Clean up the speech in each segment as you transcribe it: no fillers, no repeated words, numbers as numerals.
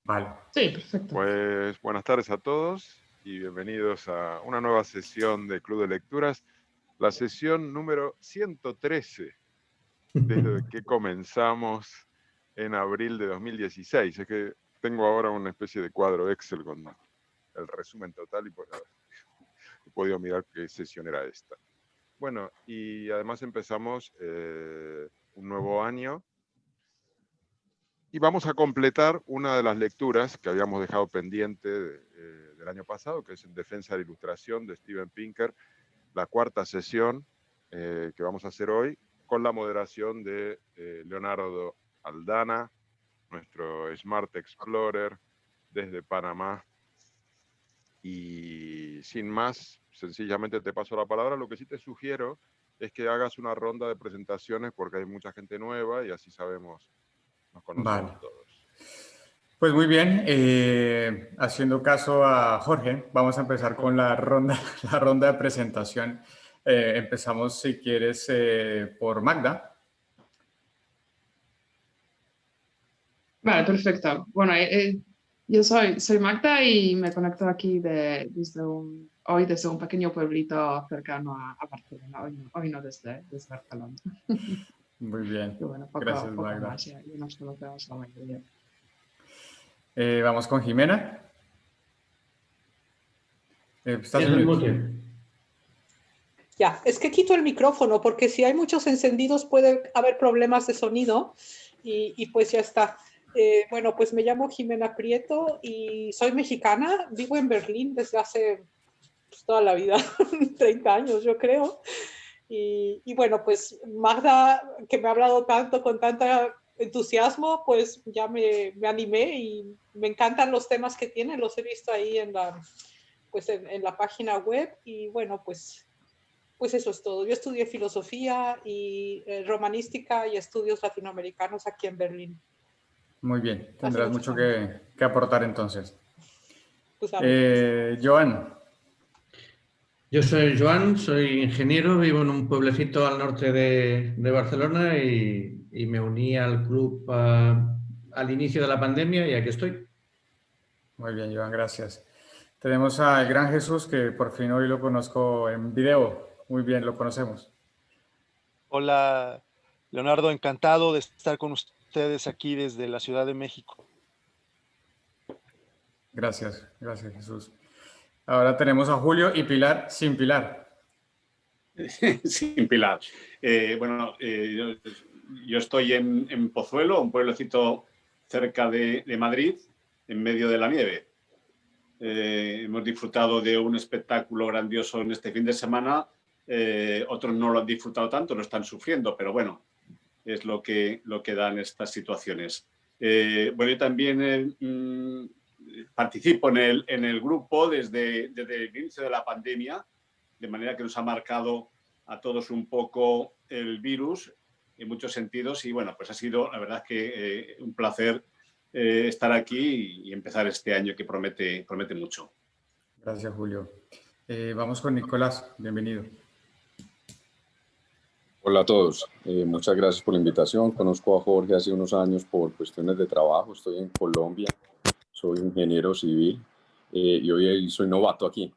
Vale. Sí, perfecto. Pues buenas tardes a todos y bienvenidos a una nueva sesión de Club de Lecturas, la sesión número 113, desde que comenzamos en abril de 2016. Es que tengo ahora una especie de cuadro Excel con el resumen total y pues he podido mirar qué sesión era esta. Bueno, y además empezamos un nuevo año. Y vamos a completar una de las lecturas que habíamos dejado pendiente del año pasado, que es En defensa de la ilustración de Steven Pinker, la cuarta sesión que vamos a hacer hoy, con la moderación de Leonardo Aldana, nuestro Smart Explorer desde Panamá. Y sin más, sencillamente te paso la palabra. Lo que sí te sugiero es que hagas una ronda de presentaciones porque hay mucha gente nueva y así sabemos, nos conocemos todos. Pues muy bien, haciendo caso a Jorge, vamos a empezar con la ronda de presentación. Empezamos, si quieres, por Magda. Vale, perfecto. Bueno, yo soy Magda y me conecto aquí hoy desde un pequeño pueblito cercano a Barcelona. Hoy no desde Barcelona. Muy bien, Y bueno, gracias poco Magda. más, ya nos conocemos la mayoría. Vamos con Jimena. ¿Estás en en el mute? mute. Ya, es que quito el micrófono porque si hay muchos encendidos puede haber problemas de sonido y pues ya está. Bueno, pues me llamo Jimena Prieto y soy mexicana, vivo en Berlín desde hace pues, toda la vida, 30 años yo creo. Y bueno, pues Magda, que me ha hablado tanto, con tanta entusiasmo, pues ya me animé y me encantan los temas que tiene, los he visto ahí en la página web y bueno, pues eso es todo. Yo estudié filosofía y romanística y estudios latinoamericanos aquí en Berlín. Muy bien, tendrás mucho que aportar entonces. Pues Joan. Yo soy Joan, soy ingeniero, vivo en un pueblecito al norte de Barcelona y me uní al club al inicio de la pandemia y aquí estoy. Muy bien, Joan, gracias. Tenemos al gran Jesús, que por fin hoy lo conozco en video. Muy bien, lo conocemos. Hola, Leonardo, encantado de estar con ustedes aquí desde la Ciudad de México. Gracias Jesús. Ahora tenemos a Julio y Pilar sin Pilar. Sin Pilar. Yo estoy en Pozuelo, un pueblecito cerca de Madrid, en medio de la nieve. Hemos disfrutado de un espectáculo grandioso en este fin de semana. Otros no lo han disfrutado tanto, lo están sufriendo, pero bueno, es lo que dan estas situaciones. Bueno, yo también participo en el grupo desde el inicio de la pandemia, de manera que nos ha marcado a todos un poco el virus en muchos sentidos y bueno, pues ha sido la verdad que un placer estar aquí y empezar este año que promete mucho. Gracias, Julio. Vamos con Nicolás, bienvenido. Hola a todos, muchas gracias por la invitación. Conozco a Jorge hace unos años por cuestiones de trabajo, estoy en Colombia, soy ingeniero civil y hoy soy novato aquí.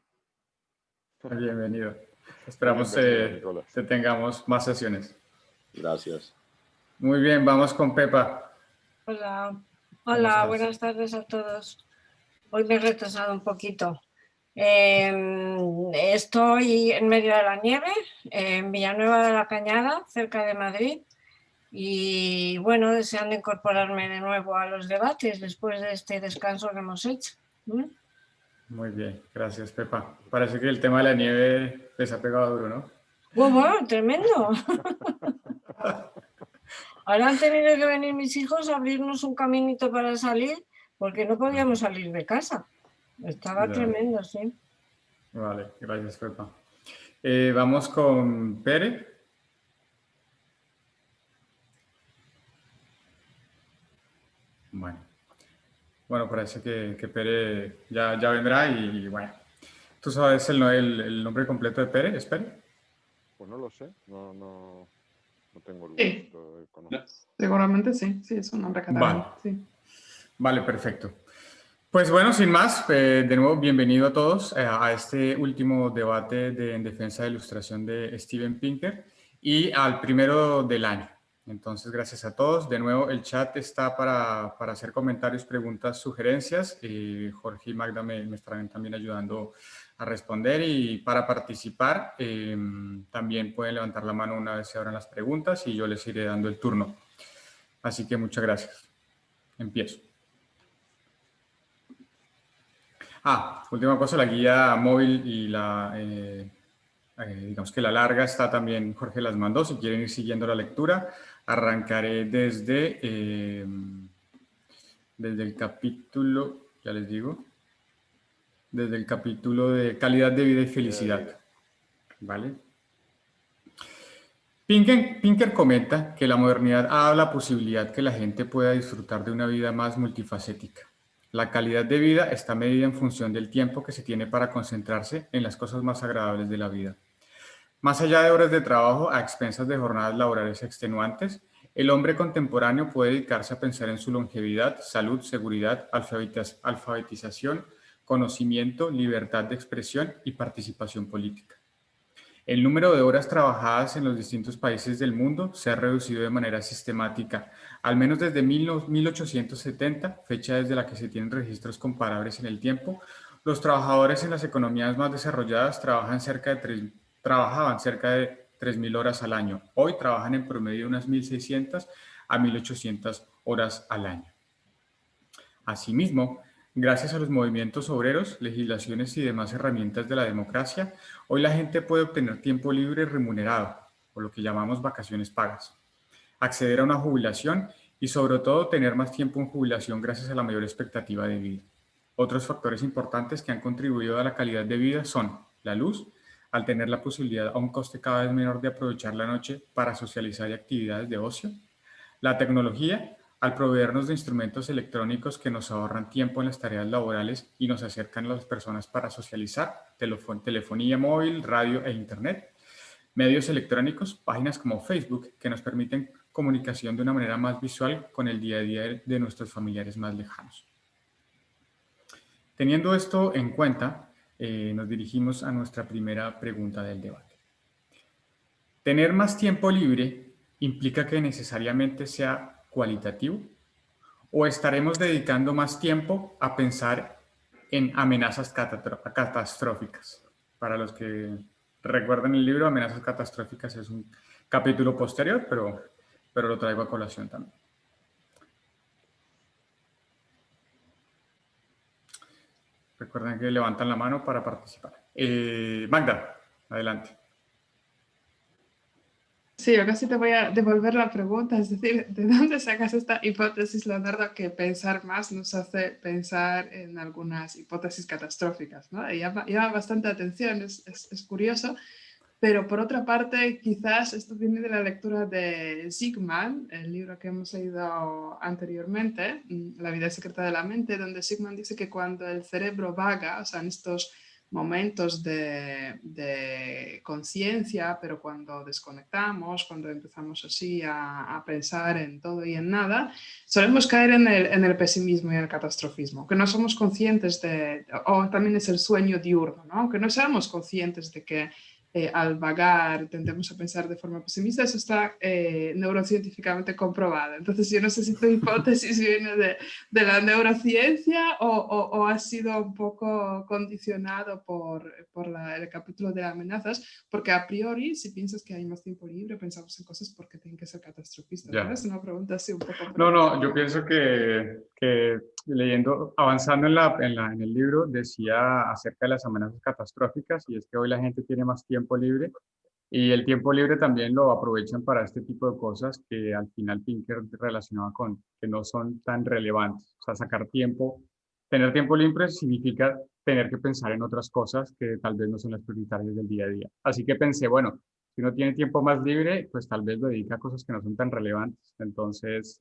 Bienvenido. Esperamos que tengamos más sesiones. Gracias. Muy bien, vamos con Pepa. Hola, buenas tardes a todos. Hoy me he retrasado un poquito. Estoy en medio de la nieve, en Villanueva de la Cañada, cerca de Madrid, y bueno, deseando incorporarme de nuevo a los debates después de este descanso que hemos hecho. Muy bien, gracias Pepa. Parece que el tema de la nieve les ha pegado duro, ¿no? Bueno, tremendo. Ahora han tenido que venir mis hijos a abrirnos un caminito para salir porque no podíamos salir de casa. Estaba tremendo, sí. Vale, gracias Pepa. Vamos con Pere. Bueno, parece que Pere ya vendrá y bueno. ¿Tú sabes el nombre completo de Pere? ¿Es Pere? Pues no lo sé, no. No tengo el Sí. gusto de conocer. Seguramente sí, sí, es un nombre catalán. Vale. Sí. Vale, perfecto. Pues bueno, sin más, de nuevo, bienvenido a todos a este último debate en defensa de ilustración de Steven Pinker y al primero del año. Entonces, gracias a todos. De nuevo, el chat está para hacer comentarios, preguntas, sugerencias. Jorge y Magda me estarán también ayudando a responder, y para participar también pueden levantar la mano una vez se abran las preguntas y yo les iré dando el turno. Así que muchas gracias. Empiezo. Última cosa, la guía móvil y digamos que la larga está también, Jorge las mandó, si quieren ir siguiendo la lectura. Arrancaré desde el capítulo, ya les digo, desde el capítulo de calidad de vida y felicidad. ¿Vale? Pinker comenta que la modernidad ha dado la posibilidad que la gente pueda disfrutar de una vida más multifacética. La calidad de vida está medida en función del tiempo que se tiene para concentrarse en las cosas más agradables de la vida. Más allá de horas de trabajo a expensas de jornadas laborales extenuantes, el hombre contemporáneo puede dedicarse a pensar en su longevidad, salud, seguridad, alfabetización, conocimiento, libertad de expresión y participación política. El número de horas trabajadas en los distintos países del mundo se ha reducido de manera sistemática, al menos desde 1870, fecha desde la que se tienen registros comparables en el tiempo. Los trabajadores en las economías más desarrolladas trabajaban cerca de 3.000 horas al año. Hoy trabajan en promedio unas 1.600 a 1.800 horas al año. Asimismo, gracias a los movimientos obreros, legislaciones y demás herramientas de la democracia, hoy la gente puede obtener tiempo libre remunerado, o lo que llamamos vacaciones pagas, acceder a una jubilación y sobre todo tener más tiempo en jubilación gracias a la mayor expectativa de vida. Otros factores importantes que han contribuido a la calidad de vida son la luz, al tener la posibilidad a un coste cada vez menor de aprovechar la noche para socializar y actividades de ocio, la tecnología, al proveernos de instrumentos electrónicos que nos ahorran tiempo en las tareas laborales y nos acercan a las personas para socializar, telefonía móvil, radio e internet, medios electrónicos, páginas como Facebook que nos permiten comunicación de una manera más visual con el día a día de nuestros familiares más lejanos. Teniendo esto en cuenta, nos dirigimos a nuestra primera pregunta del debate. ¿Tener más tiempo libre implica que necesariamente sea cualitativo? ¿O estaremos dedicando más tiempo a pensar en amenazas catastróficas? Para los que recuerden el libro, Amenazas Catastróficas es un capítulo posterior, pero lo traigo a colación también. Recuerden que levantan la mano para participar. Magda, adelante. Sí, yo casi te voy a devolver la pregunta, es decir, ¿de dónde sacas esta hipótesis, Leonardo, que pensar más nos hace pensar en algunas hipótesis catastróficas, ¿no? Y llama bastante atención, es curioso, pero por otra parte, quizás esto viene de la lectura de Sigman, el libro que hemos leído anteriormente, La vida secreta de la mente, donde Sigman dice que cuando el cerebro vaga, o sea, en estos momentos de conciencia, pero cuando desconectamos, cuando empezamos así a pensar en todo y en nada, solemos caer en el pesimismo y en el catastrofismo, que no somos conscientes o también es el sueño diurno, ¿no? Que no seamos conscientes de que al vagar tendemos a pensar de forma pesimista, eso está neurocientíficamente comprobado. Entonces yo no sé si tu hipótesis viene de la neurociencia o ha sido un poco condicionado por el capítulo de amenazas, porque a priori si piensas que hay más tiempo libre pensamos en cosas porque tienen que ser catastrofistas. ¿No? Es una pregunta así un poco... No, yo pienso que leyendo, avanzando en el libro, decía acerca de las amenazas catastróficas, y es que hoy la gente tiene más tiempo libre, y el tiempo libre también lo aprovechan para este tipo de cosas que al final Pinker relacionaba con que no son tan relevantes. O sea, tener tiempo libre significa tener que pensar en otras cosas que tal vez no son las prioritarias del día a día. Así que pensé, bueno, si uno tiene tiempo más libre, pues tal vez lo dedica a cosas que no son tan relevantes. Entonces,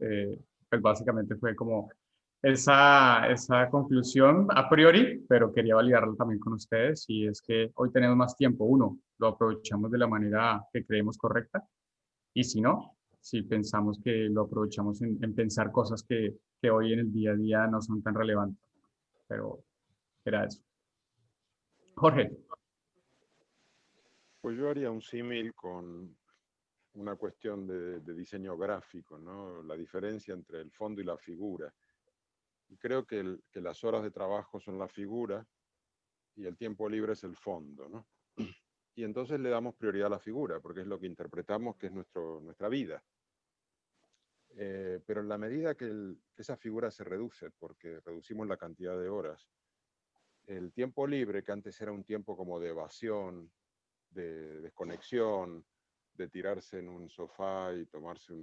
pues básicamente fue como esa conclusión a priori, pero quería validarlo también con ustedes, y es que hoy tenemos más tiempo. Uno, lo aprovechamos de la manera que creemos correcta, Y si no, si pensamos que lo aprovechamos en pensar cosas que hoy en el día a día no son tan relevantes. Pero era eso. Jorge. Pues yo haría un símil con una cuestión de diseño gráfico, ¿no? La diferencia entre el fondo y la figura. Y creo que las horas de trabajo son la figura y el tiempo libre es el fondo, ¿no? Y entonces le damos prioridad a la figura, porque es lo que interpretamos que es nuestra vida. Pero en la medida que esa figura se reduce, porque reducimos la cantidad de horas, el tiempo libre, que antes era un tiempo como de evasión, de desconexión, de tirarse en un sofá y tomarse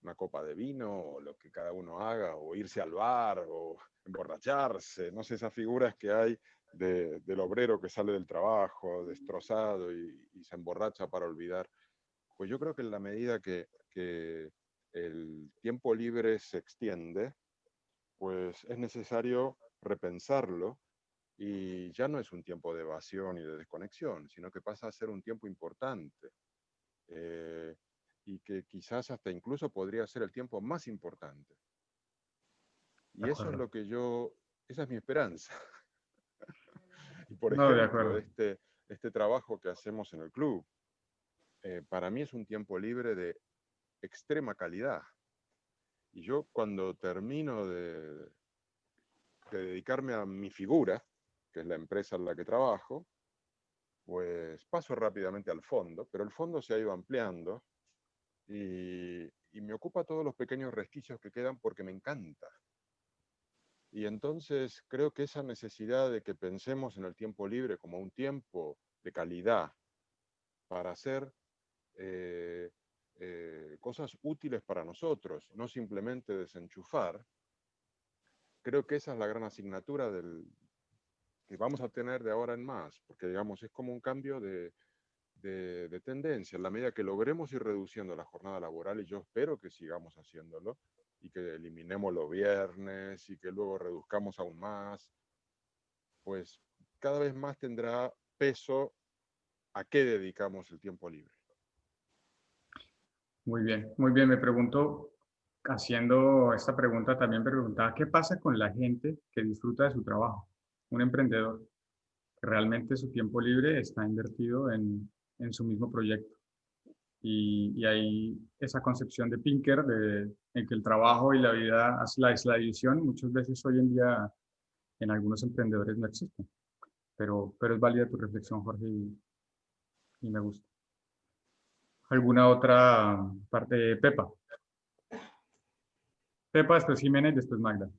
una copa de vino, o lo que cada uno haga, o irse al bar, o emborracharse, no sé, esas figuras que hay del obrero que sale del trabajo destrozado y se emborracha para olvidar. Pues yo creo que en la medida que el tiempo libre se extiende, pues es necesario repensarlo y ya no es un tiempo de evasión y de desconexión, sino que pasa a ser un tiempo importante y que quizás hasta incluso podría ser el tiempo más importante. Y eso es lo que esa es mi esperanza. Y por ejemplo, este trabajo que hacemos en el club, para mí es un tiempo libre de extrema calidad. Y yo cuando termino de dedicarme a mi figura, que es la empresa en la que trabajo, pues paso rápidamente al fondo, pero el fondo se ha ido ampliando y me ocupa todos los pequeños resquicios que quedan porque me encanta. Y entonces creo que esa necesidad de que pensemos en el tiempo libre como un tiempo de calidad para hacer cosas útiles para nosotros, no simplemente desenchufar, creo que esa es la gran asignatura que vamos a tener de ahora en más, porque digamos, es como un cambio de tendencia. En la medida que logremos ir reduciendo la jornada laboral, y yo espero que sigamos haciéndolo, y que eliminemos los viernes, y que luego reduzcamos aún más, pues cada vez más tendrá peso a qué dedicamos el tiempo libre. Muy bien, muy bien. Me pregunto, haciendo esta pregunta, también me preguntaba, ¿qué pasa con la gente que disfruta de su trabajo? Un emprendedor que realmente su tiempo libre está invertido en su mismo proyecto. Y hay esa concepción de Pinker en que el trabajo y la vida, la división, muchas veces hoy en día en algunos emprendedores no existe. Pero es válida tu reflexión, Jorge, y me gusta. ¿Alguna otra parte? Pepa. Pepa, después Jimena y después Magda.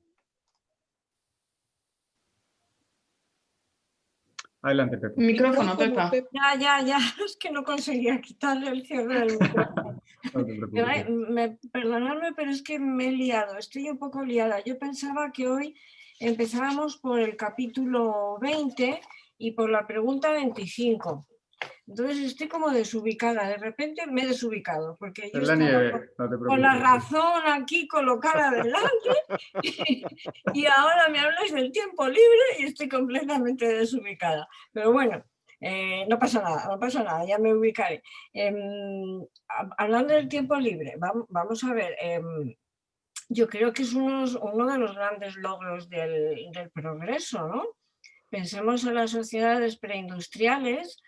Adelante, Pepa. Micrófono, Pepa. Ya, es que no conseguía quitarle el cierre del micrófono. No te preocupes. Perdonadme, pero es que me he liado, estoy un poco liada. Yo pensaba que hoy empezábamos por el capítulo 20 y por la pregunta 25. Entonces estoy como desubicada, de repente me he desubicado, porque yo estaba con la razón aquí colocada delante y ahora me habláis del tiempo libre y estoy completamente desubicada. Pero bueno, no pasa nada, ya me ubicaré. Hablando del tiempo libre, vamos a ver, yo creo que es uno de los grandes logros del progreso, ¿no? Pensemos en las sociedades preindustriales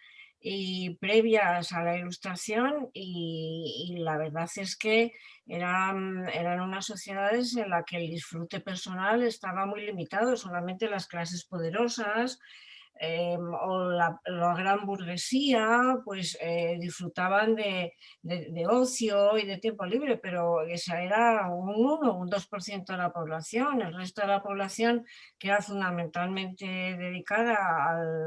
y previas a la Ilustración y la verdad es que eran unas sociedades en las que el disfrute personal estaba muy limitado, solamente las clases poderosas o la gran burguesía pues disfrutaban de ocio y de tiempo libre, pero esa era un 1, un 2% de la población. El resto de la población, que era fundamentalmente dedicada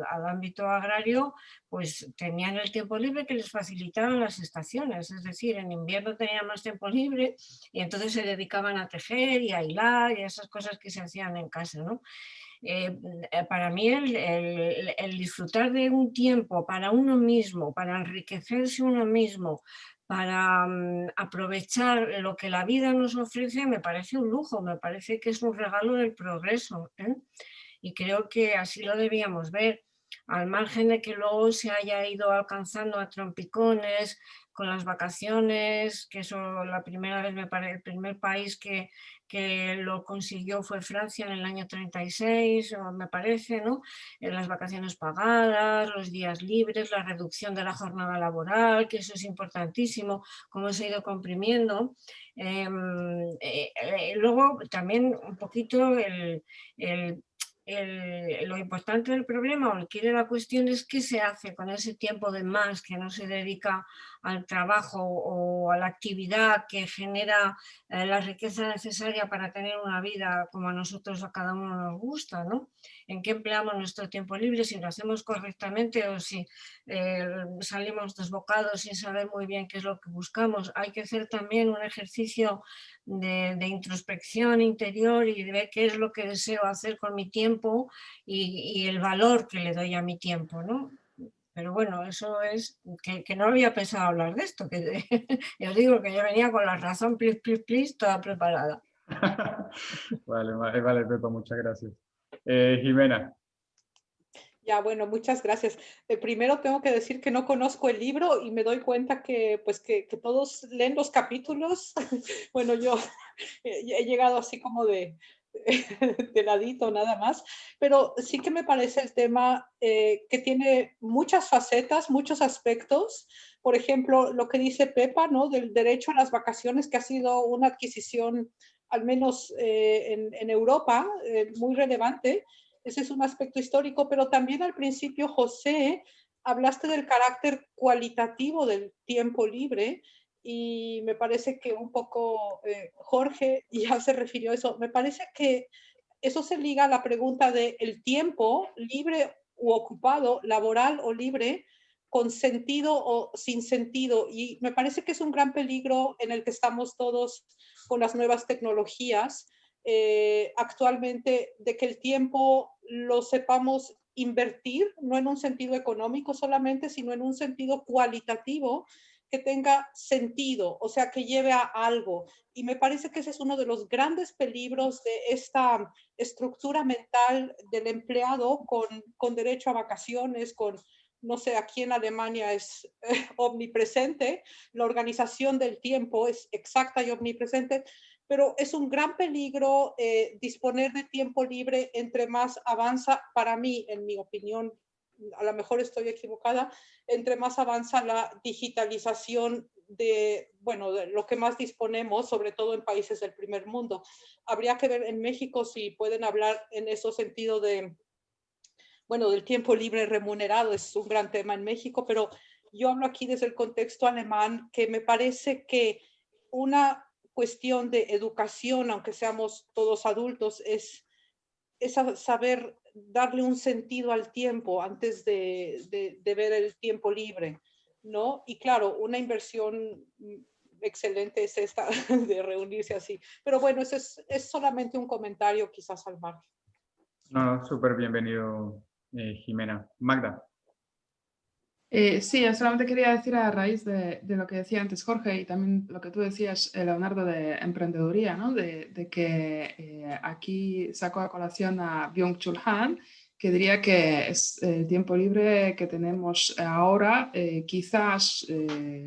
al ámbito agrario, pues tenían el tiempo libre que les facilitaban las estaciones, es decir, en invierno tenían más tiempo libre y entonces se dedicaban a tejer y a hilar y a esas cosas que se hacían en casa, ¿no? Para mí el disfrutar de un tiempo para uno mismo, para enriquecerse uno mismo, para aprovechar lo que la vida nos ofrece, me parece un lujo, me parece que es un regalo del progreso, ¿eh? Y creo que así lo debíamos ver. al margen de que luego se haya ido alcanzando a trompicones con las vacaciones, que eso la primera vez el primer país que lo consiguió fue Francia en el año 36, me parece, ¿no? En las vacaciones pagadas, los días libres, la reducción de la jornada laboral, que eso es importantísimo, cómo se ha ido comprimiendo. Luego también un poquito lo importante del problema, o el quid de la cuestión, es qué se hace con ese tiempo de más que no se dedica al trabajo o a la actividad que genera la riqueza necesaria para tener una vida como a nosotros, a cada uno nos gusta, ¿no? En qué empleamos nuestro tiempo libre, si lo hacemos correctamente o si salimos desbocados sin saber muy bien qué es lo que buscamos. Hay que hacer también un ejercicio de introspección interior y de ver qué es lo que deseo hacer con mi tiempo y el valor que le doy a mi tiempo, ¿no? Pero bueno, eso es que no había pensado hablar de esto, que yo digo que yo venía con la razón, please, toda preparada. Vale, Pepa, muchas gracias. Jimena. Ya, bueno, muchas gracias. Primero tengo que decir que no conozco el libro y me doy cuenta que, pues, que todos leen los capítulos. Bueno, yo he llegado así como de ladito nada más, pero sí que me parece el tema que tiene muchas facetas, muchos aspectos. Por ejemplo, lo que dice Pepa, ¿no? Del derecho a las vacaciones, que ha sido una adquisición, al menos en Europa, muy relevante. Ese es un aspecto histórico, pero también al principio, José, hablaste del carácter cualitativo del tiempo libre y me parece que un poco Jorge ya se refirió a eso. Me parece que eso se liga a la pregunta de el tiempo libre u ocupado, laboral o libre, con sentido o sin sentido. Y me parece que es un gran peligro en el que estamos todos con las nuevas tecnologías. Actualmente, de que el tiempo lo sepamos invertir, no en un sentido económico solamente, sino en un sentido cualitativo, que tenga sentido, o sea, que lleve a algo. Y me parece que ese es uno de los grandes peligros de esta estructura mental del empleado con derecho a vacaciones, con, no sé, aquí en Alemania es omnipresente, la organización del tiempo es exacta y omnipresente, pero es un gran peligro disponer de tiempo libre entre más avanza, para mí, en mi opinión, a lo mejor estoy equivocada, entre más avanza la digitalización de, bueno, de lo que más disponemos, sobre todo en países del primer mundo. Habría que ver en México si pueden hablar en ese sentido de, bueno, del tiempo libre remunerado, es un gran tema en México, pero yo hablo aquí desde el contexto alemán, que me parece que una cuestión de educación, aunque seamos todos adultos, es saber darle un sentido al tiempo antes de ver el tiempo libre, ¿no? Y claro, una inversión excelente es esta de reunirse así. Pero bueno, ese es solamente un comentario quizás al margen. No, súper bienvenido, Jimena. Magda. Sí, yo solamente quería decir a raíz de lo que decía antes Jorge y también lo que tú decías, Leonardo, de emprendeduría, ¿no? De que aquí saco a colación a Byung-Chul Han, que diría que es el tiempo libre que tenemos ahora, quizás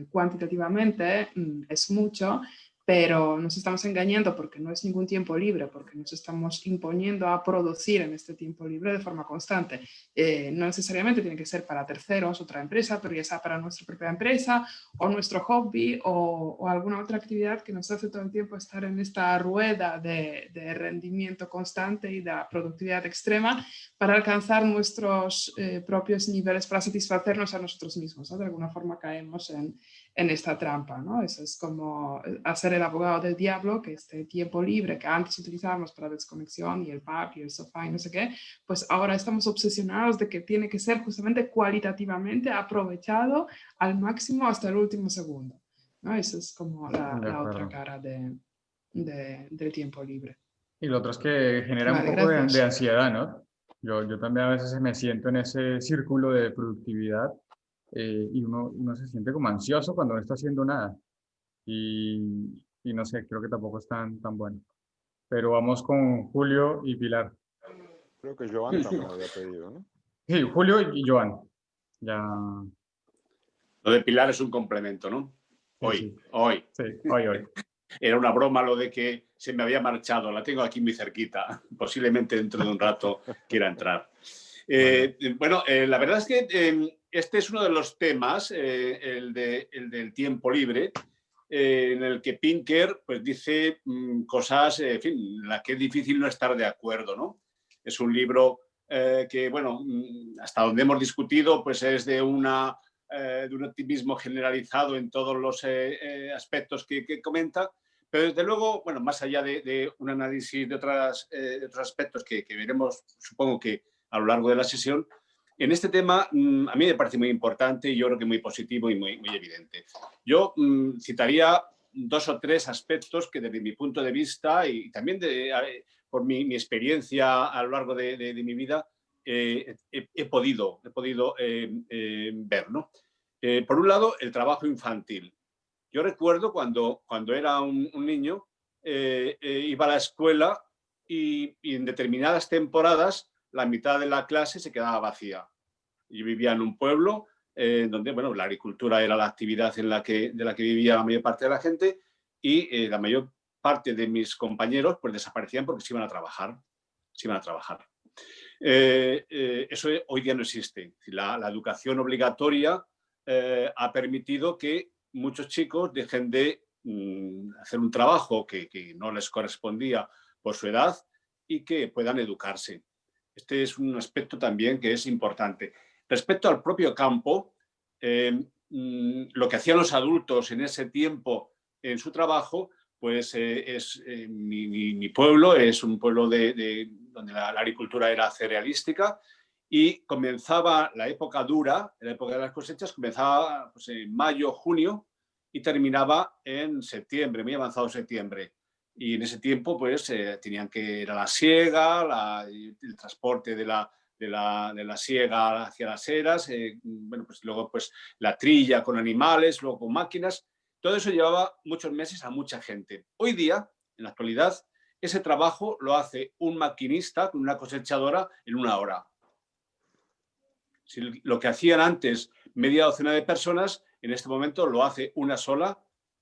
cuantitativamente es mucho, pero nos estamos engañando porque no es ningún tiempo libre, porque nos estamos imponiendo a producir en este tiempo libre de forma constante. No necesariamente tiene que ser para terceros, otra empresa, pero ya sea para nuestra propia empresa o nuestro hobby o alguna otra actividad que nos hace todo el tiempo estar en esta rueda de rendimiento constante y de productividad extrema para alcanzar nuestros propios niveles, para satisfacernos a nosotros mismos, ¿no? De alguna forma caemos en esta trampa, ¿no? Eso es como hacer el abogado del diablo, que este tiempo libre que antes utilizábamos para desconexión y el pub y el sofá y no sé qué, pues ahora estamos obsesionados de que tiene que ser justamente cualitativamente aprovechado al máximo hasta el último segundo, ¿no? Eso es como la otra cara del tiempo libre. Y lo otro es que genera un poco de ansiedad, ¿no? Yo también a veces me siento en ese círculo de productividad y uno se siente como ansioso cuando no está haciendo nada. Y no sé, creo que tampoco es tan bueno. Pero vamos con Julio y Pilar. Creo que Joan también había pedido, ¿no? Sí, Julio y Joan. Ya. Lo de Pilar es un complemento, ¿no? Sí. Hoy. Sí, hoy. Era una broma lo de que se me había marchado. La tengo aquí muy cerquita. Posiblemente dentro de un rato quiera entrar. Bueno, la verdad es que este es uno de los temas, el del tiempo libre, en el que Pinker pues, dice cosas, en fin, en las que es difícil no estar de acuerdo, ¿no? Es un libro que, bueno, hasta donde hemos discutido, pues es de un optimismo generalizado en todos los aspectos que comenta, pero desde luego, bueno, más allá de un análisis de otros aspectos que veremos, supongo que a lo largo de la sesión, en este tema a mí me parece muy importante y yo creo que muy positivo y muy evidente. Yo citaría 2 o 3 aspectos que desde mi punto de vista y también por mi experiencia a lo largo de mi vida he podido ver, ¿no? Por un lado, el trabajo infantil. Yo recuerdo cuando era un niño, iba a la escuela y en determinadas temporadas la mitad de la clase se quedaba vacía. Yo vivía en un pueblo donde, bueno, la agricultura era la actividad de la que vivía la mayor parte de la gente y la mayor parte de mis compañeros pues desaparecían porque se iban a trabajar. Eso hoy día no existe. La educación obligatoria ha permitido que muchos chicos dejen de hacer un trabajo que no les correspondía por su edad y que puedan educarse. Este es un aspecto también que es importante. Respecto al propio campo, lo que hacían los adultos en ese tiempo en su trabajo, pues mi pueblo es un pueblo donde la agricultura era cerealística y comenzaba la época dura, la época de las cosechas, comenzaba pues, en mayo, junio y terminaba en septiembre, muy avanzado septiembre. Y en ese tiempo pues tenían que ir a la siega, el transporte de la siega hacia las eras, bueno, pues luego pues la trilla con animales, luego con máquinas. Todo eso llevaba muchos meses a mucha gente. Hoy día, en la actualidad, ese trabajo lo hace un maquinista con una cosechadora en 1 hora. Si lo que hacían antes media docena de personas, en este momento lo hace una sola,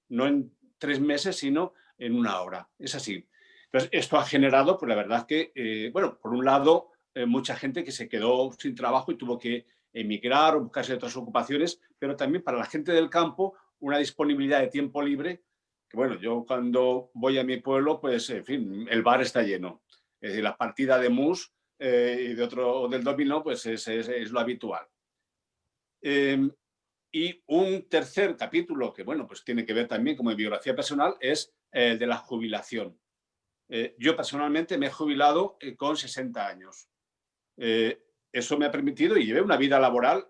no en 3 meses, sino en 1 hora. Es así. Entonces, esto ha generado, pues la verdad que, bueno, por un lado, mucha gente que se quedó sin trabajo y tuvo que emigrar o buscarse otras ocupaciones, pero también para la gente del campo, una disponibilidad de tiempo libre, que bueno, yo cuando voy a mi pueblo, pues, en fin, el bar está lleno. Es decir, la partida de mus y del dominó, pues es lo habitual. Y un tercer capítulo que, bueno, pues tiene que ver también como biografía personal es el de la jubilación. Yo personalmente me he jubilado con 60 años. Eso me ha permitido y llevé una vida laboral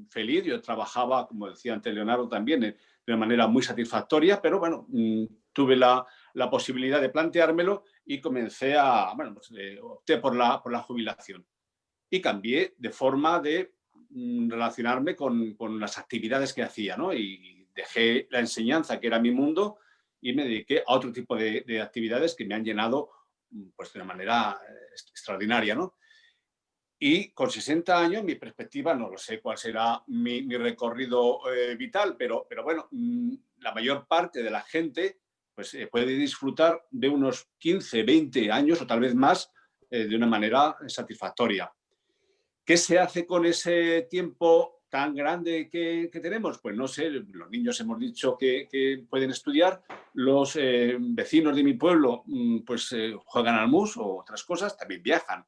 feliz. Yo trabajaba, como decía antes Leonardo, también de una manera muy satisfactoria, pero bueno, tuve la posibilidad de planteármelo y comencé bueno, pues, opté por la jubilación. Y cambié de forma de relacionarme con las actividades que hacía, ¿no? Y dejé la enseñanza, que era mi mundo, y me dediqué a otro tipo de actividades que me han llenado pues, de una manera extraordinaria, ¿no? Y con 60 años, mi perspectiva, no lo sé cuál será mi recorrido vital, pero bueno, la mayor parte de la gente pues, puede disfrutar de unos 15, 20 años o tal vez más de una manera satisfactoria. ¿Qué se hace con ese tiempo tan grande que tenemos? Pues no sé, los niños hemos dicho que pueden estudiar, los vecinos de mi pueblo pues juegan al mus o otras cosas, también viajan.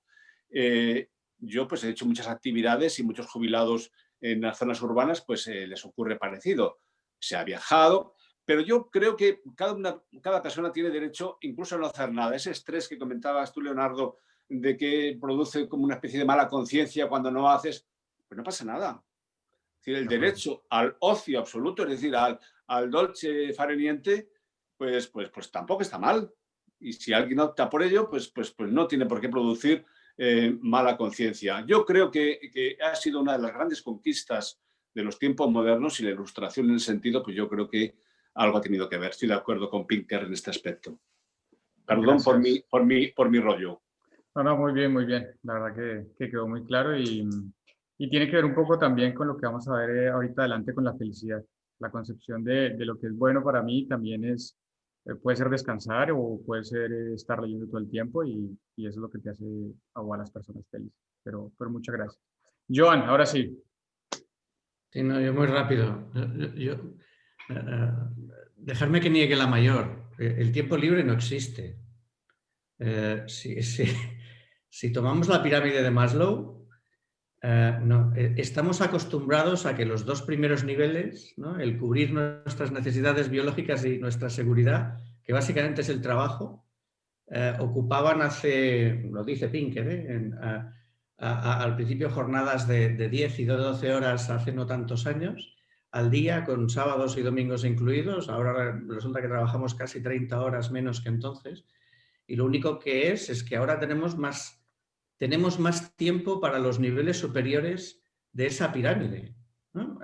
Yo pues he hecho muchas actividades y muchos jubilados en las zonas urbanas pues les ocurre parecido. Se ha viajado, pero yo creo que cada persona tiene derecho incluso a no hacer nada. Ese estrés que comentabas tú, Leonardo, de que produce como una especie de mala conciencia cuando no haces, pues no pasa nada. Es decir, el derecho al ocio absoluto, es decir, al dolce fare niente, pues tampoco está mal. Y si alguien opta por ello, pues no tiene por qué producir mala conciencia. Yo creo que ha sido una de las grandes conquistas de los tiempos modernos y la ilustración en el sentido, pues yo creo que algo ha tenido que ver. Estoy de acuerdo con Pinker en este aspecto. Perdón por mi rollo. No, muy bien, muy bien. La verdad que quedó muy claro y Y tiene que ver un poco también con lo que vamos a ver ahorita adelante con la felicidad. La concepción de lo que es bueno para mí también es, puede ser descansar o puede ser estar leyendo todo el tiempo y eso es lo que te hace a las personas felices. Pero muchas gracias. Joan, ahora sí. Sí, no, yo muy rápido. Dejarme que niegue la mayor. El tiempo libre no existe. Si tomamos la pirámide de Maslow, no, estamos acostumbrados a que los dos primeros niveles, ¿no? El cubrir nuestras necesidades biológicas y nuestra seguridad, que básicamente es el trabajo, ocupaban lo dice Pinker, al principio jornadas de 10 y 12 horas hace no tantos años al día, con sábados y domingos incluidos. Ahora resulta que trabajamos casi 30 horas menos que entonces. Y lo único que es que ahora tenemos más tiempo para los niveles superiores de esa pirámide, ¿no?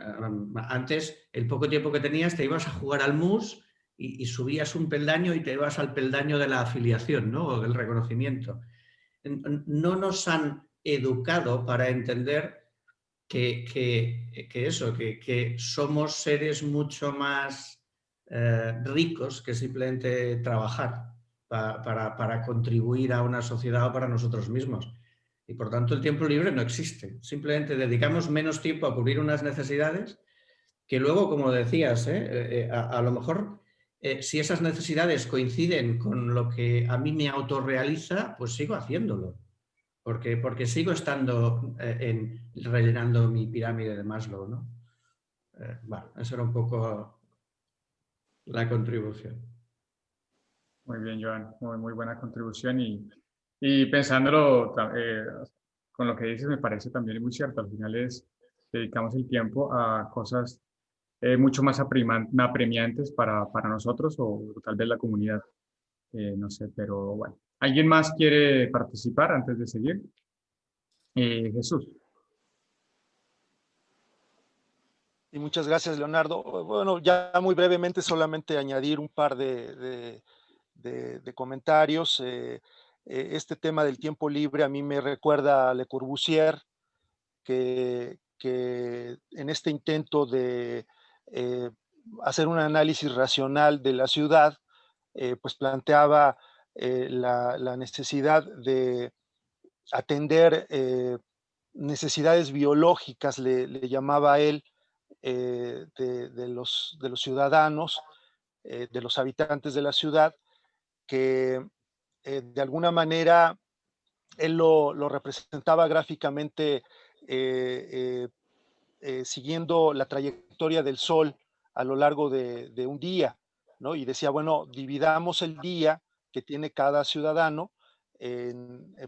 Antes, el poco tiempo que tenías, te ibas a jugar al mus y subías un peldaño y te ibas al peldaño de la afiliación, ¿no? O del reconocimiento. No nos han educado para entender que somos seres mucho más ricos que simplemente trabajar para contribuir a una sociedad o para nosotros mismos. Y por tanto el tiempo libre no existe. Simplemente dedicamos menos tiempo a cubrir unas necesidades que luego, como decías, a lo mejor si esas necesidades coinciden con lo que a mí me autorrealiza, pues sigo haciéndolo. Porque sigo estando rellenando mi pirámide de Maslow, ¿no? Bueno, esa era un poco la contribución. Muy bien, Joan, muy buena contribución y pensándolo con lo que dices me parece también muy cierto. Al final dedicamos el tiempo a cosas mucho más apremiantes para nosotros o tal vez la comunidad, no sé, pero bueno. ¿Alguien más quiere participar antes de seguir? Jesús. Y muchas gracias, Leonardo. Bueno, ya muy brevemente solamente añadir un par de comentarios. Este tema del tiempo libre a mí me recuerda a Le Corbusier, que en este intento de hacer un análisis racional de la ciudad, pues planteaba la necesidad de atender necesidades biológicas, le llamaba él, de los ciudadanos, de los habitantes de la ciudad, que de alguna manera él lo representaba gráficamente siguiendo la trayectoria del sol a lo largo de un día, ¿no? Y decía, bueno, dividamos el día que tiene cada ciudadano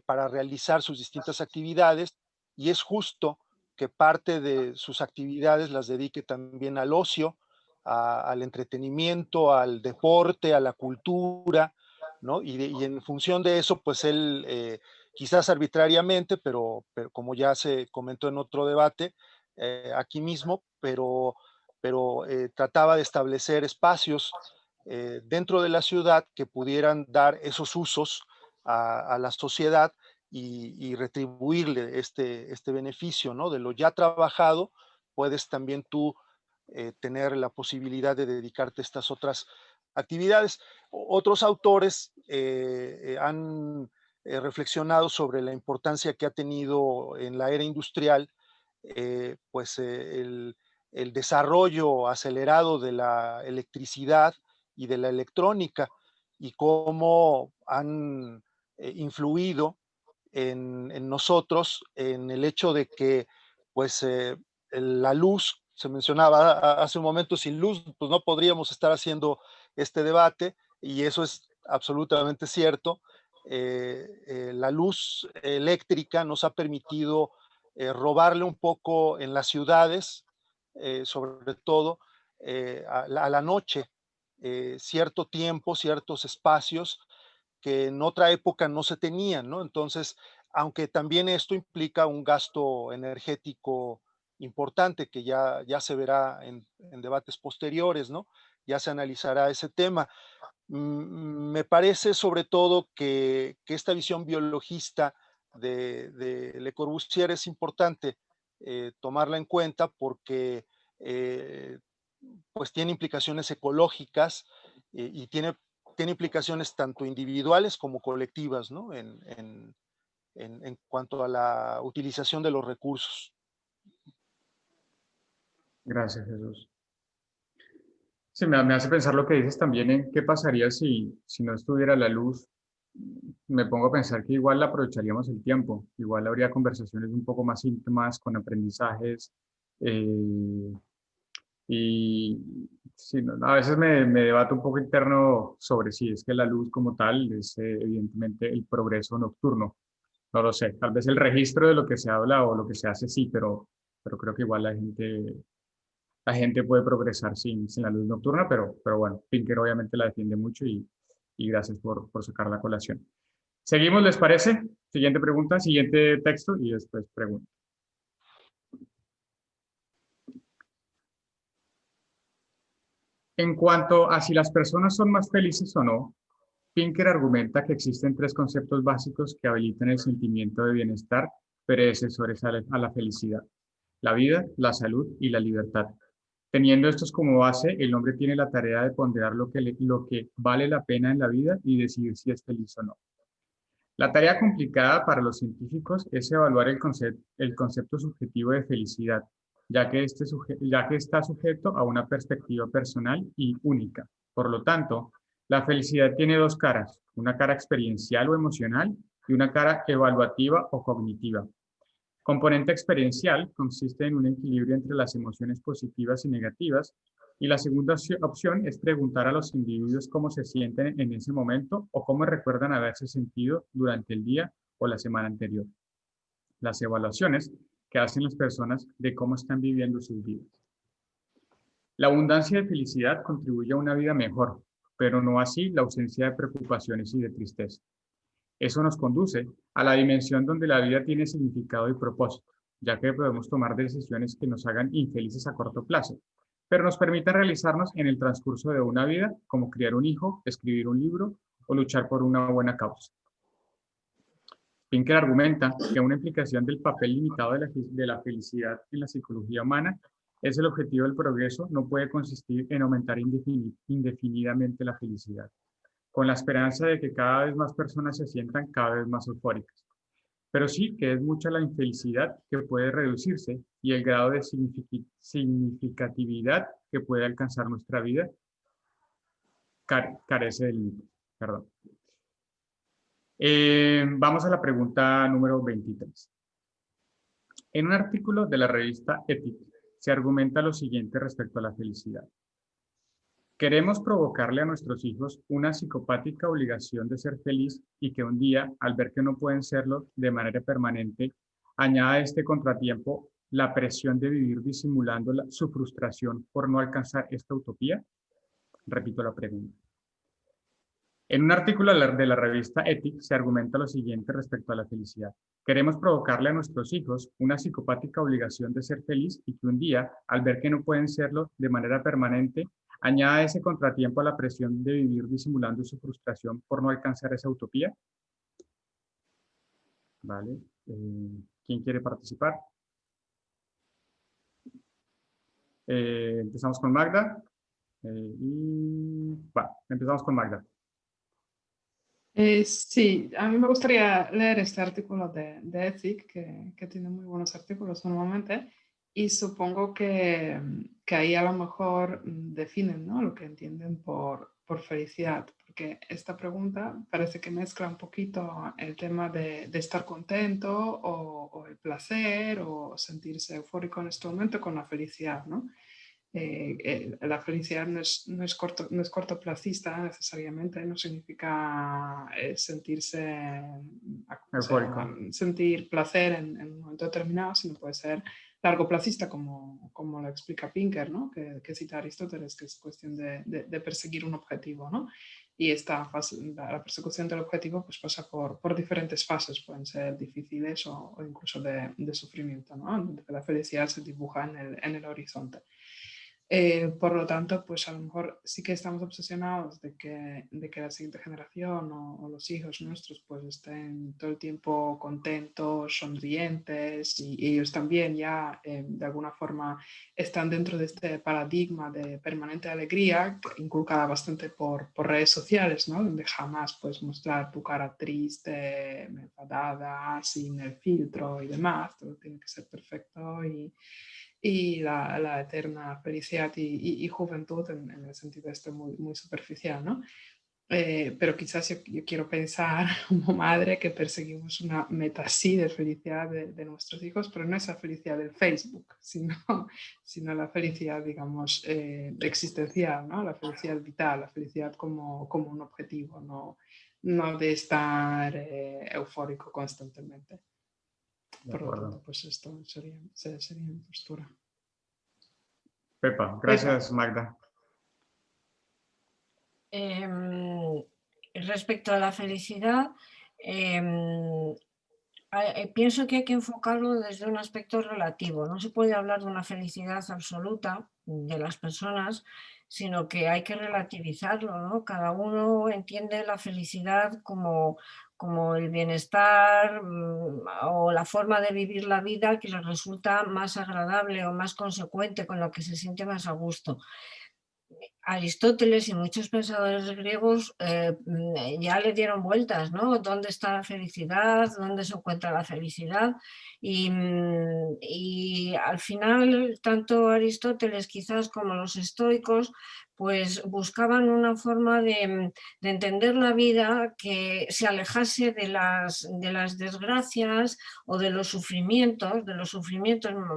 para realizar sus distintas actividades, y es justo que parte de sus actividades las dedique también al ocio, al entretenimiento, al deporte, a la cultura, ¿no? Y en función de eso, pues él, quizás arbitrariamente, pero como ya se comentó en otro debate, aquí mismo, pero trataba de establecer espacios dentro de la ciudad que pudieran dar esos usos a la sociedad y retribuirle este beneficio, ¿no? De lo ya trabajado, puedes también tú tener la posibilidad de dedicarte a estas otras actividades. Otros autores han reflexionado sobre la importancia que ha tenido en la era industrial pues el desarrollo acelerado de la electricidad y de la electrónica, y cómo han influido en nosotros, en el hecho de que pues la luz, se mencionaba hace un momento, sin luz pues no podríamos estar haciendo este debate, y eso es absolutamente cierto. La luz eléctrica nos ha permitido robarle un poco en las ciudades, sobre todo a la noche, cierto tiempo, ciertos espacios que en otra época no se tenían, ¿no? Entonces, aunque también esto implica un gasto energético importante, que ya se verá en debates posteriores, ¿no? Ya se analizará ese tema. Me parece sobre todo que esta visión biologista de Le Corbusier es importante, tomarla en cuenta porque pues tiene implicaciones ecológicas y tiene implicaciones tanto individuales como colectivas, ¿no? En cuanto a la utilización de los recursos. Gracias, Jesús. Sí, me hace pensar lo que dices también en qué pasaría si no estuviera la luz. Me pongo a pensar que igual aprovecharíamos el tiempo, igual habría conversaciones un poco más íntimas con aprendizajes. Y sí, a veces me debato un poco interno sobre si es que la luz como tal es evidentemente el progreso nocturno. No lo sé, tal vez el registro de lo que se habla o lo que se hace sí, pero creo que igual la gente puede progresar sin la luz nocturna, pero bueno, Pinker obviamente la defiende mucho y gracias por sacar la colación. Seguimos, ¿les parece? Siguiente pregunta, siguiente texto y después pregunta. En cuanto a si las personas son más felices o no, Pinker argumenta que existen tres conceptos básicos que habilitan el sentimiento de bienestar predecesores a la felicidad: la vida, la salud y la libertad. Teniendo estos como base, el hombre tiene la tarea de ponderar lo que vale la pena en la vida y decidir si es feliz o no. La tarea complicada para los científicos es evaluar el concepto subjetivo de felicidad, ya que está sujeto a una perspectiva personal y única. Por lo tanto, la felicidad tiene dos caras: una cara experiencial o emocional y una cara evaluativa o cognitiva. Componente experiencial consiste en un equilibrio entre las emociones positivas y negativas, y la segunda opción es preguntar a los individuos cómo se sienten en ese momento o cómo recuerdan haberse sentido durante el día o la semana anterior. Las evaluaciones que hacen las personas de cómo están viviendo sus vidas. La abundancia de felicidad contribuye a una vida mejor, pero no así la ausencia de preocupaciones y de tristeza. Eso nos conduce a la dimensión donde la vida tiene significado y propósito, ya que podemos tomar decisiones que nos hagan infelices a corto plazo, pero nos permitan realizarnos en el transcurso de una vida, como criar un hijo, escribir un libro o luchar por una buena causa. Pinker argumenta que una implicación del papel limitado de la felicidad en la psicología humana es el objetivo del progreso no puede consistir en aumentar indefinidamente la felicidad, con la esperanza de que cada vez más personas se sientan cada vez más eufóricas. Pero sí que es mucha la infelicidad que puede reducirse y el grado de significatividad que puede alcanzar nuestra vida carece de límites. Perdón. Vamos a la pregunta número 23. En un artículo de la revista Ethic se argumenta lo siguiente respecto a la felicidad. Queremos provocarle a nuestros hijos una psicopática obligación de ser feliz y que un día, al ver que no pueden serlo de manera permanente, añada a este contratiempo la presión de vivir disimulando su frustración por no alcanzar esta utopía. Repito la pregunta. En un artículo de la revista Ethic se argumenta lo siguiente respecto a la felicidad. Queremos provocarle a nuestros hijos una psicopática obligación de ser feliz y que un día, al ver que no pueden serlo de manera permanente, añada ese contratiempo a la presión de vivir disimulando su frustración por no alcanzar esa utopía. Vale. ¿Quién quiere participar? Empezamos con Magda. Empezamos con Magda. Sí, a mí me gustaría leer este artículo de Ethic, que tiene muy buenos artículos normalmente, y supongo que ahí a lo mejor definen, ¿no?, lo que entienden por felicidad, porque esta pregunta parece que mezcla un poquito el tema de estar contento o el placer o sentirse eufórico en este momento con la felicidad, ¿no? La felicidad no es cortoplacista necesariamente, no significa sentir placer en un momento determinado, sino puede ser largoplacista, como lo explica Pinker, ¿no?, que cita Aristóteles, que es cuestión de perseguir un objetivo, ¿no? Y la persecución del objetivo pues pasa por diferentes fases, pueden ser difíciles o incluso de sufrimiento, ¿no?, donde la felicidad se dibuja en el horizonte. Por lo tanto, pues a lo mejor sí que estamos obsesionados de que la siguiente generación o los hijos nuestros pues estén todo el tiempo contentos, sonrientes y ellos también ya de alguna forma están dentro de este paradigma de permanente alegría inculcada bastante por redes sociales, ¿no? Donde jamás puedes mostrar tu cara triste, enfadada, sin el filtro y demás, todo tiene que ser perfecto y la eterna felicidad y juventud en el sentido este muy, muy superficial, ¿no? Pero quizás yo quiero pensar como madre que perseguimos una meta así de felicidad de nuestros hijos, pero no esa felicidad del Facebook, sino la felicidad, digamos, existencial, ¿no? La felicidad vital, la felicidad como un objetivo, no de estar eufórico constantemente. De Por lo acuerdo. tanto, pues esto sería mi postura. Pepa, gracias Magda. Respecto a la felicidad, pienso que hay que enfocarlo desde un aspecto relativo. No se puede hablar de una felicidad absoluta de las personas, sino que hay que relativizarlo, ¿no? Cada uno entiende la felicidad como el bienestar o la forma de vivir la vida que le resulta más agradable o más consecuente, con lo que se siente más a gusto. Aristóteles y muchos pensadores griegos ya le dieron vueltas, ¿no? ¿Dónde está la felicidad? ¿Dónde se encuentra la felicidad? Y al final, tanto Aristóteles quizás como los estoicos, pues buscaban una forma de entender la vida que se alejase de las desgracias o de los sufrimientos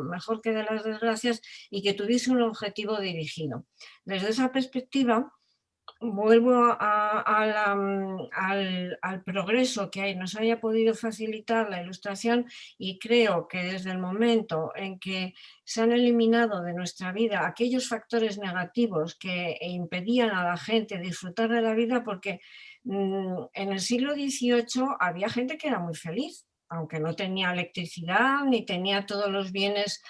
mejor que de las desgracias, y que tuviese un objetivo dirigido. Desde esa perspectiva, vuelvo al progreso que nos haya podido facilitar la ilustración, y creo que desde el momento en que se han eliminado de nuestra vida aquellos factores negativos que impedían a la gente disfrutar de la vida, porque en el siglo XVIII había gente que era muy feliz, aunque no tenía electricidad ni tenía todos los bienes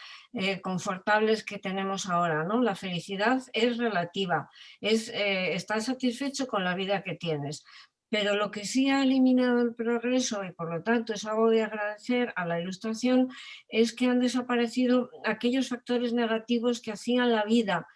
confortables que tenemos ahora, ¿no? La felicidad es relativa, estar satisfecho con la vida que tienes. Pero lo que sí ha eliminado el progreso, y por lo tanto es algo de agradecer a la ilustración, es que han desaparecido aquellos factores negativos que hacían la vida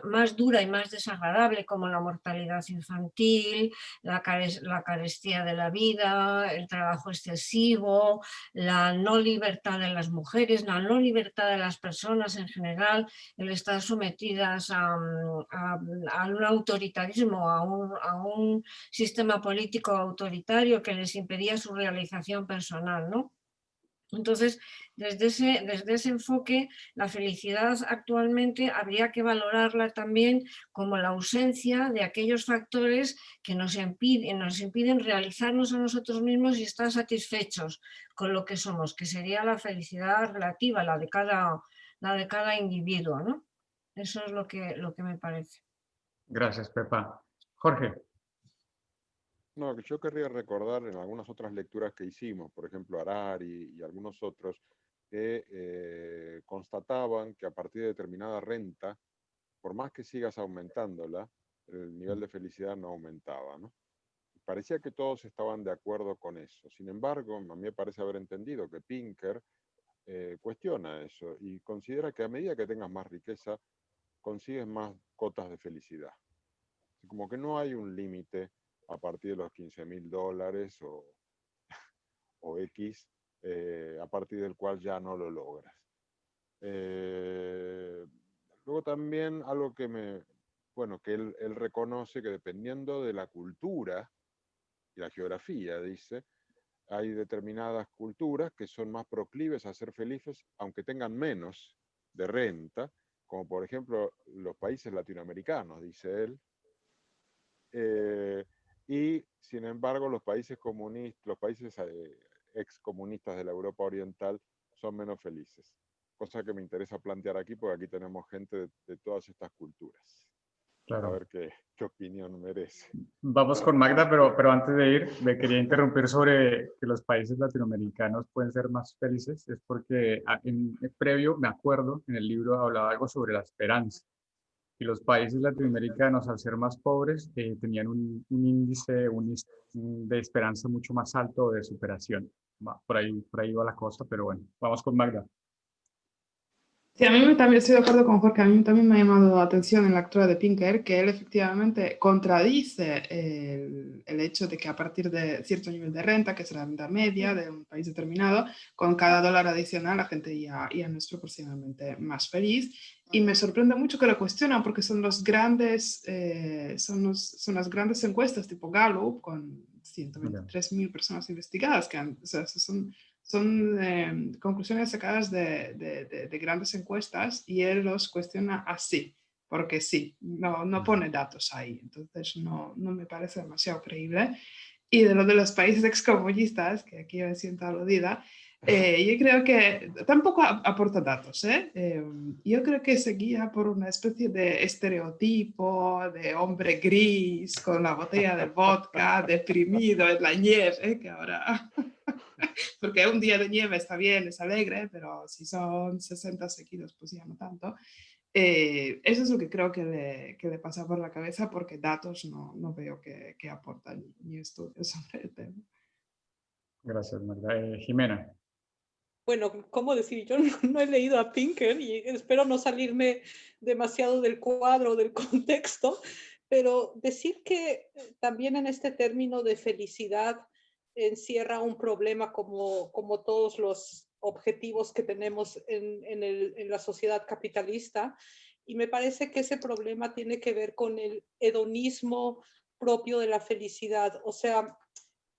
más dura y más desagradable, como la mortalidad infantil, la carestía de la vida, el trabajo excesivo, la no libertad de las mujeres, la no libertad de las personas en general, el estar sometidas a un autoritarismo, a un sistema político autoritario que les impedía su realización personal, ¿no? Entonces, desde ese enfoque, la felicidad actualmente habría que valorarla también como la ausencia de aquellos factores que nos impiden realizarnos a nosotros mismos y estar satisfechos con lo que somos, que sería la felicidad relativa, la de cada individuo, ¿no? Eso es lo que me parece. Gracias, Pepa. Jorge. No, que yo querría recordar en algunas otras lecturas que hicimos, por ejemplo, Harari y algunos otros, que constataban que a partir de determinada renta, por más que sigas aumentándola, el nivel de felicidad no aumentaba, ¿no? Parecía que todos estaban de acuerdo con eso. Sin embargo, a mí me parece haber entendido que Pinker cuestiona eso y considera que a medida que tengas más riqueza, consigues más cotas de felicidad. Como que no hay un límite a partir de los $15.000 o X, a partir del cual ya no lo logras. Luego también algo que que él reconoce que dependiendo de la cultura y la geografía, dice, hay determinadas culturas que son más proclives a ser felices aunque tengan menos de renta, como por ejemplo los países latinoamericanos, dice él, y sin embargo los países comunistas, los países excomunistas de la Europa Oriental son menos felices. Cosa que me interesa plantear aquí, porque aquí tenemos gente de todas estas culturas. Claro. ver qué opinión merece. Vamos con Magda, pero antes de ir, me quería interrumpir sobre que los países latinoamericanos pueden ser más felices. Es porque previo, me acuerdo, en el libro hablaba algo sobre la esperanza. Y los países latinoamericanos, al ser más pobres, tenían un índice de esperanza mucho más alto de superación. Por ahí va la cosa, pero bueno, vamos con Magda. Sí, a mí también estoy de acuerdo con Jorge, a mí también me ha llamado la atención en la lectura de Pinker que él efectivamente contradice el hecho de que a partir de cierto nivel de renta, que es la renta media de un país determinado, con cada dólar adicional la gente ya no es proporcionalmente más feliz. Y me sorprende mucho que lo cuestionan porque son las grandes encuestas tipo Gallup con 123.000 personas investigadas, o sea, son conclusiones sacadas de grandes encuestas y él los cuestiona así, porque sí, no pone datos ahí, entonces no me parece demasiado creíble. Y de lo de los países excomunistas, que aquí me siento aludida, yo creo que tampoco aporta datos. Yo creo que se guía por una especie de estereotipo de hombre gris con la botella de vodka, deprimido en la nieve, que ahora... Porque un día de nieve está bien, es alegre, pero si son 60 seguidos, pues ya no tanto. Eso es lo que creo que le pasa por la cabeza, porque datos no veo que aportan ni estudios sobre el tema. Gracias, Magda. Jimena. Bueno, ¿cómo decir? Yo no he leído a Pinker y espero no salirme demasiado del cuadro, del contexto, pero decir que también en este término de felicidad encierra un problema como todos los objetivos que tenemos en la sociedad capitalista, y me parece que ese problema tiene que ver con el hedonismo propio de la felicidad. O sea,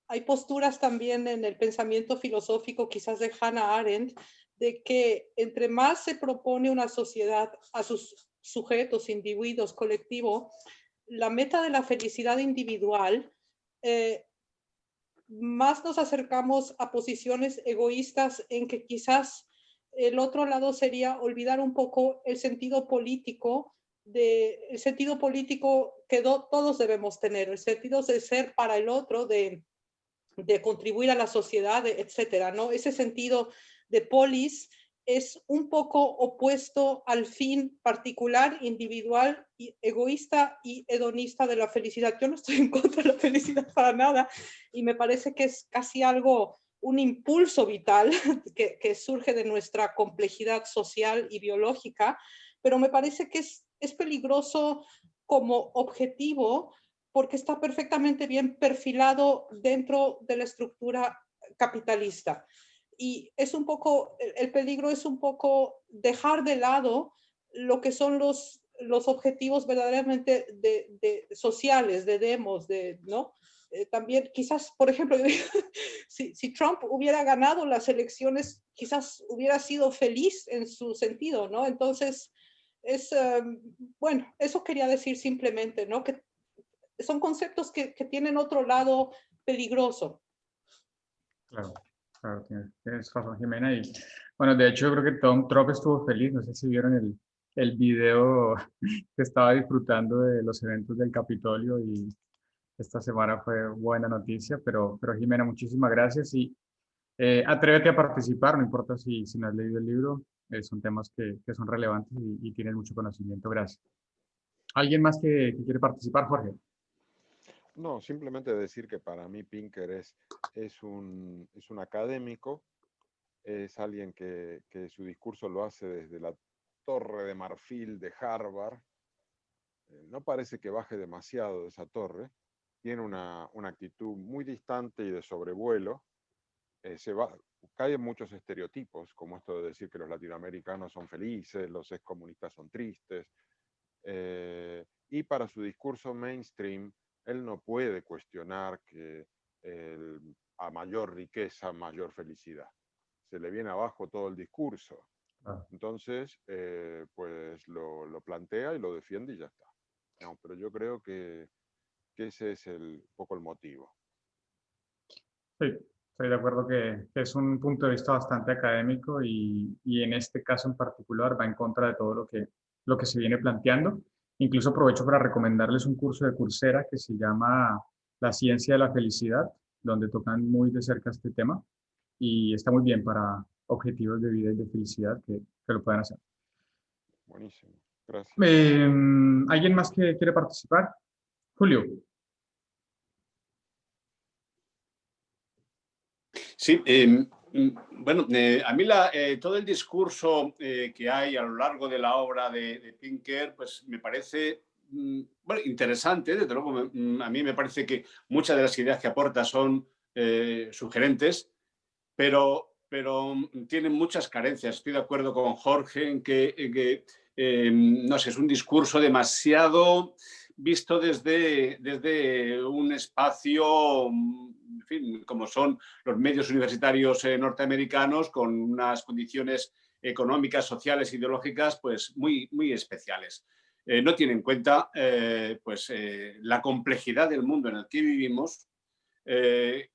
hay posturas también en el pensamiento filosófico, quizás de Hannah Arendt, de que entre más se propone una sociedad a sus sujetos, individuos, colectivo, la meta de la felicidad individual, más nos acercamos a posiciones egoístas en que quizás el otro lado sería olvidar un poco el sentido político que todos debemos tener, el sentido de ser para el otro, de contribuir a la sociedad, etcétera, ¿no? Ese sentido de polis es un poco opuesto al fin particular, individual, y egoísta y hedonista de la felicidad. Yo no estoy en contra de la felicidad para nada y me parece que es casi un impulso vital que surge de nuestra complejidad social y biológica, pero me parece que es peligroso como objetivo porque está perfectamente bien perfilado dentro de la estructura capitalista. Y es un poco, el peligro es un poco dejar de lado lo que son los objetivos verdaderamente sociales, de demos, ¿no? También quizás, por ejemplo, si Trump hubiera ganado las elecciones, quizás hubiera sido feliz en su sentido, ¿no? Entonces, bueno, eso quería decir simplemente, ¿no? Que son conceptos que tienen otro lado peligroso. Claro, tienes razón, Jimena. Y bueno, de hecho, yo creo que Trump estuvo feliz. No sé si vieron el video que estaba disfrutando de los eventos del Capitolio y esta semana fue buena noticia. Pero Jimena, muchísimas gracias y atrévete a participar, no importa si no has leído el libro, son temas que son relevantes y tienes mucho conocimiento. Gracias. ¿Alguien más que quiere participar, Jorge? No, simplemente decir que para mí Pinker es un académico, es alguien que su discurso lo hace desde la torre de marfil de Harvard. No parece que baje demasiado de esa torre, tiene una actitud muy distante y de sobrevuelo, cae en muchos estereotipos, como esto de decir que los latinoamericanos son felices, los excomunistas son tristes, y para su discurso mainstream, él no puede cuestionar que a mayor riqueza, mayor felicidad. Se le viene abajo todo el discurso. Entonces, pues lo plantea y lo defiende y ya está. No, pero yo creo que ese es un poco el motivo. Sí, estoy de acuerdo que es un punto de vista bastante académico y en este caso en particular va en contra de todo lo que se viene planteando. Incluso aprovecho para recomendarles un curso de Coursera que se llama La ciencia de la felicidad, donde tocan muy de cerca este tema y está muy bien para objetivos de vida y de felicidad que lo puedan hacer. Buenísimo, gracias. ¿Alguien más que quiere participar? Julio. Sí, bueno, a mí todo el discurso que hay a lo largo de la obra de Pinker, pues me parece bueno, interesante. Desde luego, a mí me parece que muchas de las ideas que aporta son sugerentes, pero tienen muchas carencias. Estoy de acuerdo con Jorge en que no sé, es un discurso demasiado visto desde un espacio, en fin, como son los medios universitarios norteamericanos, con unas condiciones económicas, sociales, ideológicas, pues muy, muy especiales. No tiene en cuenta la complejidad del mundo en el que vivimos.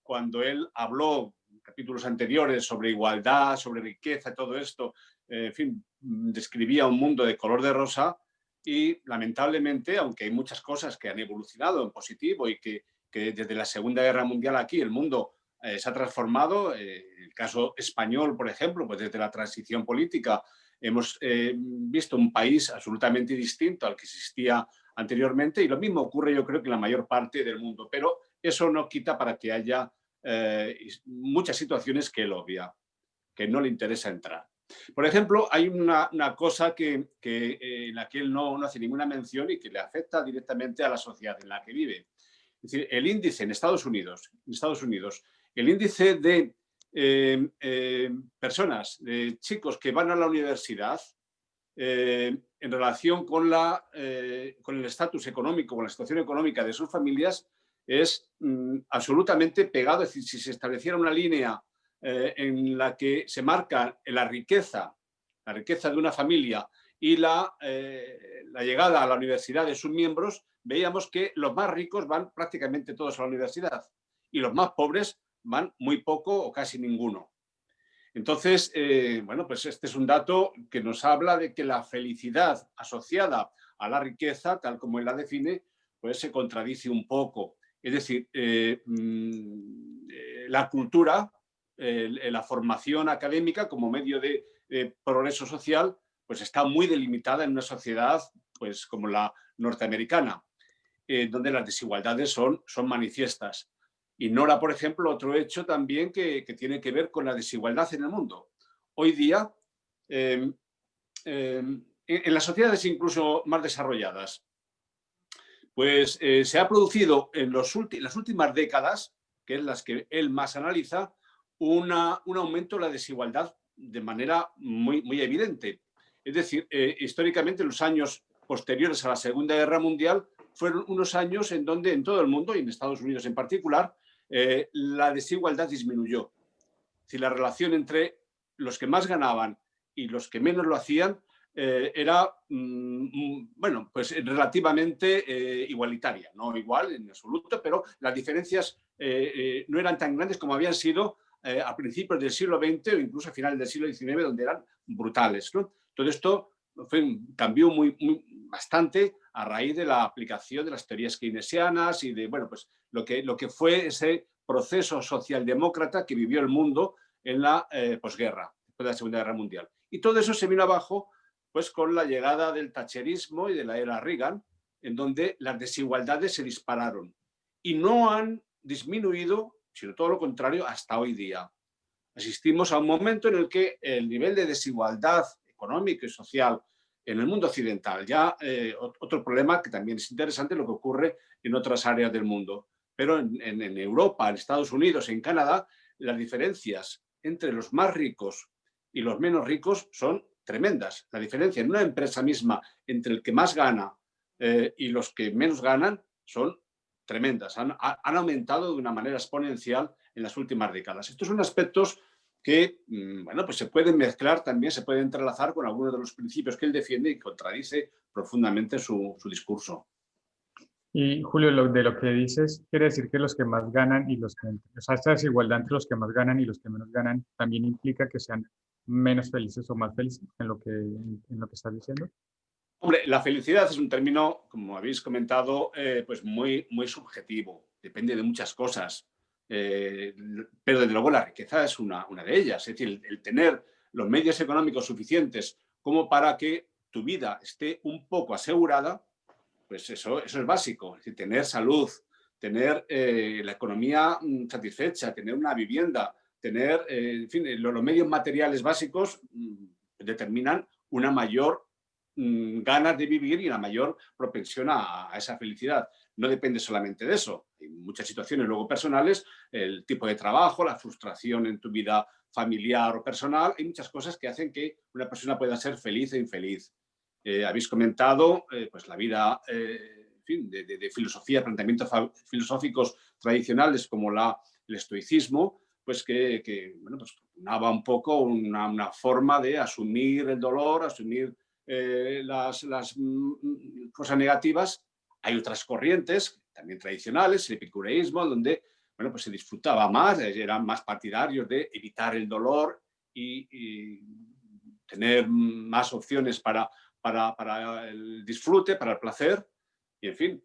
Cuando él habló en capítulos anteriores sobre igualdad, sobre riqueza, todo esto, en fin, describía un mundo de color de rosa y lamentablemente, aunque hay muchas cosas que han evolucionado en positivo y que desde la Segunda Guerra Mundial aquí el mundo se ha transformado, el caso español, por ejemplo, pues desde la transición política hemos visto un país absolutamente distinto al que existía anteriormente y lo mismo ocurre yo creo que en la mayor parte del mundo, pero eso no quita para que haya muchas situaciones que él obvia, que no le interesa entrar. Por ejemplo, hay una cosa en la que él no hace ninguna mención y que le afecta directamente a la sociedad en la que vive. Es decir, el índice en Estados Unidos, el índice de personas, de chicos que van a la universidad en relación con el estatus económico, con la situación económica de sus familias, es absolutamente pegado. Es decir, si se estableciera una línea en la que se marca la riqueza de una familia y la llegada a la universidad de sus miembros, veíamos que los más ricos van prácticamente todos a la universidad y los más pobres van muy poco o casi ninguno. Entonces, bueno, pues este es un dato que nos habla de que la felicidad asociada a la riqueza, tal como él la define, pues se contradice un poco. Es decir, la cultura, la formación académica como medio de progreso social, pues está muy delimitada en una sociedad pues, como la norteamericana, donde las desigualdades son manifiestas. Ignora, por ejemplo, otro hecho también que tiene que ver con la desigualdad en el mundo. Hoy día, en las sociedades incluso más desarrolladas, pues se ha producido en las últimas décadas, que es las que él más analiza, un aumento de la desigualdad de manera muy, muy evidente. Es decir, históricamente los años posteriores a la Segunda Guerra Mundial fueron unos años en donde en todo el mundo, y en Estados Unidos en particular, la desigualdad disminuyó. Es decir, la relación entre los que más ganaban y los que menos lo hacían era, bueno, pues relativamente igualitaria, no igual en absoluto, pero las diferencias no eran tan grandes como habían sido a principios del siglo XX o incluso a finales del siglo XIX, donde eran brutales, ¿no? Todo esto cambió bastante a raíz de la aplicación de las teorías keynesianas y de, bueno, pues lo que fue ese proceso socialdemócrata que vivió el mundo en la posguerra, después de la Segunda Guerra Mundial. Y todo eso se vino abajo pues con la llegada del thatcherismo y de la era Reagan, en donde las desigualdades se dispararon y no han disminuido, sino todo lo contrario, hasta hoy día. Asistimos a un momento en el que el nivel de desigualdad económica y social en el mundo occidental, ya otro problema que también es interesante, lo que ocurre en otras áreas del mundo, pero en Europa, en Estados Unidos, en Canadá, las diferencias entre los más ricos y los menos ricos son tremendas. La diferencia en una empresa misma entre el que más gana y los que menos ganan son tremendas. Han aumentado de una manera exponencial en las últimas décadas. Estos son aspectos que, bueno, pues se pueden mezclar también, se pueden entrelazar con algunos de los principios que él defiende y contradice profundamente su discurso. Y Julio, de lo que dices, quiere decir que los que más ganan y los que, o sea, esta desigualdad entre los que más ganan y los que menos ganan también implica que sean menos felices o más felices en lo que estás diciendo. Hombre, la felicidad es un término, como habéis comentado, pues muy, muy subjetivo. Depende de muchas cosas. Pero desde luego la riqueza es una de ellas. Es decir, el tener los medios económicos suficientes como para que tu vida esté un poco asegurada, pues eso es básico. Es decir, tener salud, tener la economía satisfecha, tener una vivienda, tener, en fin, los medios materiales básicos determinan una mayor ganas de vivir y una mayor propensión a esa felicidad. No depende solamente de eso. En muchas situaciones luego personales, el tipo de trabajo, la frustración en tu vida familiar o personal, hay muchas cosas que hacen que una persona pueda ser feliz e infeliz. Habéis comentado pues la vida en fin, de filosofía, planteamientos filosóficos tradicionales como el estoicismo, pues que bueno, pues daba un poco una forma de asumir el dolor, asumir las cosas negativas. Hay otras corrientes, también tradicionales, el epicureísmo, donde bueno, pues se disfrutaba más, eran más partidarios de evitar el dolor y tener más opciones para el disfrute, para el placer. Y en fin,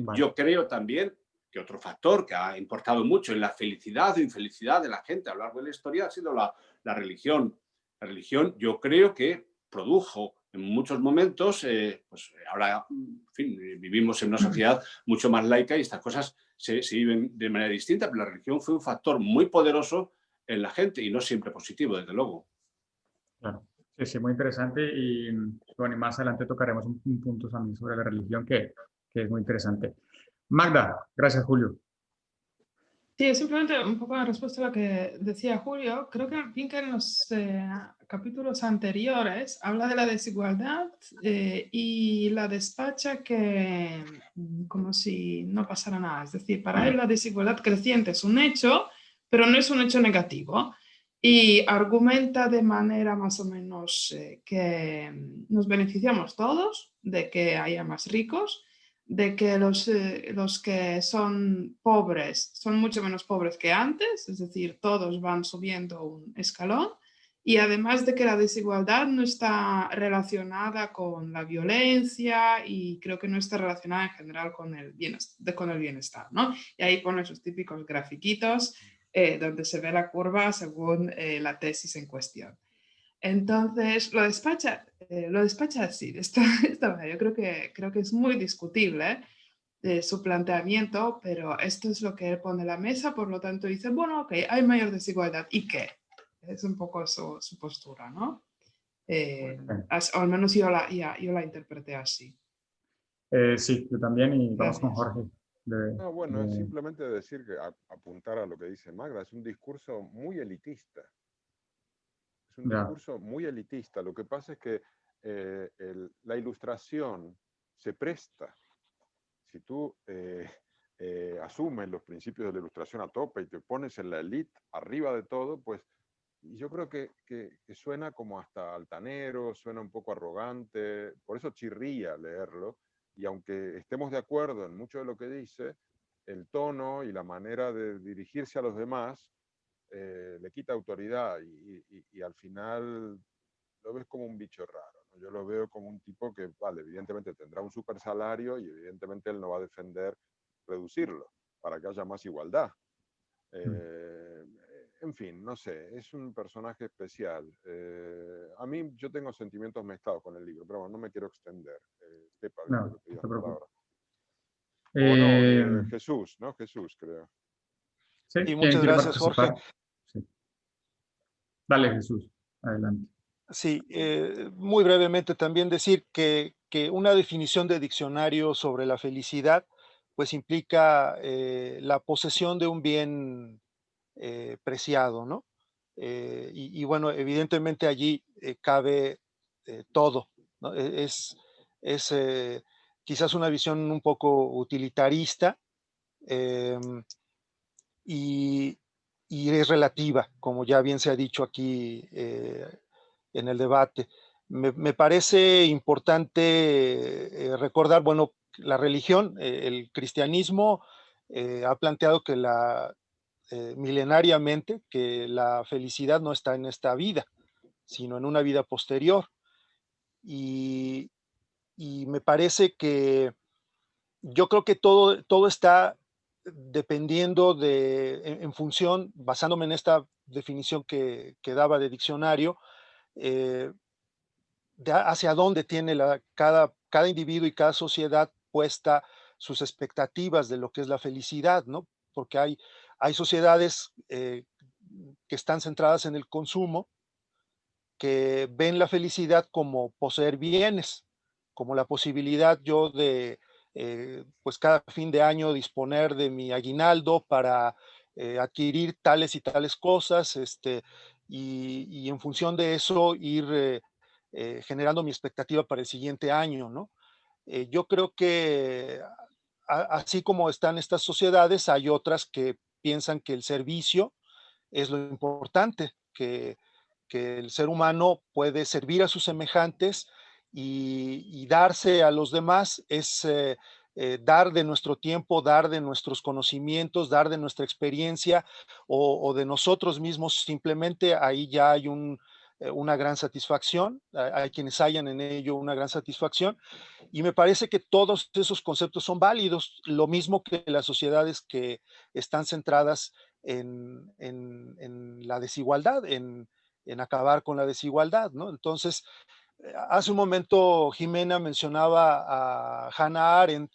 Vale. yo creo también que otro factor que ha importado mucho en la felicidad o infelicidad de la gente a lo largo de la historia ha sido la religión. La religión yo creo que produjo en muchos momentos, pues ahora en fin, vivimos en una sociedad mucho más laica y estas cosas se viven de manera distinta, pero la religión fue un factor muy poderoso en la gente y no siempre positivo, desde luego. Claro. Sí, sí, muy interesante y bueno, y más adelante tocaremos un punto también sobre la religión que es muy interesante. Magda, gracias Julio. Sí, simplemente un poco en respuesta a lo que decía Julio, creo que Pinker en los capítulos anteriores habla de la desigualdad y la despacha que como si no pasara nada. Es decir, para él la desigualdad creciente es un hecho, pero no es un hecho negativo. Y argumenta de manera más o menos que nos beneficiamos todos de que haya más ricos, de que los que son pobres son mucho menos pobres que antes, es decir, todos van subiendo un escalón, y además de que la desigualdad no está relacionada con la violencia y creo que no está relacionada en general con el bienestar, ¿no? Y ahí pone sus típicos grafiquitos donde se ve la curva según la tesis en cuestión. Entonces, lo despacha así, yo creo que es muy discutible su planteamiento, pero esto es lo que él pone en la mesa, por lo tanto dice, bueno, ok, hay mayor desigualdad, ¿y qué? Es un poco su postura, ¿no? O al menos yo la interpreté así. Sí, yo también y vamos con Gracias. Jorge. No, bueno, es simplemente decir que apuntar a lo que dice Magda, es un discurso muy elitista. Es un Ya. discurso muy elitista. Lo que pasa es que la ilustración se presta. Si tú asumes los principios de la ilustración a tope y te pones en la élite arriba de todo, pues yo creo que suena como hasta altanero, suena un poco arrogante, por eso chirría leerlo, y aunque estemos de acuerdo en mucho de lo que dice, el tono y la manera de dirigirse a los demás le quita autoridad y al final lo ves como un bicho raro, ¿no? Yo lo veo como un tipo que, vale, evidentemente tendrá un super salario y evidentemente él no va a defender reducirlo para que haya más igualdad. En fin, no sé, es un personaje especial. A mí yo tengo sentimientos mezclados con el libro, pero bueno, no me quiero extender. Pepa, No, viste que no pedías te la palabra. preocupes. O no, Jesús, ¿no? Jesús, creo. ¿Sí? Y ¿Quién muchas quiere gracias, Jorge. participar? Sí. Dale, Jesús, adelante. Sí, muy brevemente también decir que una definición de diccionario sobre la felicidad, pues implica la posesión de un bien preciado, ¿no? Y bueno, evidentemente allí cabe todo, ¿no? Es quizás una visión un poco utilitarista em, y, y es relativa, como ya bien se ha dicho aquí en el debate. Me parece importante recordar, bueno, la religión, el cristianismo ha planteado que milenariamente que la felicidad no está en esta vida, sino en una vida posterior. Y me parece que yo creo que todo está dependiendo en función, basándome en esta definición que daba de diccionario, hacia dónde tiene cada individuo y cada sociedad puesta sus expectativas de lo que es la felicidad, ¿no? Porque hay sociedades que están centradas en el consumo, que ven la felicidad como poseer bienes, como la posibilidad yo de, pues cada fin de año disponer de mi aguinaldo para adquirir tales y tales cosas, y en función de eso ir generando mi expectativa para el siguiente año, ¿no? Yo creo que así como están estas sociedades, hay otras que piensan que el servicio es lo importante, que el ser humano puede servir a sus semejantes y darse a los demás es dar de nuestro tiempo, dar de nuestros conocimientos, dar de nuestra experiencia o de nosotros mismos. Simplemente ahí ya hay una gran satisfacción, hay quienes hallan en ello una gran satisfacción, y me parece que todos esos conceptos son válidos, lo mismo que las sociedades que están centradas en la desigualdad, en acabar con la desigualdad, ¿no? Entonces, hace un momento Jimena mencionaba a Hannah Arendt,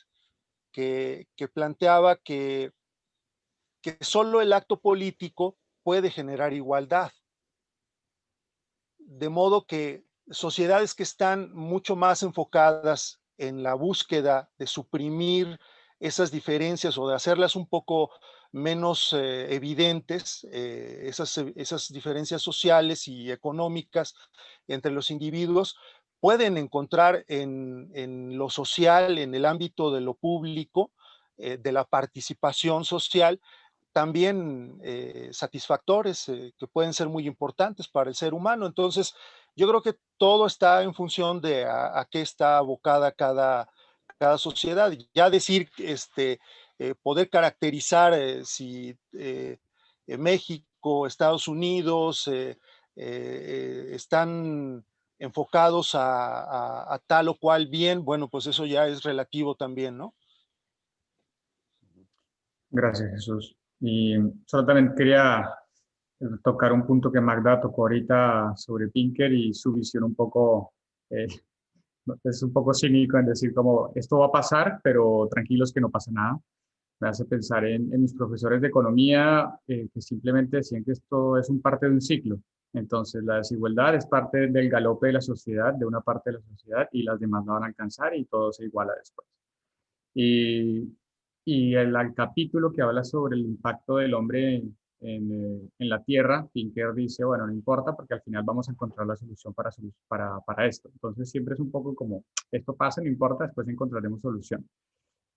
que planteaba que solo el acto político puede generar igualdad. De modo que sociedades que están mucho más enfocadas en la búsqueda de suprimir esas diferencias o de hacerlas un poco menos evidentes, esas diferencias sociales y económicas entre los individuos, pueden encontrar en lo social, en el ámbito de lo público, de la participación social, también satisfactores que pueden ser muy importantes para el ser humano. Entonces, yo creo que todo está en función de a qué está abocada cada sociedad. Ya decir, poder caracterizar si México, Estados Unidos están enfocados a tal o cual bien, bueno, pues eso ya es relativo también, ¿no? Gracias, Jesús. Y solo también quería tocar un punto que Magda tocó ahorita sobre Pinker y su visión un poco, es un poco cínico en decir como esto va a pasar, pero tranquilos que no pasa nada. Me hace pensar en mis profesores de economía que simplemente decían que esto es parte de un ciclo. Entonces, la desigualdad es parte del galope de la sociedad, de una parte de la sociedad, y las demás no van a alcanzar y todo se iguala después. Y el capítulo que habla sobre el impacto del hombre en la Tierra, Pinker dice, bueno, no importa porque al final vamos a encontrar la solución para esto. Entonces siempre es un poco como, esto pasa, no importa, después encontraremos solución.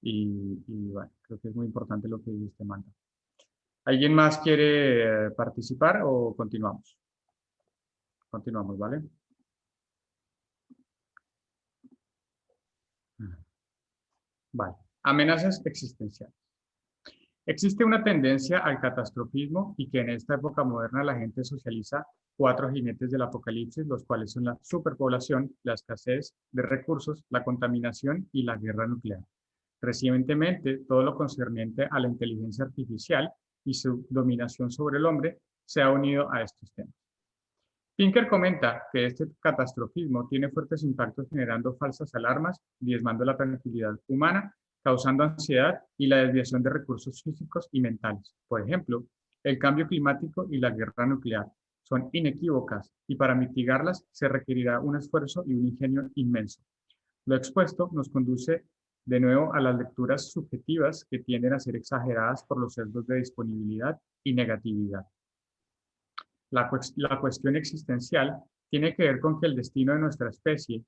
Y bueno, creo que es muy importante lo que dice este Magda. ¿Alguien más quiere participar o continuamos? Continuamos, ¿vale? Vale. Amenazas existenciales. Existe una tendencia al catastrofismo y que en esta época moderna la gente socializa 4 jinetes del apocalipsis, los cuales son la superpoblación, la escasez de recursos, la contaminación y la guerra nuclear. Recientemente, todo lo concerniente a la inteligencia artificial y su dominación sobre el hombre se ha unido a estos temas. Pinker comenta que este catastrofismo tiene fuertes impactos generando falsas alarmas, diezmando la tranquilidad humana, causando ansiedad y la desviación de recursos físicos y mentales. Por ejemplo, el cambio climático y la guerra nuclear son inequívocas y para mitigarlas se requerirá un esfuerzo y un ingenio inmenso. Lo expuesto nos conduce de nuevo a las lecturas subjetivas que tienden a ser exageradas por los sesgos de disponibilidad y negatividad. La cuestión existencial tiene que ver con que el destino de nuestra especie,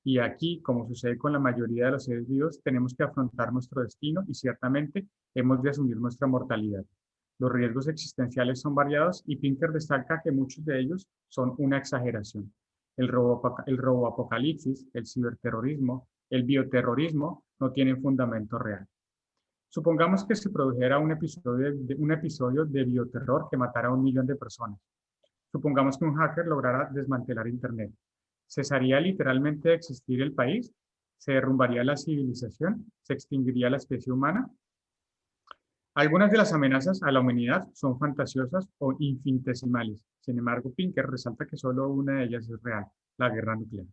y aquí, como sucede con la mayoría de los seres vivos, tenemos que afrontar nuestro destino y ciertamente hemos de asumir nuestra mortalidad. Los riesgos existenciales son variados y Pinker destaca que muchos de ellos son una exageración. El roboapocalipsis, el ciberterrorismo, el bioterrorismo no tienen fundamento real. Supongamos que se produjera un episodio de bioterror que matara a 1 millón de personas. Supongamos que un hacker lograra desmantelar Internet. ¿Cesaría literalmente de existir el país? ¿Se derrumbaría la civilización? ¿Se extinguiría la especie humana? Algunas de las amenazas a la humanidad son fantasiosas o infinitesimales. Sin embargo, Pinker resalta que solo una de ellas es real, la guerra nuclear.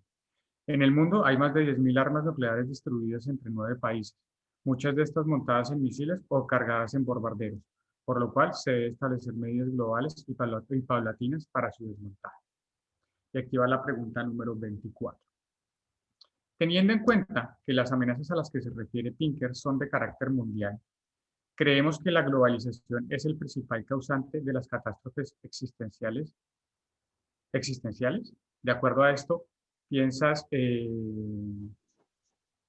En el mundo hay más de 10.000 armas nucleares distribuidas entre 9 países, muchas de estas montadas en misiles o cargadas en bombarderos, por lo cual se debe establecer medidas globales y paulatinas para su desmontaje. Y aquí va la pregunta número 24. Teniendo en cuenta que las amenazas a las que se refiere Pinker son de carácter mundial, ¿creemos que la globalización es el principal causante de las catástrofes existenciales? De acuerdo a esto, piensas...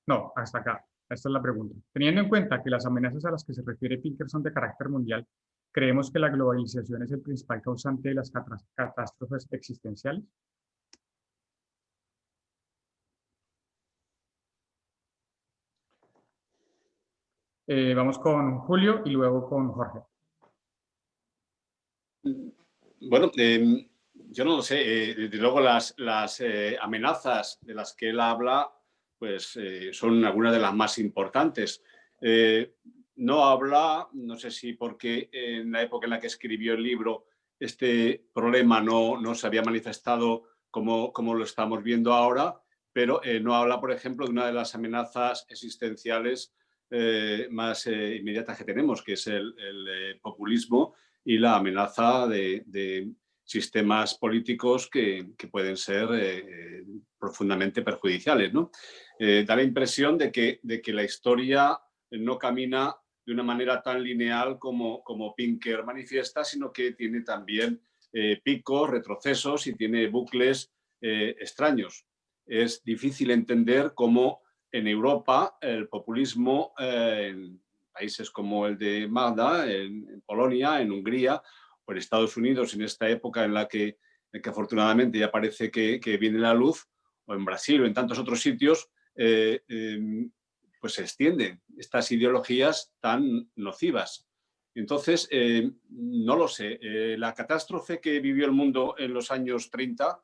No, hasta acá. Esta es la pregunta. Teniendo en cuenta que las amenazas a las que se refiere Pinker son de carácter mundial, ¿creemos que la globalización es el principal causante de las catástrofes existenciales? Vamos con Julio y luego con Jorge. Bueno, yo no lo sé. Desde luego las amenazas de las que él habla pues, son algunas de las más importantes. No habla, no sé si porque en la época en la que escribió el libro este problema no se había manifestado como lo estamos viendo ahora, pero no habla, por ejemplo, de una de las amenazas existenciales más inmediatas que tenemos, que es el populismo y la amenaza de sistemas políticos que pueden ser profundamente perjudiciales, ¿no? Da la impresión de que la historia no camina de una manera tan lineal como Pinker manifiesta, sino que tiene también picos, retrocesos y tiene bucles extraños. Es difícil entender cómo en Europa el populismo, en países como el de Magda, en Polonia, en Hungría o en Estados Unidos, en esta época en la que afortunadamente ya parece que viene la luz, o en Brasil o en tantos otros sitios, pues se extienden estas ideologías tan nocivas. Entonces, no lo sé. La catástrofe que vivió el mundo en los años 30,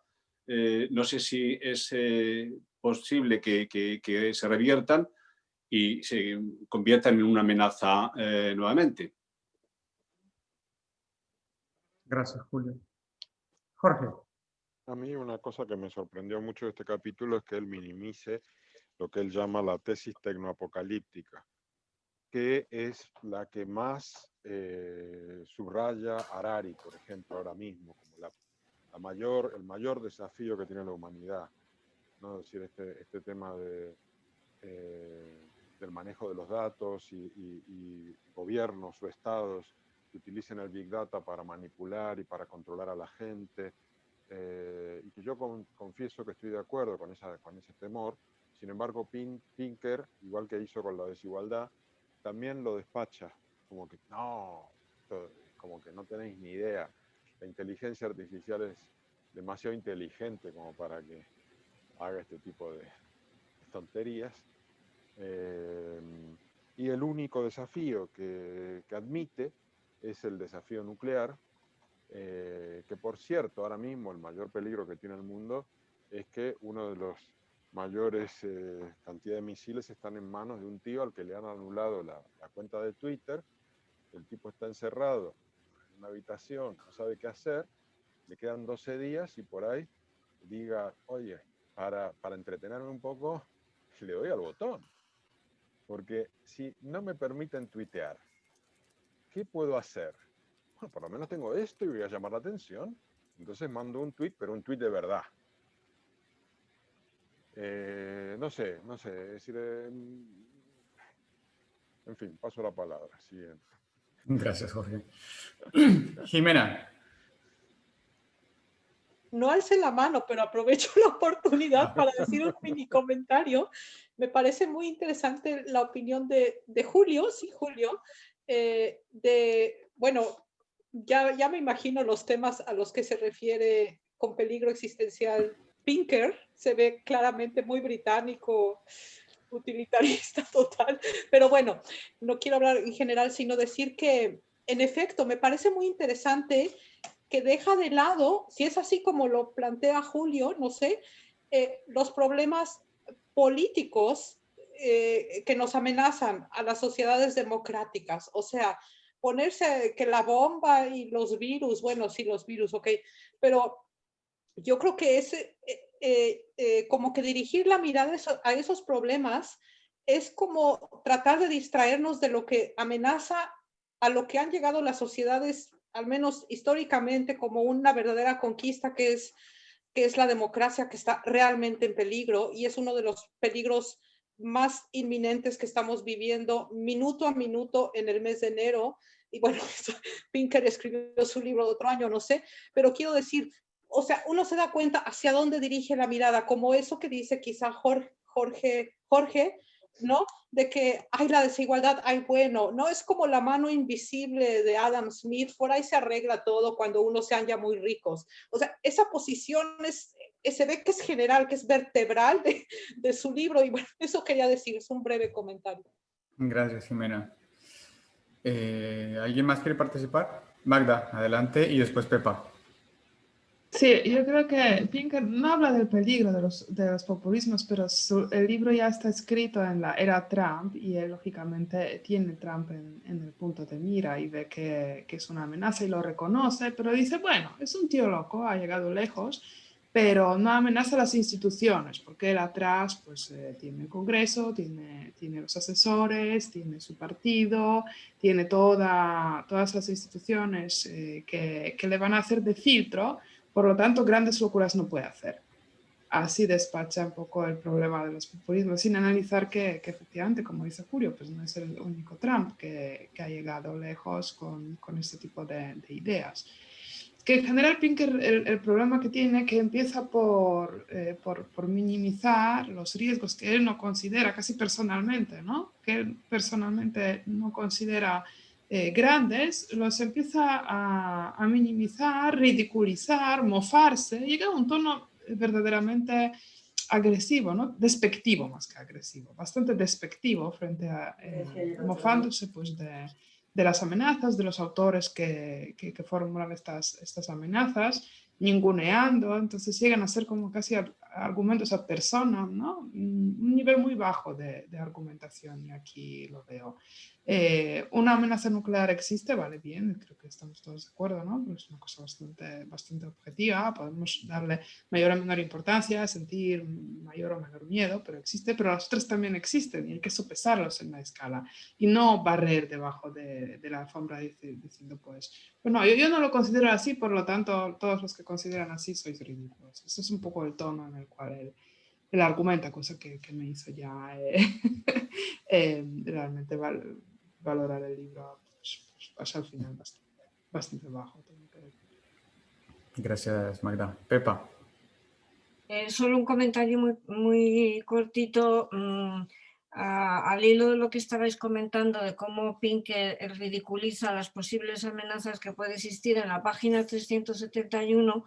no sé si es posible que se reviertan y se conviertan en una amenaza nuevamente. Gracias, Julio. Jorge. A mí una cosa que me sorprendió mucho de este capítulo es que él minimice lo que él llama la tesis tecnoapocalíptica, que es la que más subraya Harari, por ejemplo, ahora mismo, como el mayor desafío que tiene la humanidad, ¿no? Es decir, este tema del manejo de los datos y gobiernos o estados que utilicen el Big Data para manipular y para controlar a la gente, y que yo confieso que estoy de acuerdo con ese temor. Sin embargo, Pinker, igual que hizo con la desigualdad, también lo despacha, como que no tenéis ni idea. La inteligencia artificial es demasiado inteligente como para que haga este tipo de tonterías. Y el único desafío que admite es el desafío nuclear, que por cierto, ahora mismo el mayor peligro que tiene el mundo es que uno de los mayores cantidad de misiles están en manos de un tío al que le han anulado la cuenta de Twitter. El tipo está encerrado en una habitación, no sabe qué hacer, le quedan 12 días y por ahí diga, oye, para entretenerme un poco, le doy al botón. Porque si no me permiten tuitear, ¿qué puedo hacer? Bueno, por lo menos tengo esto y voy a llamar la atención. Entonces mando un tweet, pero un tweet de verdad. No sé, es decir, en fin, paso la palabra. Siguiente. Gracias, Jorge. Jimena. No alcé la mano, pero aprovecho la oportunidad para decir un mini comentario. Me parece muy interesante la opinión de Julio, sí, Julio, bueno, ya me imagino los temas a los que se refiere con peligro existencial Pinker, se ve claramente muy británico, utilitarista total, pero bueno, no quiero hablar en general, sino decir que, en efecto, me parece muy interesante que deja de lado, si es así como lo plantea Julio, no sé, los problemas políticos que nos amenazan a las sociedades democráticas. O sea, ponerse que la bomba y los virus, bueno, sí, los virus, ok, pero yo creo que es como que dirigir la mirada a esos problemas es como tratar de distraernos de lo que amenaza a lo que han llegado las sociedades, al menos históricamente, como una verdadera conquista que es la democracia, que está realmente en peligro y es uno de los peligros más inminentes que estamos viviendo minuto a minuto en el mes de enero. Y bueno, Pinker escribió su libro de otro año, no sé, pero quiero decir, o sea, uno se da cuenta hacia dónde dirige la mirada, como eso que dice quizá Jorge, ¿no? De que hay la desigualdad, hay bueno, no es como la mano invisible de Adam Smith, por ahí se arregla todo cuando uno sean ya muy ricos. O sea, esa posición se ve que es general, que es vertebral de su libro y bueno, eso quería decir, es un breve comentario. Gracias, Jimena. ¿Alguien más quiere participar? Magda, adelante, y después Pepa. Sí, yo creo que Pinker no habla del peligro de los populismos, pero el libro ya está escrito en la era Trump y él lógicamente tiene Trump en el punto de mira y ve que es una amenaza y lo reconoce, pero dice, bueno, es un tío loco, ha llegado lejos, pero no amenaza a las instituciones, porque él atrás pues, tiene el Congreso, tiene los asesores, tiene su partido, tiene todas las instituciones que le van a hacer de filtro. Por lo tanto, grandes locuras no puede hacer. Así despacha un poco el problema de los populismos, sin analizar que efectivamente, como dice Julio, pues no es el único Trump que ha llegado lejos con este tipo de ideas. Que en general Pinker el problema que tiene que empieza por minimizar los riesgos que él no considera, casi personalmente, ¿no? Que él personalmente no considera grandes, los empieza a minimizar, ridiculizar, mofarse, llega a un tono verdaderamente agresivo, ¿no? Despectivo más que agresivo, bastante despectivo frente a mofándose pues de las amenazas, de los autores que formulan estas amenazas, ninguneando, entonces llegan a ser como casi argumentos ad personam, ¿no? Un nivel muy bajo de argumentación, y aquí lo veo. Una amenaza nuclear existe, vale, bien, creo que estamos todos de acuerdo, ¿no? Es una cosa bastante objetiva, podemos darle mayor o menor importancia, sentir mayor o menor miedo, pero existe, pero las otras también existen y hay que sopesarlos en la escala y no barrer debajo de la alfombra diciendo, pues, bueno, yo no lo considero así, por lo tanto, todos los que consideran así sois ridículos. Eso es un poco el tono en el cual él argumenta, cosa que me hizo ya realmente valorar el libro pues, al final bastante bajo. Gracias, Magda. Pepa. Solo un comentario muy cortito al hilo de lo que estabais comentando de cómo Pinker ridiculiza las posibles amenazas que puede existir. En la página 371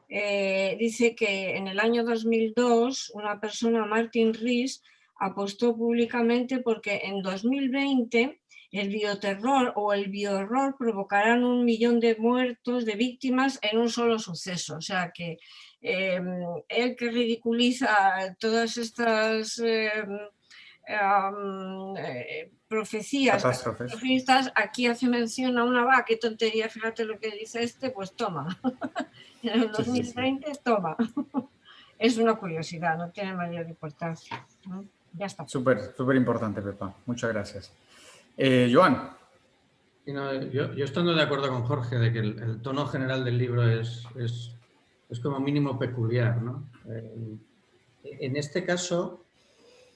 dice que en el año 2002 una persona, Martin Rees, apostó públicamente porque en 2020 el bioterror o el biohorror provocarán 1 millón de muertos, de víctimas en un solo suceso. O sea que él que ridiculiza todas estas profecías catastrofistas, aquí hace mención a una qué tontería, fíjate lo que dice pues toma. En el 2020, toma. Es una curiosidad, no tiene mayor importancia, ¿no? Ya está. Súper importante, Pepa. Muchas gracias. Joan. Yo estando de acuerdo con Jorge de que el tono general del libro es como mínimo peculiar, ¿no? En este caso,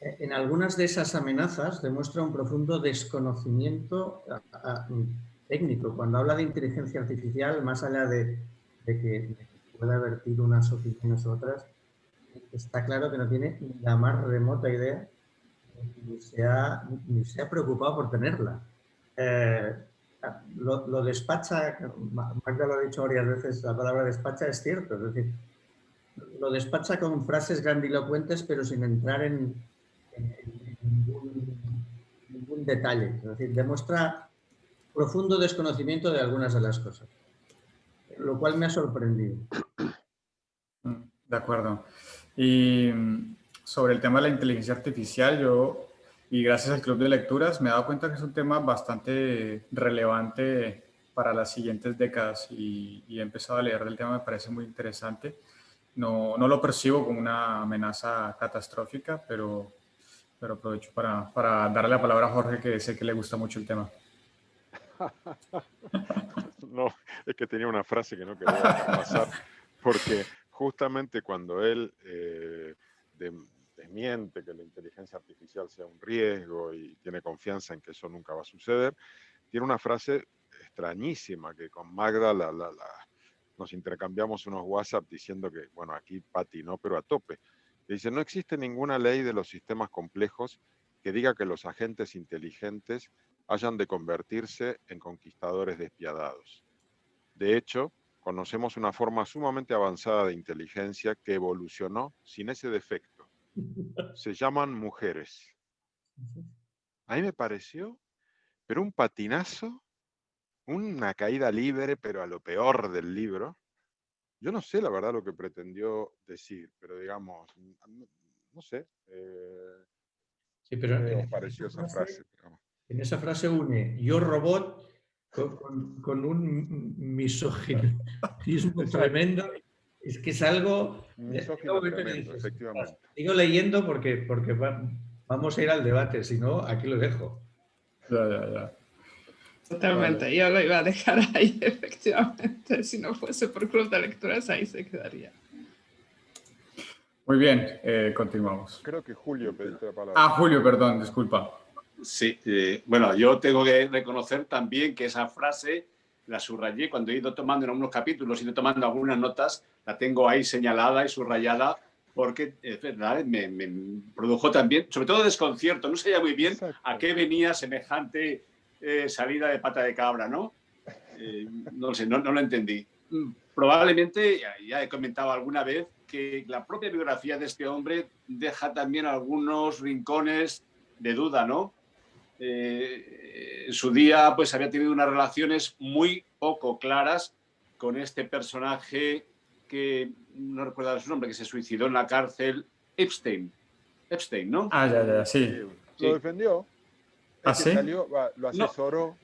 en algunas de esas amenazas demuestra un profundo desconocimiento técnico. Cuando habla de inteligencia artificial, más allá de que pueda vertir unas opiniones u otras, está claro que no tiene ni la más remota idea ni se ha preocupado por tenerla. Lo despacha, Magda lo ha dicho varias veces, la palabra despacha es cierto, es decir, lo despacha con frases grandilocuentes pero sin entrar en ningún detalle, es decir, demuestra profundo desconocimiento de algunas de las cosas, lo cual me ha sorprendido. De acuerdo. Y sobre el tema de la inteligencia artificial, y gracias al Club de Lecturas, me he dado cuenta que es un tema bastante relevante para las siguientes décadas y he empezado a leer del tema, me parece muy interesante. No lo percibo como una amenaza catastrófica, pero aprovecho para darle la palabra a Jorge, que sé que le gusta mucho el tema. No, es que tenía una frase que no quería dejar pasar, porque justamente cuando él desmiente que la inteligencia artificial sea un riesgo y tiene confianza en que eso nunca va a suceder, tiene una frase extrañísima que con Magda nos intercambiamos unos WhatsApp diciendo que, bueno, aquí patinó, pero a tope. Dice, no existe ninguna ley de los sistemas complejos que diga que los agentes inteligentes hayan de convertirse en conquistadores despiadados. De hecho, conocemos una forma sumamente avanzada de inteligencia que evolucionó sin ese defecto. Se llaman mujeres. A mí me pareció, pero un patinazo, una caída libre, pero a lo peor del libro. Yo no sé la verdad lo que pretendió decir, pero digamos, no sé. Sí, pero ¿Qué os pareció esa frase? En esa frase une yo robot con un misoginismo tremendo. Es que es algo... Misógino tremendo, efectivamente. Sigo leyendo porque vamos a ir al debate, si no, aquí lo dejo. Ya. Totalmente, Vale. yo lo iba a dejar ahí, efectivamente. Si no fuese por Club de Lecturas, ahí se quedaría. Muy bien, continuamos. Creo que Julio pediste la palabra. Julio, perdón, disculpa. Sí, bueno, yo tengo que reconocer también que esa frase la subrayé cuando he ido tomando en algunos capítulos, he ido tomando algunas notas, la tengo ahí señalada y subrayada porque es verdad, me produjo también, sobre todo desconcierto, no sabía muy bien a qué venía semejante salida de pata de cabra, ¿no? No sé, no lo entendí. Probablemente, ya he comentado alguna vez, que la propia biografía de este hombre deja también algunos rincones de duda, ¿no? En su día pues había tenido unas relaciones muy poco claras con este personaje que no recuerdo su nombre, que se suicidó en la cárcel, Epstein, ¿no? Ya, sí. Lo defendió. ¿Ah, Es que sí? salió, lo asesoró.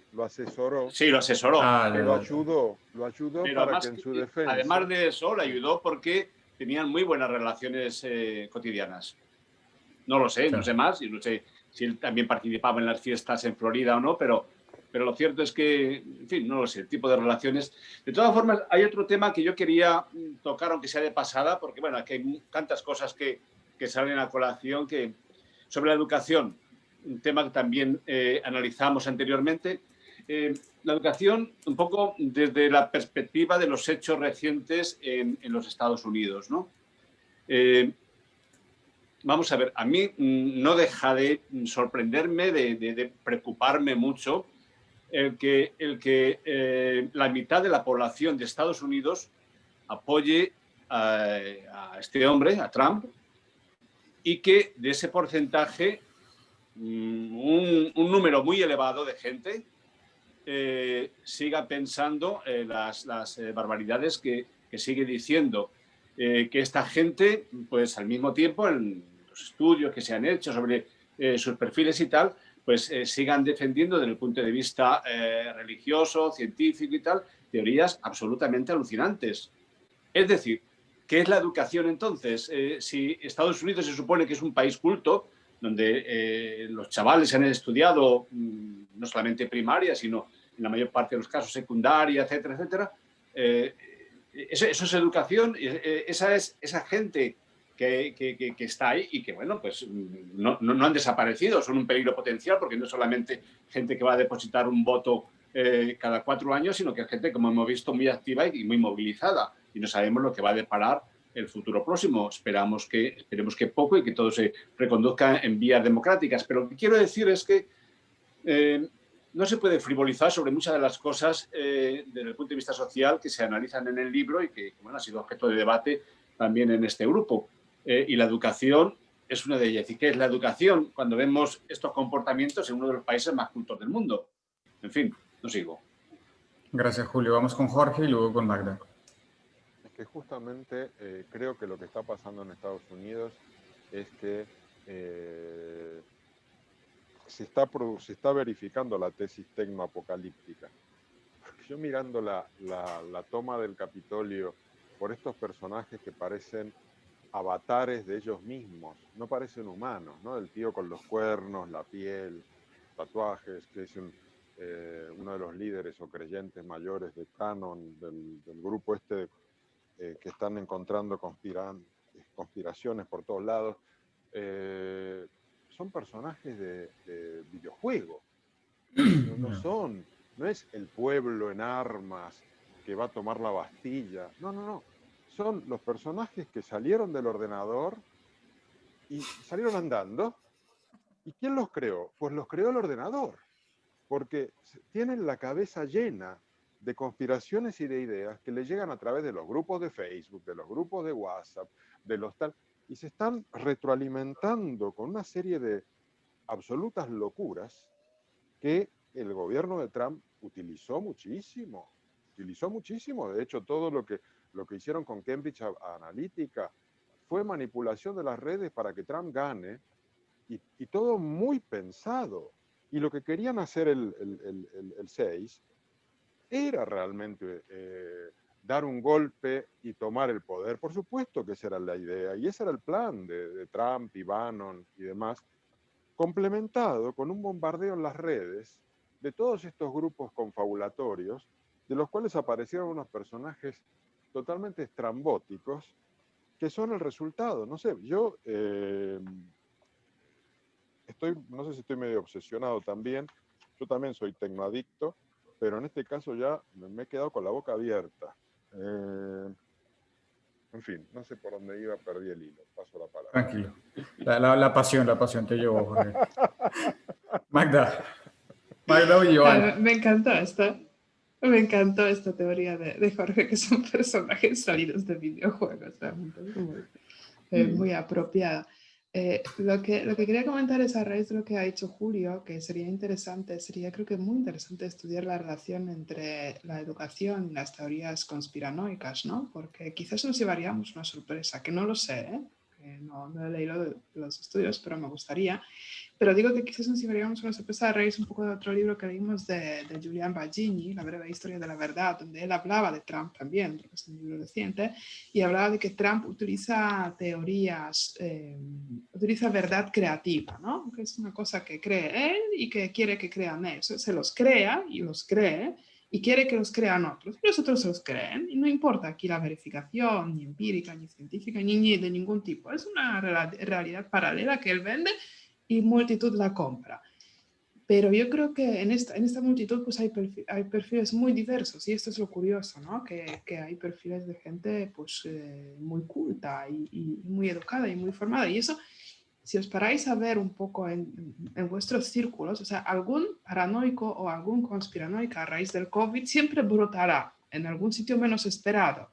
Sí, lo asesoró. Lo ayudó pero para que en su defensa... Además de eso, le ayudó porque tenían muy buenas relaciones cotidianas. No lo sé, no sé más, y no sé si él también participaba en las fiestas en Florida o no, pero lo cierto es que, en fin, no lo sé, el tipo de relaciones. De todas formas, hay otro tema que yo quería tocar, aunque sea de pasada, porque, bueno, aquí hay tantas cosas que salen a colación sobre la educación, un tema que también analizamos anteriormente. La educación, un poco desde la perspectiva de los hechos recientes en los Estados Unidos, ¿no? Vamos a ver, a mí no deja de sorprenderme, de preocuparme mucho el que la mitad de la población de Estados Unidos apoye a este hombre, a Trump, y que de ese porcentaje un número muy elevado de gente siga pensando las barbaridades que sigue diciendo. Que esta gente, pues al mismo tiempo, en los estudios que se han hecho sobre sus perfiles y tal, pues sigan defendiendo desde el punto de vista religioso, científico y tal, teorías absolutamente alucinantes. Es decir, ¿qué es la educación entonces? Si Estados Unidos se supone que es un país culto, donde los chavales han estudiado no solamente primaria, sino en la mayor parte de los casos secundaria, etcétera, etcétera, eso es educación, esa es esa gente que está ahí y que, bueno, pues no han desaparecido, son un peligro potencial porque no es solamente gente que va a depositar un voto cada 4 años, sino que es gente, como hemos visto, muy activa y muy movilizada y no sabemos lo que va a deparar el futuro próximo. Esperemos que poco y que todo se reconduzca en vías democráticas. Pero lo que quiero decir es que no se puede frivolizar sobre muchas de las cosas desde el punto de vista social que se analizan en el libro y que, bueno, ha sido objeto de debate también en este grupo. Y la educación es una de ellas. ¿Y qué es la educación cuando vemos estos comportamientos en uno de los países más cultos del mundo? En fin, no sigo. Gracias, Julio. Vamos con Jorge y luego con Magda. que justamente creo que lo que está pasando en Estados Unidos es que se está verificando la tesis tecnoapocalíptica. Porque yo mirando la toma del Capitolio por estos personajes que parecen avatares de ellos mismos, no parecen humanos, ¿no? El tío con los cuernos, la piel, tatuajes, que es uno de los líderes o creyentes mayores de Canon, del grupo este que están encontrando conspiraciones por todos lados, son personajes de videojuego. No es el pueblo en armas que va a tomar la Bastilla. No. Son los personajes que salieron del ordenador y salieron andando. ¿Y quién los creó? Pues los creó el ordenador. Porque tienen la cabeza llena de conspiraciones y de ideas que le llegan a través de los grupos de Facebook, de los grupos de WhatsApp, de los tal, y se están retroalimentando con una serie de absolutas locuras que el gobierno de Trump utilizó muchísimo. De hecho, todo lo que hicieron con Cambridge Analytica fue manipulación de las redes para que Trump gane, y todo muy pensado. Y lo que querían hacer el 6 era realmente dar un golpe y tomar el poder. Por supuesto que esa era la idea, y ese era el plan de Trump y Bannon y demás, complementado con un bombardeo en las redes de todos estos grupos confabulatorios, de los cuales aparecieron unos personajes totalmente estrambóticos, que son el resultado. No sé, yo no sé si estoy medio obsesionado también, yo también soy tecnoadicto, pero en este caso ya me he quedado con la boca abierta. En fin, no sé por dónde iba, perdí el hilo, paso la palabra. Tranquilo, la pasión te llevó, Jorge. Magda o Joan. Me encantó esta teoría de Jorge, que son personajes salidos de videojuegos, realmente muy apropiada. Lo que quería comentar es, a raíz de lo que ha dicho Julio, que sería creo que muy interesante estudiar la relación entre la educación y las teorías conspiranoicas, ¿no? Porque quizás nos llevaríamos una sorpresa, que no lo sé, que no he leído los estudios, pero me gustaría. Pero digo que quizás nos llevaríamos una sorpresa a raíz un poco de otro libro que leímos de Julian Baggini, La breve historia de la verdad, donde él hablaba de Trump también, porque es un libro reciente, y hablaba de que Trump utiliza teorías, utiliza verdad creativa, ¿no? Que es una cosa que cree él y que quiere que crean él. Se los crea y los cree, y quiere que los crean otros. Y los otros se los creen, y no importa aquí la verificación, ni empírica, ni científica, ni de ningún tipo. Es una realidad paralela que él vende y multitud la compra. Pero yo creo que en esta multitud pues hay perfiles muy diversos, y esto es lo curioso, ¿no? Que hay perfiles de gente pues muy culta y muy educada y muy formada. Y eso, si os paráis a ver un poco en vuestros círculos, o sea, algún paranoico o algún conspiranoico a raíz del COVID siempre brotará en algún sitio menos esperado.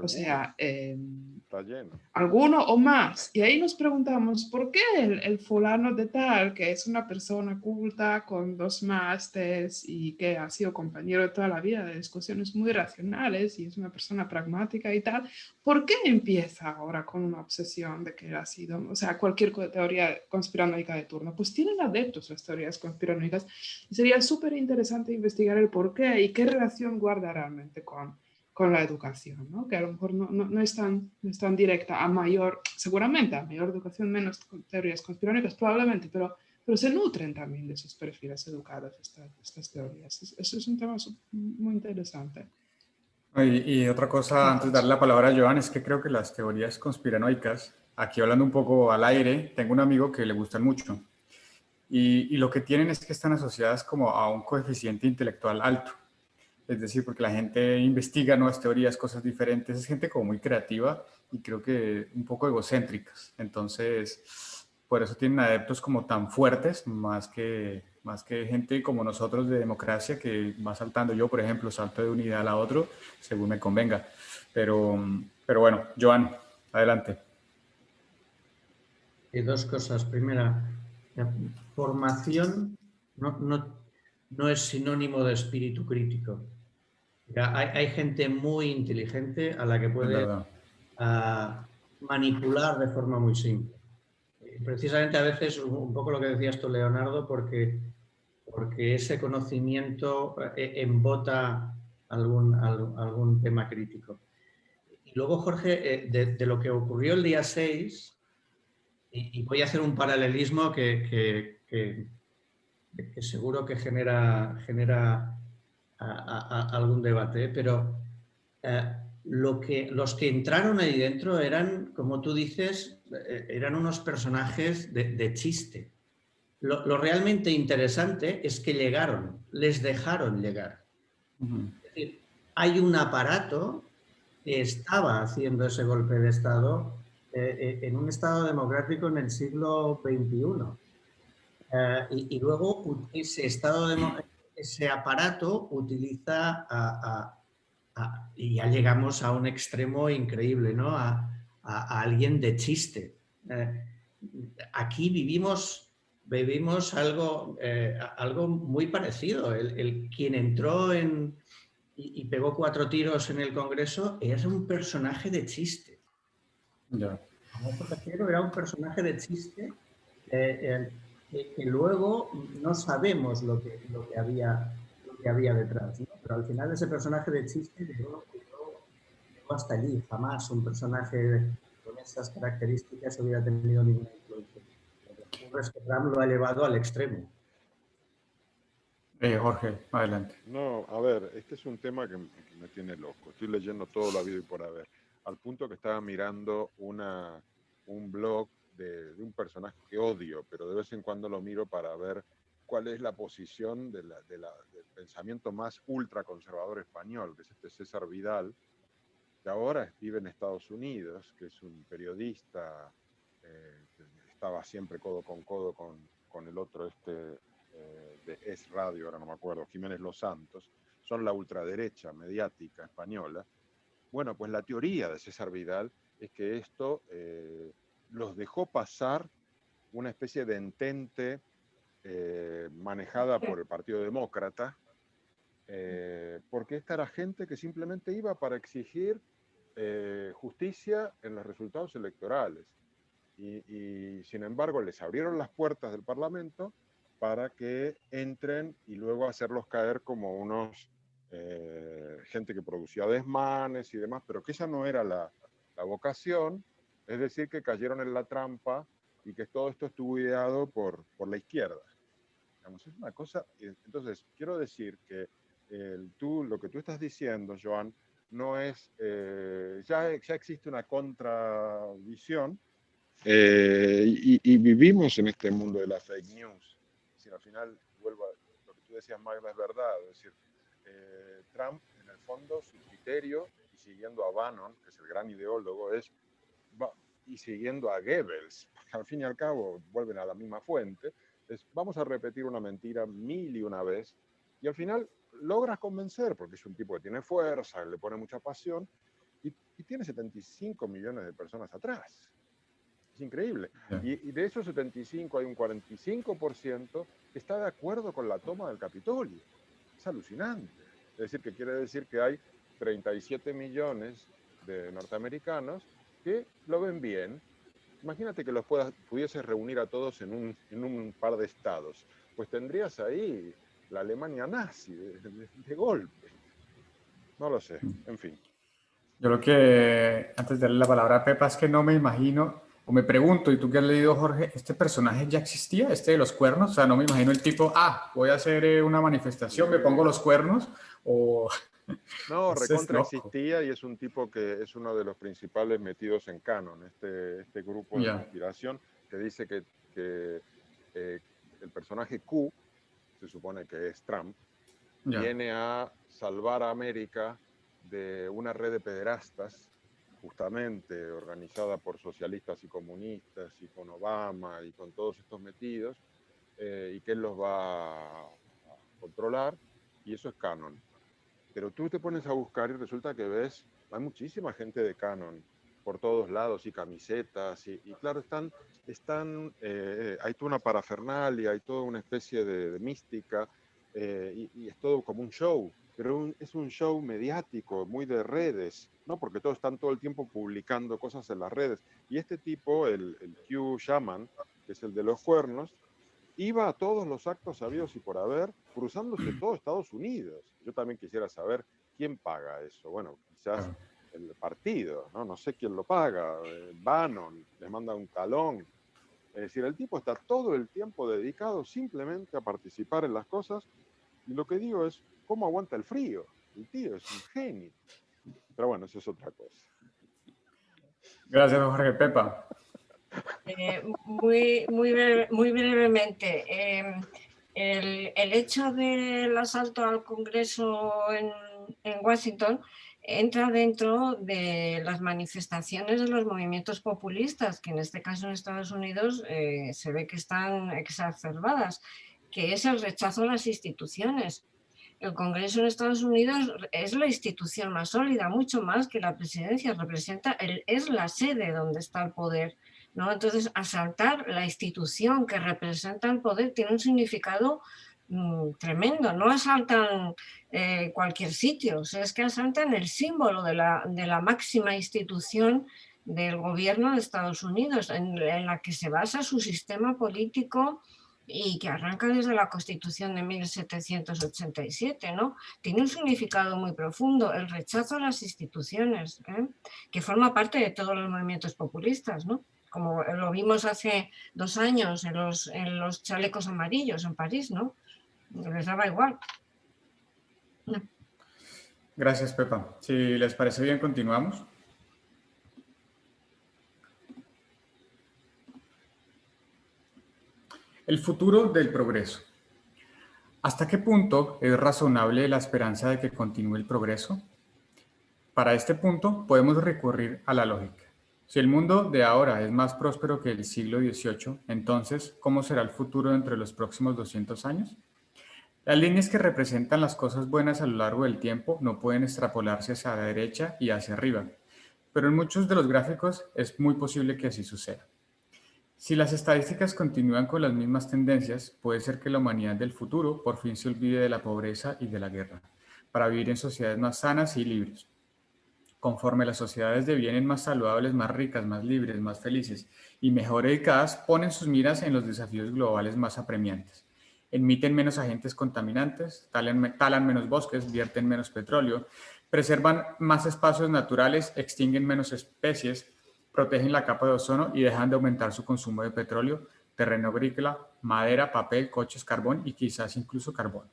O sea, está lleno. Alguno o más. Y ahí nos preguntamos, ¿por qué el fulano de tal, que es una persona culta con 2 másters y que ha sido compañero de toda la vida de discusiones muy racionales y es una persona pragmática y tal, ¿por qué empieza ahora con una obsesión de que él ha sido, o sea, cualquier teoría conspiranoica de turno? Pues tienen adeptos las teorías conspiranoicas, y sería súper interesante investigar el por qué y qué relación guarda realmente con la educación, ¿no? Que a lo mejor no es tan directa, seguramente a mayor educación, menos teorías conspiranoicas, probablemente, pero se nutren también de esos perfiles educados, estas teorías. Eso es un tema muy interesante. Y otra cosa, antes de darle la palabra a Joan, es que creo que las teorías conspiranoicas, aquí hablando un poco al aire, tengo un amigo que le gustan mucho, y lo que tienen es que están asociadas como a un coeficiente intelectual alto. Es decir, porque la gente investiga nuevas teorías, cosas diferentes, es gente como muy creativa y creo que un poco egocéntricas. Entonces, por eso tienen adeptos como tan fuertes, más que gente como nosotros de democracia, que va saltando. Yo, por ejemplo, salto de un ideal a otro según me convenga. Pero bueno, Joan, adelante. Y 2 cosas. Primera, la formación no es sinónimo de espíritu crítico. Mira, hay gente muy inteligente a la que Es puede verdad. manipular de forma muy simple. Precisamente a veces un poco lo que decías tú, Leonardo, porque ese conocimiento embota algún tema crítico. Y luego, Jorge, de lo que ocurrió el día 6, y voy a hacer un paralelismo que seguro que genera algún debate, pero los que entraron ahí dentro eran, como tú dices, eran unos personajes de chiste. Lo realmente interesante es que llegaron, les dejaron llegar. Es decir, hay un aparato que estaba haciendo ese golpe de Estado en un Estado democrático en el siglo XXI. Y luego ese aparato utiliza y ya llegamos a un extremo increíble, ¿no? A alguien de chiste. Aquí vivimos algo muy parecido. Quien entró y pegó 4 tiros en el Congreso era un personaje de chiste. Ya. Famoso Cajero era un personaje de chiste que luego no sabemos lo que había detrás, ¿no? Pero al final ese personaje de chiste llegó hasta allí. Jamás un personaje con esas características hubiera tenido ninguna influencia. Lo que ocurre es que Trump lo ha llevado al extremo. Jorge, adelante. No, a ver, este es un tema que me tiene loco. Estoy leyendo todo lo habido y por haber. Al punto que estaba mirando un blog de un personaje que odio, pero de vez en cuando lo miro para ver cuál es la posición del pensamiento más ultraconservador español, que es este César Vidal, que ahora vive en Estados Unidos, que es un periodista que estaba siempre codo con el otro de Es Radio, ahora no me acuerdo, Jiménez Los Santos, son la ultraderecha mediática española. Bueno, pues la teoría de César Vidal es que esto los dejó pasar una especie de entente manejada por el Partido Demócrata, porque esta era gente que simplemente iba para exigir justicia en los resultados electorales. Y sin embargo les abrieron las puertas del Parlamento para que entren y luego hacerlos caer como unos gente que producía desmanes y demás, pero que esa no era la vocación, es decir, que cayeron en la trampa y que todo esto estuvo ideado por la izquierda. Digamos, es una cosa, entonces quiero decir que lo que tú estás diciendo, Joan, no es, ya existe una contravisión y vivimos en este mundo de la fake news. Es decir, al final, vuelvo a lo que tú decías, Magda, es verdad. Es decir, Trump, en el fondo, su criterio, y siguiendo a Bannon, que es el gran ideólogo, y siguiendo a Goebbels, porque al fin y al cabo vuelven a la misma fuente, es vamos a repetir una mentira 1001 vez, y al final logras convencer, porque es un tipo que tiene fuerza, le pone mucha pasión, y tiene 75 millones de personas atrás. Es increíble. Y de esos 75 hay un 45% que está de acuerdo con la toma del Capitolio. Es alucinante. Es decir, que quiere decir que hay 37 millones de norteamericanos que lo ven bien. Imagínate que los pudieses reunir a todos en un par de estados. Pues tendrías ahí la Alemania nazi de golpe. No lo sé, en fin. Yo lo que, antes de darle la palabra a Pepa, es que no me imagino, o me pregunto, y tú que has leído, Jorge, ¿este personaje ya existía, este de los cuernos? O sea, no me imagino el tipo, voy a hacer una manifestación, me pongo los cuernos, o... No, recontra existía y es un tipo que es uno de los principales metidos en canon, este grupo de conspiración que dice que el personaje Q, se supone que es Trump, viene a salvar a América de una red de pederastas, justamente organizada por socialistas y comunistas y con Obama y con todos estos metidos, y que él los va a controlar, y eso es canon. Pero tú te pones a buscar y resulta que ves, hay muchísima gente de canon por todos lados y camisetas y claro, hay toda una parafernalia, hay toda una especie de mística y es todo como un show. pero es un show mediático, muy de redes, ¿no? Porque todos están todo el tiempo publicando cosas en las redes. Y este tipo, el Q Shaman, que es el de los cuernos, iba a todos los actos habidos y por haber, cruzándose todo Estados Unidos. Yo también quisiera saber quién paga eso. Bueno, quizás el partido, ¿no? No sé quién lo paga. Bannon les manda un talón. Es decir, el tipo está todo el tiempo dedicado simplemente a participar en las cosas. Y lo que digo es, ¿cómo aguanta el frío? El tío es un genio. Pero bueno, eso es otra cosa. Gracias, Jorge. Pepa. Muy brevemente, el hecho del asalto al Congreso en Washington entra dentro de las manifestaciones de los movimientos populistas, que en este caso en Estados Unidos se ve que están exacerbadas, que es el rechazo a las instituciones. El Congreso en Estados Unidos es la institución más sólida, mucho más que la presidencia, es la sede donde está el poder, ¿no? Entonces, asaltar la institución que representa el poder tiene un significado tremendo. No asaltan cualquier sitio, o sea, es que asaltan el símbolo de la máxima institución del gobierno de Estados Unidos, en la que se basa su sistema político y que arranca desde la Constitución de 1787, ¿no? Tiene un significado muy profundo, el rechazo a las instituciones, que forma parte de todos los movimientos populistas, ¿no? Como lo vimos hace 2 años en los chalecos amarillos en París, ¿no? Les daba igual. Gracias, Pepa. Si les parece bien, continuamos. El futuro del progreso. ¿Hasta qué punto es razonable la esperanza de que continúe el progreso? Para este punto podemos recurrir a la lógica. Si el mundo de ahora es más próspero que el siglo XVIII, entonces, ¿cómo será el futuro dentro de los próximos 200 años? Las líneas que representan las cosas buenas a lo largo del tiempo no pueden extrapolarse hacia la derecha y hacia arriba, pero en muchos de los gráficos es muy posible que así suceda. Si las estadísticas continúan con las mismas tendencias, puede ser que la humanidad del futuro por fin se olvide de la pobreza y de la guerra, para vivir en sociedades más sanas y libres. Conforme las sociedades devienen más saludables, más ricas, más libres, más felices y mejor educadas, ponen sus miras en los desafíos globales más apremiantes. Emiten menos agentes contaminantes, talan menos bosques, vierten menos petróleo, preservan más espacios naturales, extinguen menos especies, protegen la capa de ozono y dejan de aumentar su consumo de petróleo, terreno agrícola, madera, papel, coches, carbón y quizás incluso carbón.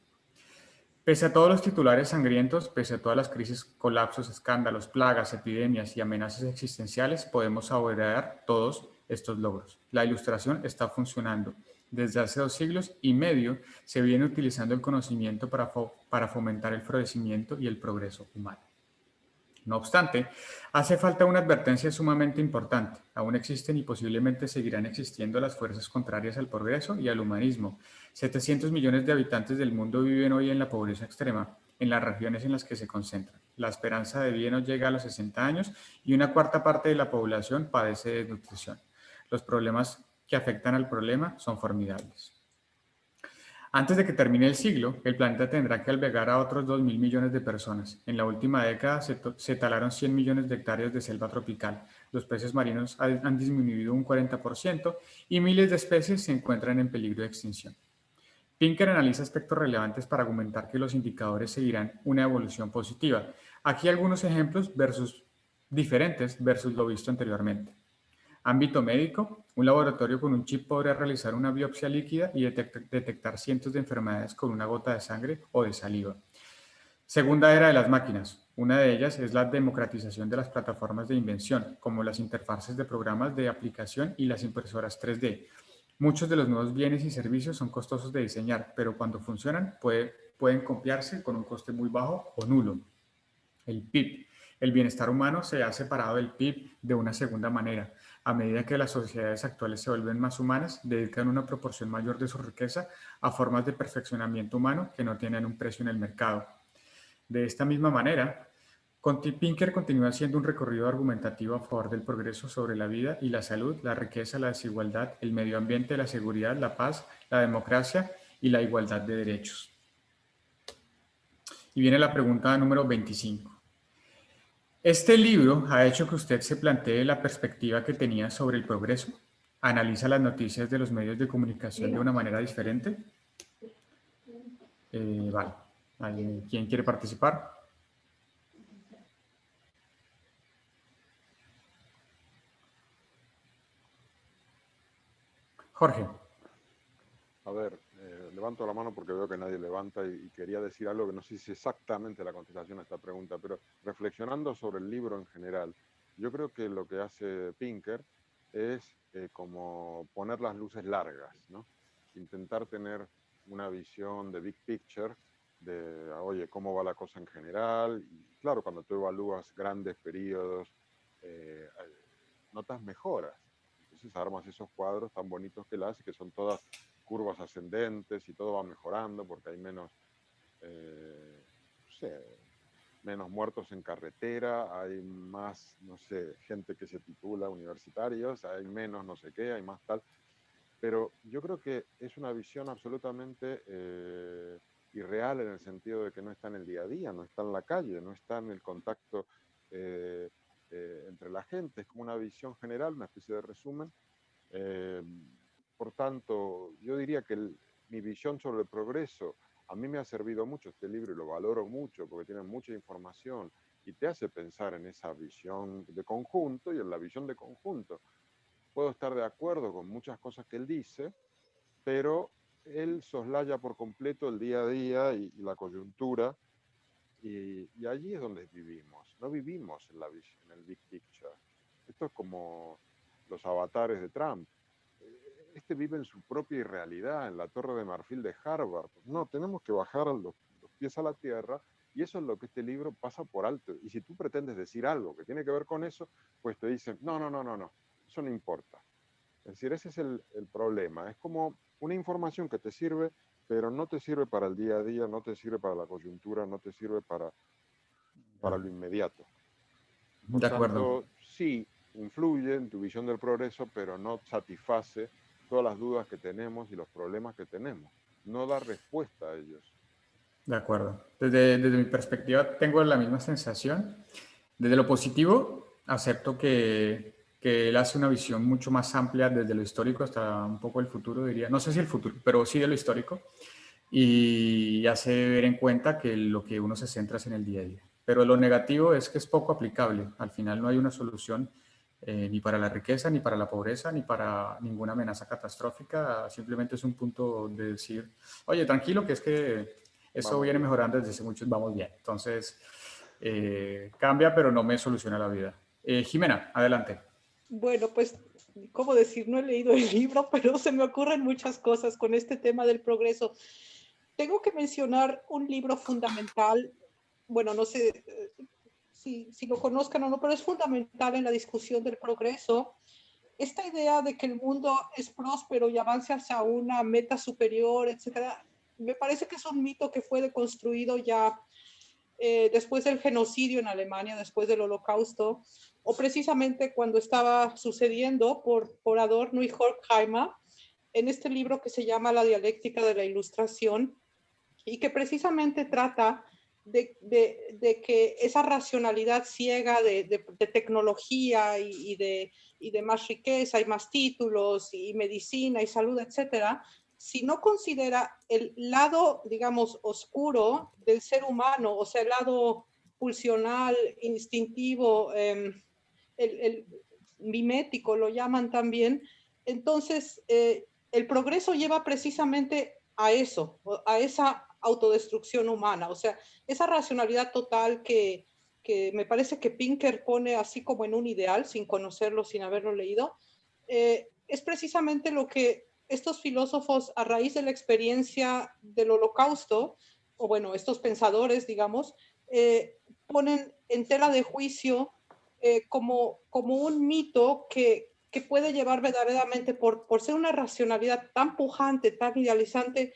Pese a todos los titulares sangrientos, pese a todas las crisis, colapsos, escándalos, plagas, epidemias y amenazas existenciales, podemos saborear todos estos logros. La ilustración está funcionando. Desde hace 2 siglos y medio se viene utilizando el conocimiento para fomentar el florecimiento y el progreso humano. No obstante, hace falta una advertencia sumamente importante. Aún existen y posiblemente seguirán existiendo las fuerzas contrarias al progreso y al humanismo. 700 millones de habitantes del mundo viven hoy en la pobreza extrema, en las regiones en las que se concentran. La esperanza de vida no llega a los 60 años y 1/4 parte de la población padece de desnutrición. Los problemas que afectan al problema son formidables. Antes de que termine el siglo, el planeta tendrá que albergar a otros 2.000 millones de personas. En la última década se talaron 100 millones de hectáreas de selva tropical. Los peces marinos han disminuido un 40% y miles de especies se encuentran en peligro de extinción. Pinker analiza aspectos relevantes para argumentar que los indicadores seguirán una evolución positiva. Aquí algunos ejemplos diferentes versus lo visto anteriormente. Ámbito médico, un laboratorio con un chip podría realizar una biopsia líquida y detectar cientos de enfermedades con una gota de sangre o de saliva. Segunda era de las máquinas. Una de ellas es la democratización de las plataformas de invención, como las interfaces de programas de aplicación y las impresoras 3D. Muchos de los nuevos bienes y servicios son costosos de diseñar, pero cuando funcionan pueden copiarse con un coste muy bajo o nulo. El PIB. El bienestar humano se ha separado del PIB de una segunda manera. A medida que las sociedades actuales se vuelven más humanas, dedican una proporción mayor de su riqueza a formas de perfeccionamiento humano que no tienen un precio en el mercado. De esta misma manera, Pinker continúa haciendo un recorrido argumentativo a favor del progreso sobre la vida y la salud, la riqueza, la desigualdad, el medio ambiente, la seguridad, la paz, la democracia y la igualdad de derechos. Y viene la pregunta número 25. ¿Este libro ha hecho que usted se plantee la perspectiva que tenía sobre el progreso? ¿Analiza las noticias de los medios de comunicación de una manera diferente? Vale. ¿Quién quiere participar? Jorge. A ver, levanto la mano porque veo que nadie levanta y quería decir algo que no sé si es exactamente la contestación a esta pregunta, pero reflexionando sobre el libro en general, yo creo que lo que hace Pinker es como poner las luces largas, ¿no? Intentar tener una visión de big picture, de, oye, cómo va la cosa en general. Y claro, cuando tú evalúas grandes periodos, notas mejoras. Entonces armas esos cuadros tan bonitos que él hace, que son todas curvas ascendentes y todo va mejorando porque hay menos, no sé, menos muertos en carretera, hay más, no sé, gente que se titula universitarios, hay menos no sé qué, hay más tal. Pero yo creo que es una visión absolutamente irreal en el sentido de que no está en el día a día, no está en la calle, no está en el contacto entre la gente. Es como una visión general, una especie de resumen. Por tanto, yo diría que mi visión sobre el progreso a mí me ha servido mucho este libro y lo valoro mucho porque tiene mucha información y te hace pensar en esa visión de conjunto y en la visión de conjunto. Puedo estar de acuerdo con muchas cosas que él dice, pero él soslaya por completo el día a día y la coyuntura y allí es donde vivimos. No vivimos en el big picture. Esto es como los avatares de Trump. Este vive en su propia irrealidad, en la Torre de Marfil de Harvard. No, tenemos que bajar los pies a la tierra y eso es lo que este libro pasa por alto. Y si tú pretendes decir algo que tiene que ver con eso, pues te dicen, no, eso no importa. Es decir, ese es el problema. Es como una información que te sirve, pero no te sirve para el día a día, no te sirve para la coyuntura, no te sirve para lo inmediato. Por De acuerdo. tanto, sí, influye en tu visión del progreso, pero no satisface todas las dudas que tenemos y los problemas que tenemos. No da respuesta a ellos. De acuerdo. Desde mi perspectiva tengo la misma sensación. Desde lo positivo, acepto que él hace una visión mucho más amplia desde lo histórico hasta un poco el futuro, diría. No sé si el futuro, pero sí de lo histórico. Y hace ver en cuenta que lo que uno se centra es en el día a día. Pero lo negativo es que es poco aplicable. Al final no hay una solución ni para la riqueza, ni para la pobreza, ni para ninguna amenaza catastrófica. Simplemente es un punto de decir, oye, tranquilo, que es que eso Vamos viene bien. mejorando desde hace muchos, vamos bien. Entonces, cambia, pero no me soluciona la vida. Jimena, adelante. Bueno, pues, ¿cómo decir? No he leído el libro, pero se me ocurren muchas cosas con este tema del progreso. Tengo que mencionar un libro fundamental, bueno, no sé si lo conozcan o no, pero es fundamental en la discusión del progreso. Esta idea de que el mundo es próspero y avance hacia una meta superior, etcétera, me parece que es un mito que fue deconstruido ya después del genocidio en Alemania, después del Holocausto, o precisamente cuando estaba sucediendo por Adorno y Horkheimer, en este libro que se llama La dialéctica de la ilustración, y que precisamente trata de que esa racionalidad ciega de tecnología y de más riqueza y más títulos y medicina y salud, etcétera, si no considera el lado, digamos, oscuro del ser humano, o sea, el lado pulsional, instintivo, el mimético lo llaman también, entonces el progreso lleva precisamente a eso, a esa autodestrucción humana, o sea, esa racionalidad total que me parece que Pinker pone así como en un ideal, sin conocerlo, sin haberlo leído, es precisamente lo que estos filósofos, a raíz de la experiencia del Holocausto, o bueno, estos pensadores, digamos, ponen en tela de juicio como un mito que puede llevar verdaderamente por ser una racionalidad tan pujante, tan idealizante,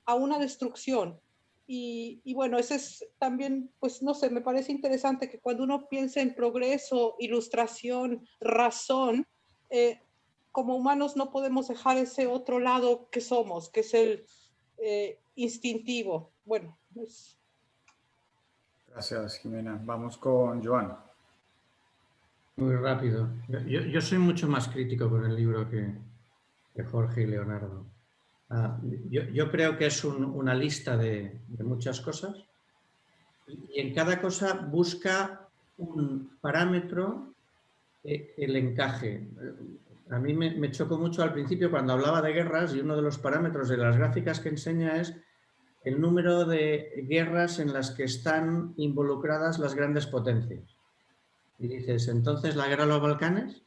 a una destrucción. Y bueno, ese es también, pues no sé, me parece interesante que cuando uno piensa en progreso, ilustración, razón, como humanos no podemos dejar ese otro lado que somos, que es el instintivo. Bueno, Gracias, Jimena. Vamos con Joan. Muy rápido. Yo soy mucho más crítico con el libro que Jorge y Leonardo. Yo creo que es una lista de muchas cosas y en cada cosa busca un parámetro que le encaje. A mí me chocó mucho al principio cuando hablaba de guerras y uno de los parámetros de las gráficas que enseña es el número de guerras en las que están involucradas las grandes potencias. Y dices, entonces la guerra de los Balcanes,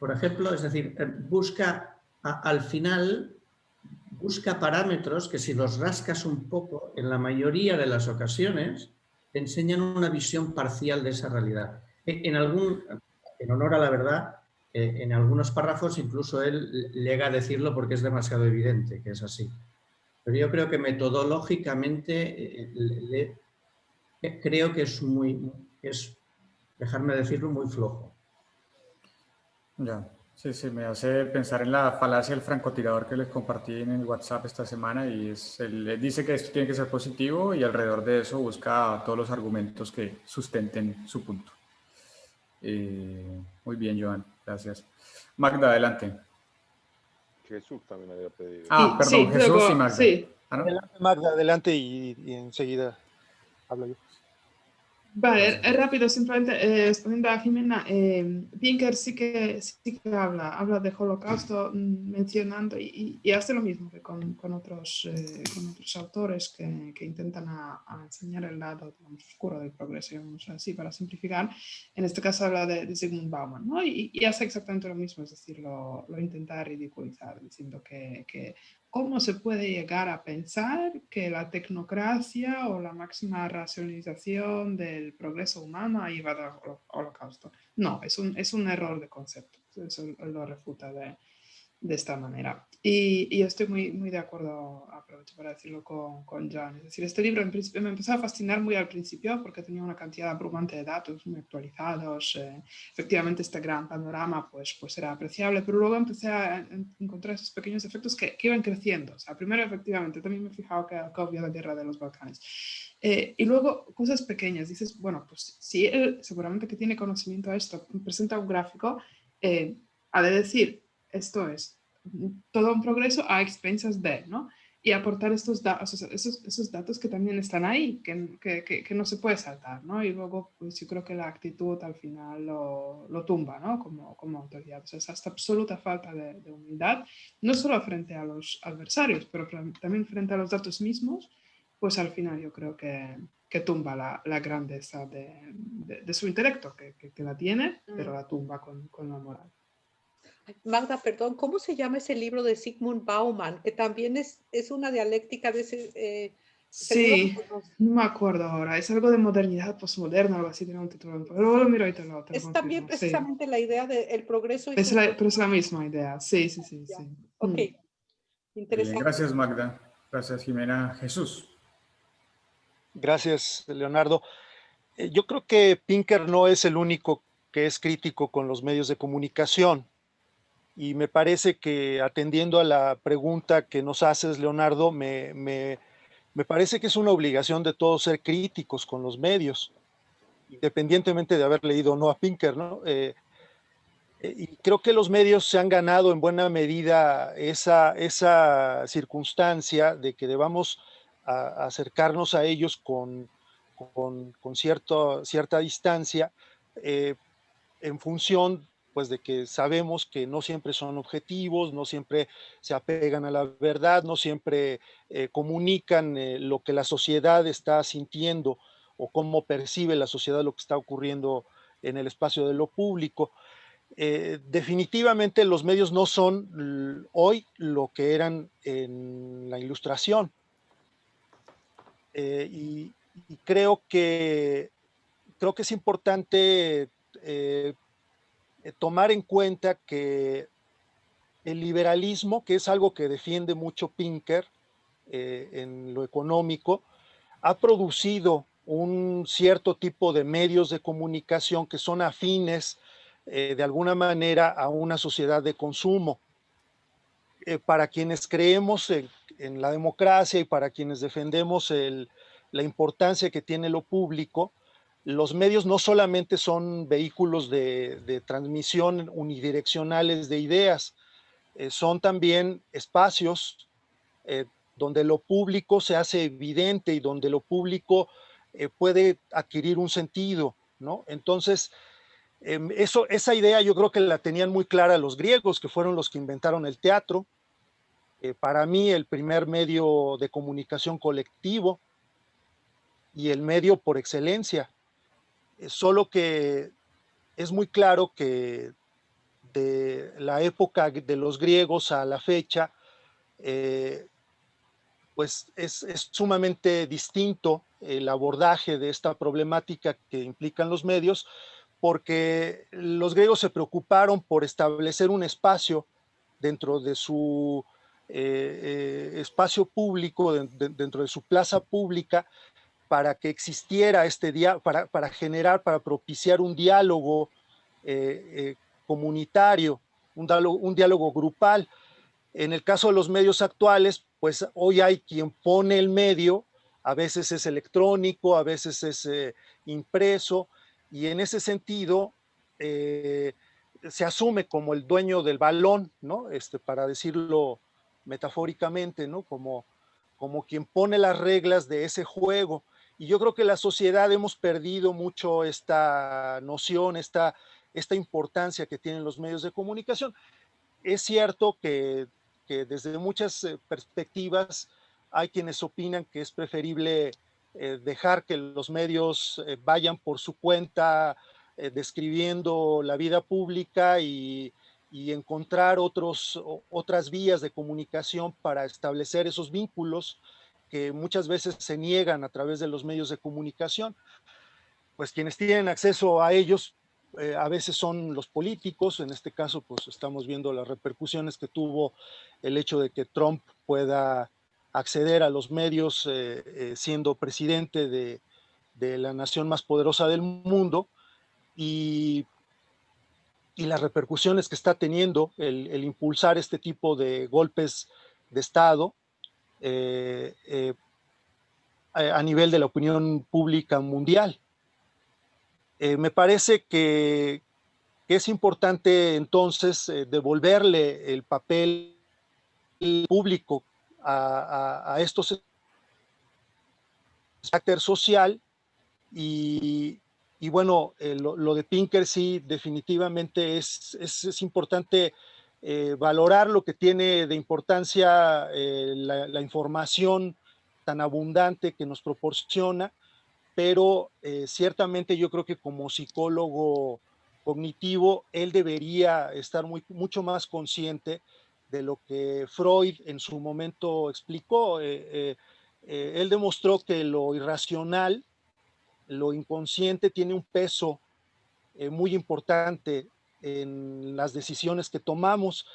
por ejemplo, es decir, al final busca parámetros que si los rascas un poco, en la mayoría de las ocasiones, te enseñan una visión parcial de esa realidad. En honor a la verdad, en algunos párrafos incluso él llega a decirlo porque es demasiado evidente que es así. Pero yo creo que metodológicamente creo que es, dejarme decirlo, muy flojo. Ya, sí, me hace pensar en la falacia del francotirador que les compartí en el WhatsApp esta semana y él dice que esto tiene que ser positivo y alrededor de eso busca todos los argumentos que sustenten su punto. Muy bien, Joan, gracias. Magda, adelante. Jesús también había pedido. Ah, perdón, Sí, Jesús luego, y Magda. sí. ¿Ah, no? Adelante, Magda, adelante y enseguida hablo yo. Vale, es rápido, simplemente respondiendo a Jimena, Pinker sí que habla de Holocausto mencionando y hace lo mismo que con otros autores que intentan a enseñar el lado, digamos, oscuro del progreso, digamos así, para simplificar. En este caso habla de Zygmunt Bauman, ¿no? Y hace exactamente lo mismo, es decir, lo intenta ridiculizar, diciendo que ¿cómo se puede llegar a pensar que la tecnocracia o la máxima racionalización del progreso humano ha llevado al holocausto? No, es un error de concepto. Eso lo refuta de esta manera. Y yo estoy muy de acuerdo, aprovecho para decirlo con John. Es decir, este libro en principio me empezó a fascinar muy al principio porque tenía una cantidad abrumante de datos muy actualizados. Efectivamente, este gran panorama pues era apreciable, pero luego empecé a encontrar esos pequeños efectos que iban creciendo. O sea, primero, efectivamente, también me he fijado que había la guerra de los Balcanes. Y luego, cosas pequeñas. Dices, bueno, pues si él seguramente que tiene conocimiento de esto, presenta un gráfico, ha de decir, esto es todo un progreso a expensas de, ¿no? Y aportar estos datos, esos datos que también están ahí, que no se puede saltar, ¿no? Y luego, pues yo creo que la actitud al final lo tumba, ¿no? Como autoridad. O sea, es esta absoluta falta de humildad, no solo frente a los adversarios, pero también frente a los datos mismos, pues al final yo creo que tumba la grandeza de su intelecto, que la tiene, pero la tumba con la moral. Magda, perdón, ¿cómo se llama ese libro de Zygmunt Bauman? Que también es una dialéctica de ese... Sí, no me acuerdo ahora. Es algo de modernidad postmoderna, algo así, tiene un título. Pero lo miro y te lo es también precisamente la idea del progreso. Pero es la misma idea, sí. Ok, interesante. Bien, gracias, Magda. Gracias, Jimena. Jesús. Gracias, Leonardo. Yo creo que Pinker no es el único que es crítico con los medios de comunicación. Y me parece que atendiendo a la pregunta que nos haces, Leonardo, me parece que es una obligación de todos ser críticos con los medios, independientemente de haber leído o no a Pinker, ¿no? Y creo que los medios se han ganado en buena medida esa circunstancia de que debamos acercarnos a ellos con cierta distancia, en función pues de que sabemos que no siempre son objetivos, no siempre se apegan a la verdad, no siempre comunican lo que la sociedad está sintiendo o cómo percibe la sociedad lo que está ocurriendo en el espacio de lo público. Definitivamente los medios no son hoy lo que eran en la Ilustración. Y creo que es importante tomar en cuenta que el liberalismo, que es algo que defiende mucho Pinker en lo económico, ha producido un cierto tipo de medios de comunicación que son afines de alguna manera a una sociedad de consumo. Para quienes creemos en la democracia y para quienes defendemos la importancia que tiene lo público. Los medios no solamente son vehículos de transmisión unidireccionales de ideas, son también espacios donde lo público se hace evidente y donde lo público puede adquirir un sentido, ¿no? Entonces, esa idea yo creo que la tenían muy clara los griegos, que fueron los que inventaron el teatro. Para mí, el primer medio de comunicación colectivo y el medio por excelencia. Solo que es muy claro que de la época de los griegos a la fecha, pues es sumamente distinto el abordaje de esta problemática que implican los medios, porque los griegos se preocuparon por establecer un espacio dentro de su espacio público, dentro de su plaza pública, para que existiera este para generar, para propiciar un diálogo comunitario, un diálogo grupal. En el caso de los medios actuales, pues hoy hay quien pone el medio, a veces es electrónico, a veces es impreso, y en ese sentido se asume como el dueño del balón, ¿no? Para decirlo metafóricamente, ¿no? Como quien pone las reglas de ese juego. Y yo creo que la sociedad hemos perdido mucho esta noción, esta importancia que tienen los medios de comunicación. Es cierto que desde muchas perspectivas hay quienes opinan que es preferible dejar que los medios vayan por su cuenta describiendo la vida pública y encontrar otras vías de comunicación para establecer esos vínculos que muchas veces se niegan a través de los medios de comunicación. Pues quienes tienen acceso a ellos a veces son los políticos. En este caso, pues estamos viendo las repercusiones que tuvo el hecho de que Trump pueda acceder a los medios siendo presidente de la nación más poderosa del mundo, y las repercusiones que está teniendo el impulsar este tipo de golpes de Estado a nivel de la opinión pública mundial. Me parece que es importante entonces devolverle el papel público a estos carácter social y bueno, lo de Pinker sí definitivamente es importante valorar lo que tiene de importancia la información tan abundante que nos proporciona, pero ciertamente yo creo que como psicólogo cognitivo, él debería estar mucho más consciente de lo que Freud en su momento explicó. Él demostró que lo irracional, lo inconsciente, tiene un peso muy importante en las decisiones que tomamos.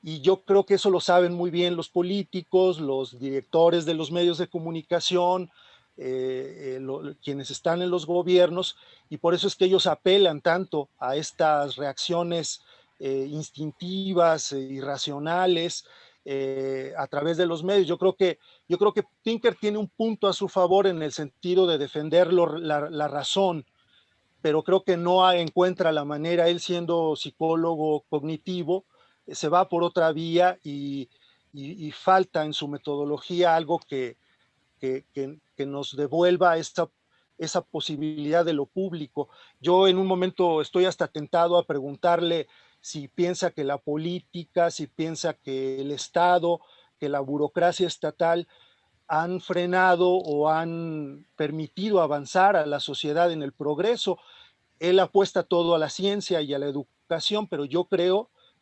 Y yo creo que eso lo saben muy bien los políticos, los directores de los medios de comunicación, quienes están en los gobiernos, y por eso es que ellos apelan tanto a estas reacciones instintivas, irracionales, a través de los medios. Yo creo que Pinker tiene un punto a su favor en el sentido de defender la razón, pero creo que no encuentra la manera, él siendo psicólogo cognitivo, se va por otra vía y falta en su metodología algo que nos devuelva esa posibilidad de lo público. Yo en un momento estoy hasta tentado a preguntarle si piensa que la política, si piensa que el Estado, que la burocracia estatal han frenado o han permitido avanzar a la sociedad en el progreso. Él apuesta todo a la ciencia y a la educación, pero yo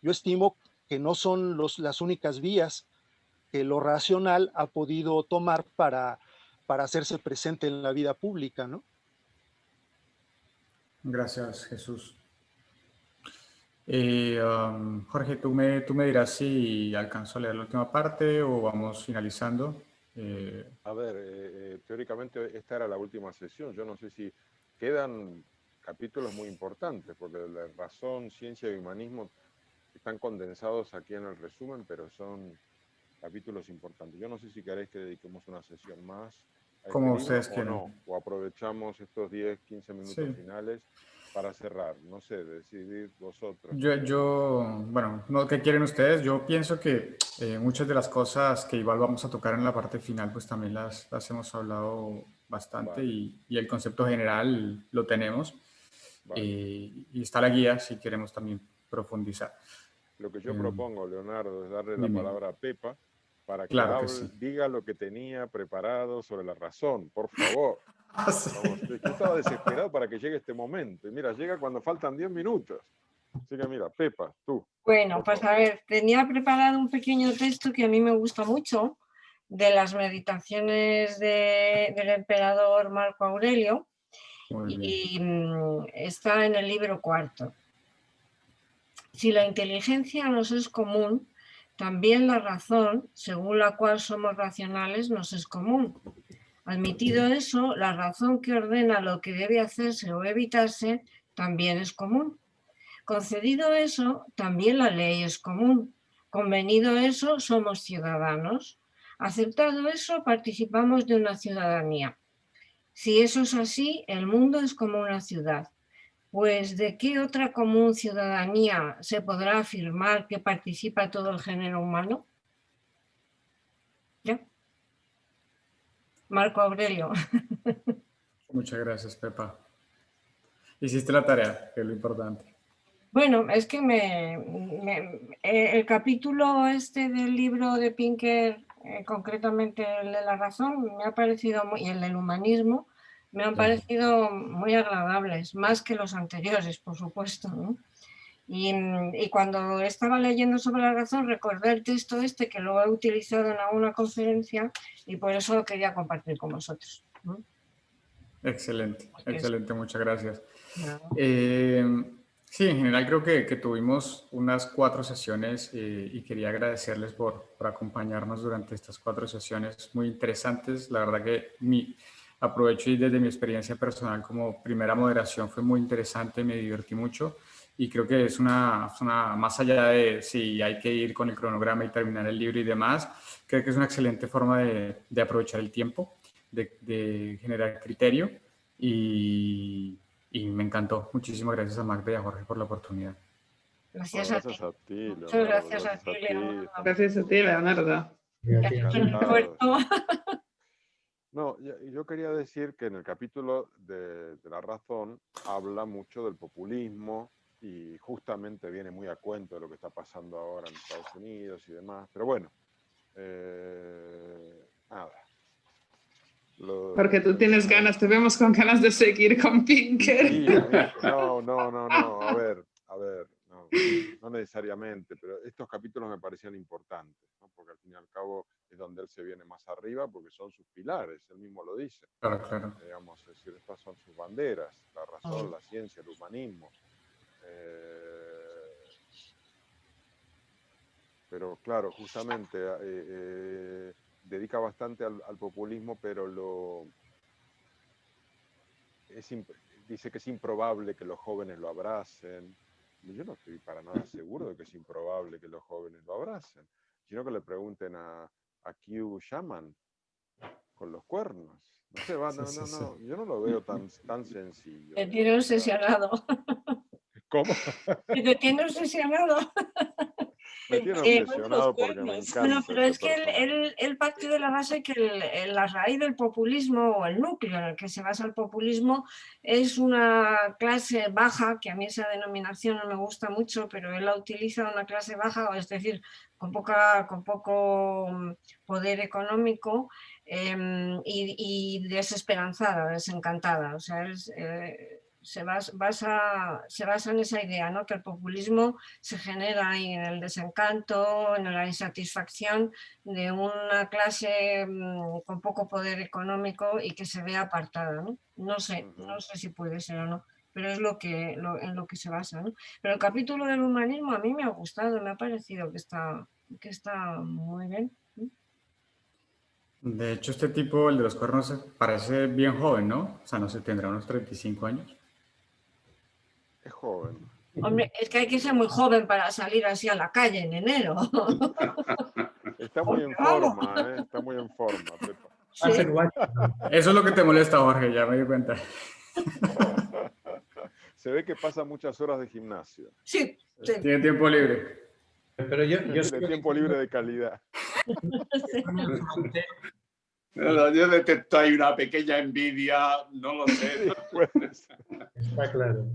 estimo que no son las únicas vías que lo racional ha podido tomar para hacerse presente en la vida pública, ¿no? Gracias, Jesús. Jorge, tú me dirás si alcanzo a leer la última parte o vamos finalizando. A ver, teóricamente esta era la última sesión. Yo no sé si quedan capítulos muy importantes, porque la razón, ciencia y humanismo están condensados aquí en el resumen, pero son capítulos importantes. Yo no sé si queréis que dediquemos una sesión más Como este libro ustedes o quieran. no, o aprovechamos estos 10, 15 minutos Sí. finales para cerrar. No sé, decidid vosotros. Bueno, no, ¿qué quieren ustedes? Yo pienso que muchas de las cosas que igual vamos a tocar en la parte final, pues también las hemos hablado bastante Vale. y el concepto general lo tenemos. Vale. Y está la guía si queremos también profundizar. Lo que yo propongo, Leonardo, es darle la Dime. palabra a Pepa para que Claro que hable, sí. diga lo que tenía preparado sobre la razón, por favor. Sí. Vamos, yo estaba desesperado para que llegue este momento. Y mira, llega cuando faltan 10 minutos. Así que mira, Pepa, tú. Bueno, por pues favor. a ver, tenía preparado un pequeño texto que a mí me gusta mucho, de las meditaciones del emperador Marco Aurelio, Muy bien. y está en el libro 4. Si la inteligencia nos es común, también la razón, según la cual somos racionales, nos es común. Admitido eso, la razón que ordena lo que debe hacerse o evitarse también es común. Concedido eso, también la ley es común. Convenido eso, somos ciudadanos. Aceptado eso, participamos de una ciudadanía. Si eso es así, el mundo es como una ciudad. Pues, ¿de qué otra común ciudadanía se podrá afirmar que participa todo el género humano? ¿Ya? Marco Aurelio. Muchas gracias, Pepa. Hiciste la tarea, que es lo importante. Bueno, es que el capítulo este del libro de Pinker, concretamente el de la razón, me ha parecido y el del humanismo, me han parecido muy agradables, más que los anteriores, por supuesto, ¿no? Y cuando estaba leyendo sobre la razón, recordé el texto este que lo he utilizado en alguna conferencia y por eso lo quería compartir con vosotros, ¿no? Excelente, Porque excelente, muchas gracias. No. Sí, en general creo que tuvimos unas 4 sesiones y quería agradecerles por acompañarnos durante estas 4 sesiones muy interesantes. La verdad que aprovecho y desde mi experiencia personal como primera moderación fue muy interesante, me divertí mucho y creo que es más allá de si hay que ir con el cronograma y terminar el libro y demás, creo que es una excelente forma de aprovechar el tiempo, de generar criterio y me encantó. Muchísimas gracias a Magda y a Jorge por la oportunidad. Gracias Bueno, a ti. gracias a ti, Muchas Leonardo. gracias a ti, Leonardo. Gracias a ti, Leonardo. Encantado. No, yo quería decir que en el capítulo de la razón habla mucho del populismo y justamente viene muy a cuento de lo que está pasando ahora en Estados Unidos y demás. Pero bueno, nada. Porque tú tienes ganas, te vemos con ganas de seguir con Pinker. Sí, no, a ver, no necesariamente, pero estos capítulos me parecían importantes, ¿no? Porque al fin y al cabo es donde él se viene más arriba, porque son sus pilares, él mismo lo dice. Claro, claro. Digamos, es decir, estas son sus banderas, la razón, la ciencia, el humanismo. Pero claro, justamente dedica bastante al populismo, pero dice que es improbable que los jóvenes lo abracen. Yo no estoy para nada seguro de que es improbable que los jóvenes lo abracen, sino que le pregunten a Q Shaman con los cuernos. No sé, yo no lo veo tan sencillo. Te tiene obsesionado. ¿Cómo? Te tiene obsesionado. Me tiene obsesionado porque me encanta. Bueno, pero es que él parte de la base que la raíz del populismo o el núcleo en el que se basa el populismo es una clase baja, que a mí esa denominación no me gusta mucho, pero él la utiliza, una clase baja, es decir, con poco poder económico y desesperanzada, desencantada. O sea, se basa en esa idea, ¿no? Que el populismo se genera en el desencanto, en la insatisfacción de una clase con poco poder económico y que se ve apartada, ¿no? No sé si puede ser o no, pero es en lo que se basa, ¿no? Pero el capítulo del humanismo a mí me ha gustado, me ha parecido que está muy bien. De hecho, este tipo, el de los cuernos, parece bien joven, ¿no? O sea, no sé, tendrá unos 35 años. Es joven. Hombre, es que hay que ser muy joven para salir así a la calle en enero. Está muy en forma, está muy en forma, Pepa. Va a ser guacho. Eso es lo que te molesta, Jorge, ya me di cuenta. Se ve que pasa muchas horas de gimnasio. Sí, sí. Tiene tiempo libre. Pero yo De sigo tiempo libre de calidad. No, yo detecto ahí una pequeña envidia, no lo sé. Sí, pues. Está claro.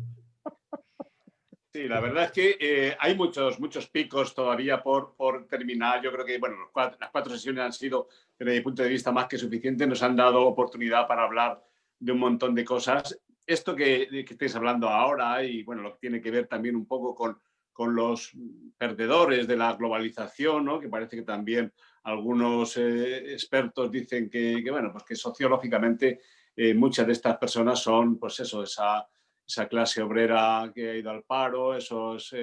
Sí, la verdad es que hay muchos picos todavía por terminar. Yo creo que bueno, las 4 sesiones han sido, desde mi punto de vista, más que suficientes. Nos han dado oportunidad para hablar de un montón de cosas. Esto que estáis hablando ahora y bueno, lo que tiene que ver también un poco con los perdedores de la globalización, ¿no? Que parece que también algunos expertos dicen que bueno, pues que sociológicamente muchas de estas personas son, pues eso, esa clase obrera que ha ido al paro, esos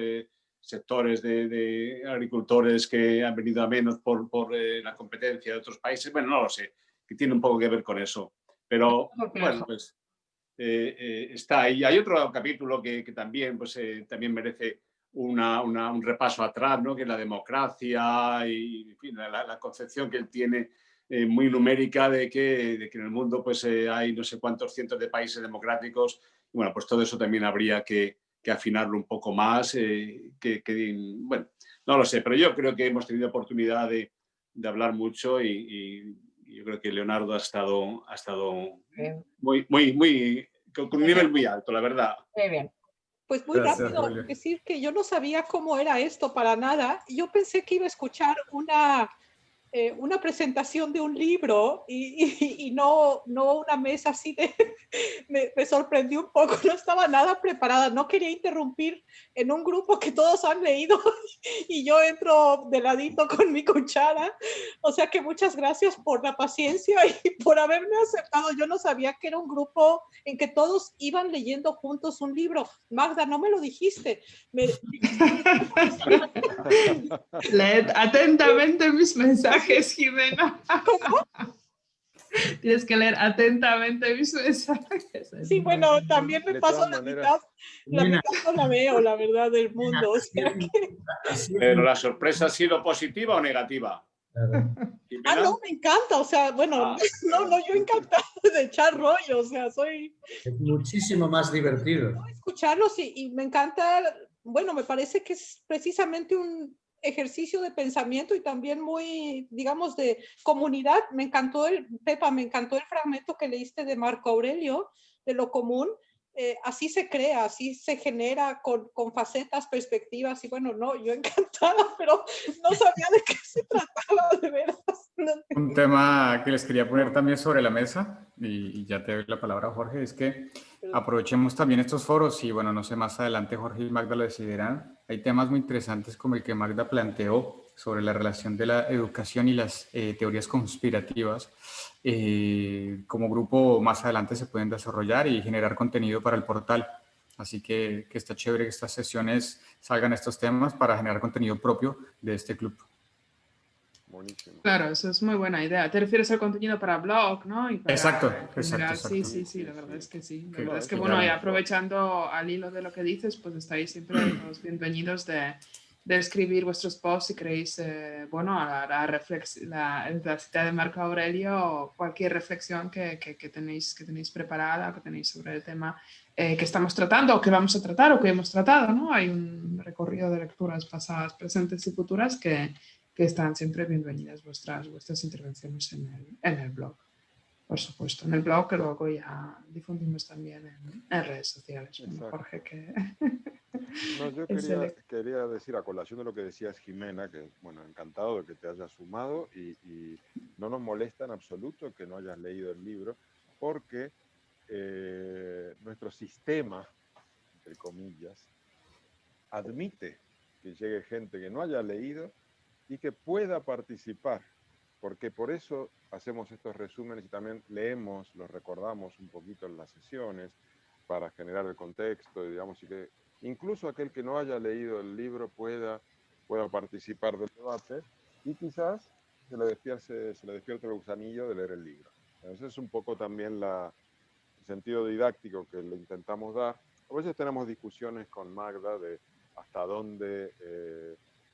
sectores de agricultores que han venido a menos por la competencia de otros países. Bueno, no lo sé, que tiene un poco que ver con eso. Pero bueno, pues está ahí. Hay otro capítulo que también, pues, también merece un repaso atrás, ¿no? Que es la democracia y en fin, la concepción que él tiene muy numérica de que en el mundo pues, hay no sé cuántos cientos de países democráticos. Y bueno, pues todo eso también habría que afinarlo un poco más. Bueno, no lo sé, pero yo creo que hemos tenido oportunidad de hablar mucho y yo creo que Leonardo ha estado con un nivel muy alto, la verdad. Muy bien. Pues muy Gracias, rápido Julio. decir que yo no sabía cómo era esto para nada. Yo pensé que iba a escuchar una presentación de un libro y no una mesa así de... me sorprendió un poco, no estaba nada preparada, no quería interrumpir en un grupo que todos han leído y yo entro de ladito con mi cuchara. O sea que muchas gracias por la paciencia y por haberme aceptado. Yo no sabía que era un grupo en que todos iban leyendo juntos un libro. Magda, no me lo dijiste. Leed atentamente mis mensajes, Jimena. ¿Cómo? Tienes que leer atentamente mis mensajes. Sí, bueno, también me paso la mitad no la veo, la verdad, del mundo. O sea que... Pero la sorpresa ha sido positiva o negativa. Ah, no, me encanta, o sea, bueno, yo encantada de echar rollo, o sea, soy... Es muchísimo más divertido. Escucharlos y me encanta, bueno, me parece que es precisamente un ejercicio de pensamiento y también muy, digamos, de comunidad. Pepa, me encantó el fragmento que leíste de Marco Aurelio, de lo común. Así se crea, así se genera con facetas, perspectivas y bueno, no, yo encantada, pero no sabía de qué se trataba de veras. Un tema que les quería poner también sobre la mesa, y ya te doy la palabra, Jorge, es que aprovechemos también estos foros y bueno, no sé, más adelante Jorge y Magda lo decidirán. Hay temas muy interesantes como el que Magda planteó sobre la relación de la educación y las teorías conspirativas. Como grupo más adelante se pueden desarrollar y generar contenido para el portal. Así que está chévere que estas sesiones salgan estos temas para generar contenido propio de este club. Buenísimo. Claro, eso es muy buena idea. Te refieres al contenido para blog, ¿no? Y para Exacto. Sí, la verdad es que sí. La verdad es que, bueno, y aprovechando al hilo de lo que dices, pues estáis siempre los bienvenidos de escribir vuestros posts si queréis, bueno, a la cita de Marco Aurelio, cualquier reflexión que tenéis preparada, que tenéis sobre el tema que estamos tratando o que vamos a tratar o que hemos tratado, ¿no? Hay un recorrido de lecturas pasadas, presentes y futuras que están siempre bienvenidas vuestras intervenciones en el blog, por supuesto. En el blog que luego ya difundimos también en redes sociales. Bueno, Jorge, que... No, yo quería decir, a colación de lo que decías, Jimena, que bueno, encantado de que te hayas sumado y no nos molesta en absoluto que no hayas leído el libro, porque nuestro sistema, entre comillas, admite que llegue gente que no haya leído y que pueda participar, porque por eso hacemos estos resúmenes y también leemos, los recordamos un poquito en las sesiones para generar el contexto, digamos, y que incluso aquel que no haya leído el libro pueda participar del debate y quizás se le despierte el gusanillo de leer el libro. Ese es un poco también el sentido didáctico que le intentamos dar. A veces tenemos discusiones con Magda de hasta dónde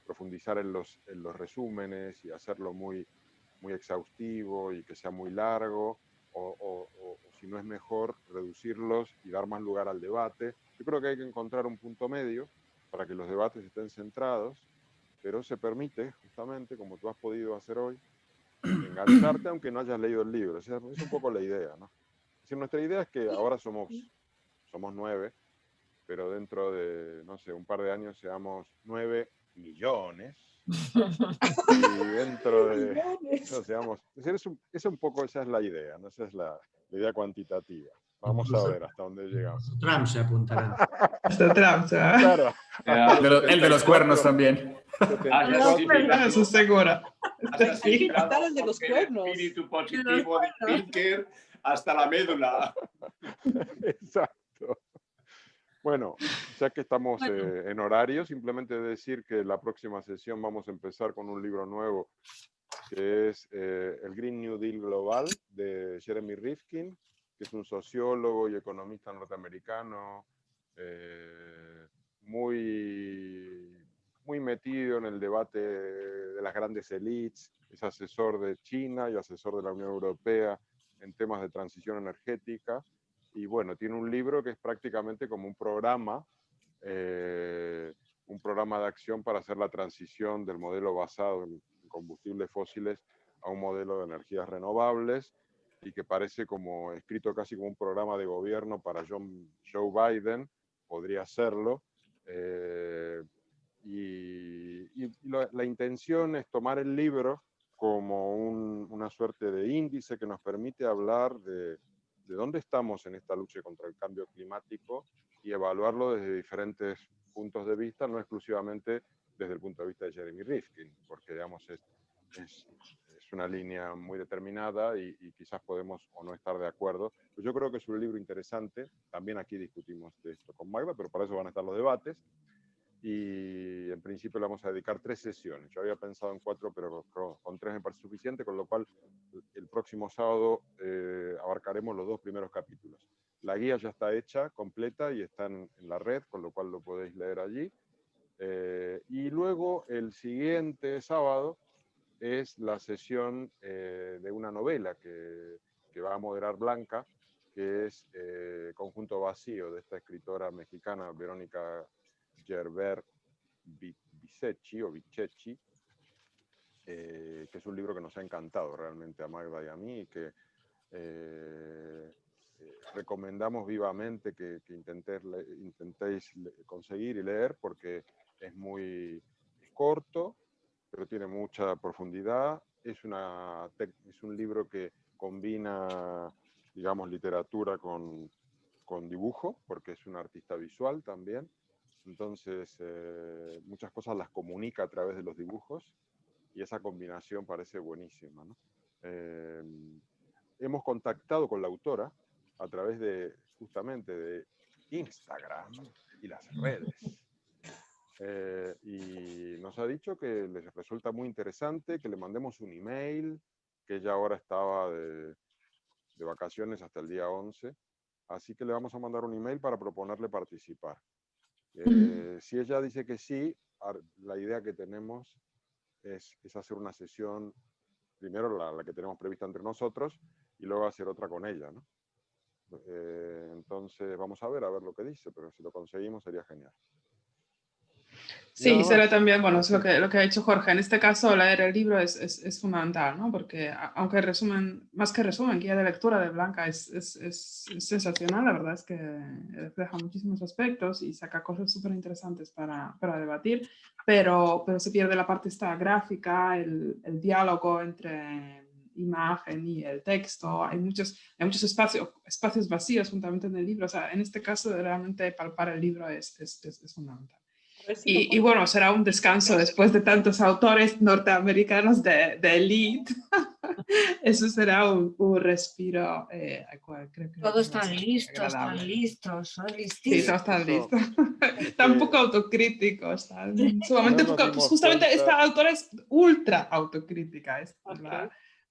profundizar en los resúmenes y hacerlo muy muy exhaustivo y que sea muy largo, o si no es mejor reducirlos y dar más lugar al debate. Yo creo que hay que encontrar un punto medio para que los debates estén centrados, pero se permite, justamente, como tú has podido hacer hoy, engancharte aunque no hayas leído el libro. O sea, es un poco la idea, ¿no? Es decir, nuestra idea es que ahora somos 9, pero dentro de, no sé, un par de años seamos 9 millones. Y dentro de eso seamos... Es decir, es un poco, esa es la idea, ¿no? Esa es la idea cuantitativa. Vamos Incluso- a ver hasta dónde llegamos. Trump se apuntará. Hasta Trump, ¿sabes? Claro. El de los cuernos también. Eso seguro. Hasta Hay que quitar el de los cuernos. espíritu positivo de Pinker hasta la médula. Exacto. Bueno, ya que estamos en horario, simplemente decir que la próxima sesión vamos a empezar con un libro nuevo, que es El Green New Deal Global, de Jeremy Rifkin, que es un sociólogo y economista norteamericano muy metido en el debate de las grandes élites, es asesor de China y asesor de la Unión Europea en temas de transición energética. Y bueno, tiene un libro que es prácticamente como un programa de acción para hacer la transición del modelo basado en combustibles fósiles a un modelo de energías renovables, y que parece como escrito casi como un programa de gobierno para Joe Biden, podría serlo. La intención es tomar el libro como una suerte de índice que nos permite hablar de dónde estamos en esta lucha contra el cambio climático y evaluarlo desde diferentes puntos de vista, no exclusivamente desde el punto de vista de Jeremy Rifkin, porque digamos es una línea muy determinada y quizás podemos o no estar de acuerdo. Pues yo creo que es un libro interesante. También aquí discutimos de esto con Magda, pero para eso van a estar los debates. Y en principio le vamos a dedicar 3 sesiones. Yo había pensado en 4, pero con 3 me parece suficiente, con lo cual el próximo sábado abarcaremos los 2 primeros capítulos. La guía ya está hecha, completa, y está en la red, con lo cual lo podéis leer allí. Y luego el siguiente sábado es la sesión de una novela que va a moderar Blanca, que es Conjunto Vacío, de esta escritora mexicana, Verónica Gerber Vicechi, que es un libro que nos ha encantado realmente a Magda y a mí, y que recomendamos vivamente que intentéis conseguir y leer, porque es corto, pero tiene mucha profundidad. Es un libro que combina, digamos, literatura con dibujo, porque es un artista visual también. Entonces, muchas cosas las comunica a través de los dibujos, y esa combinación parece buenísima, ¿no? Hemos contactado con la autora a través justamente de Instagram y las redes. Y nos ha dicho que les resulta muy interesante que le mandemos un email, que ella ahora estaba de vacaciones hasta el día 11, así que le vamos a mandar un email para proponerle participar. Si ella dice que sí, la idea que tenemos es hacer una sesión, primero la que tenemos prevista entre nosotros, y luego hacer otra con ella, ¿no? Entonces vamos a ver lo que dice, pero si lo conseguimos sería genial. Sí, será también, bueno, es lo que ha hecho Jorge. En este caso, leer el libro es fundamental, ¿no? Porque aunque más que resumen, guía de lectura de Blanca es sensacional, la verdad es que refleja muchísimos aspectos y saca cosas súper interesantes para debatir, pero se pierde la parte esta gráfica, el diálogo entre imagen y el texto. Hay muchos espacios vacíos juntamente en el libro. O sea, en este caso, realmente palpar el libro es fundamental. Y bueno, será un descanso después de tantos autores norteamericanos de elite. Eso será un respiro al cual creo que todos están listos, son listísimos. Sí, todos están listos. Están poco autocríticos. Sumamente pues justamente esta autora es ultra autocrítica. Es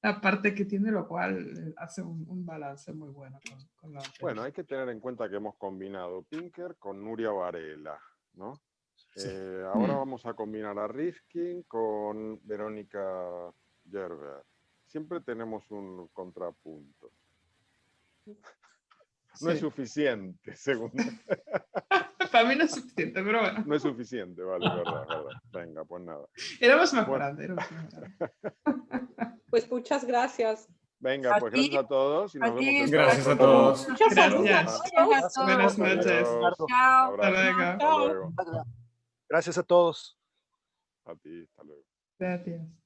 la parte que tiene, lo cual hace un balance muy bueno con la autora. Bueno, hay que tener en cuenta que hemos combinado Pinker con Nuria Varela, ¿no? Ahora vamos a combinar a Rifkin con Verónica Gerber. siempre tenemos un contrapunto. No es Sí. suficiente, según. Para mí no es suficiente, pero bueno. No es suficiente, vale, verdad, verdad. Venga, pues nada. Iremos mejorando, iremos mejorando. Pues muchas gracias. Venga, pues gracias a todos y nos vemos el Gracias a próximo. todos. Muchas Gracias. saludos. Buenas noches. Adiós. Chao. Un abrazo. Hasta luego. Hasta luego. Gracias a todos. A ti, hasta luego. Gracias.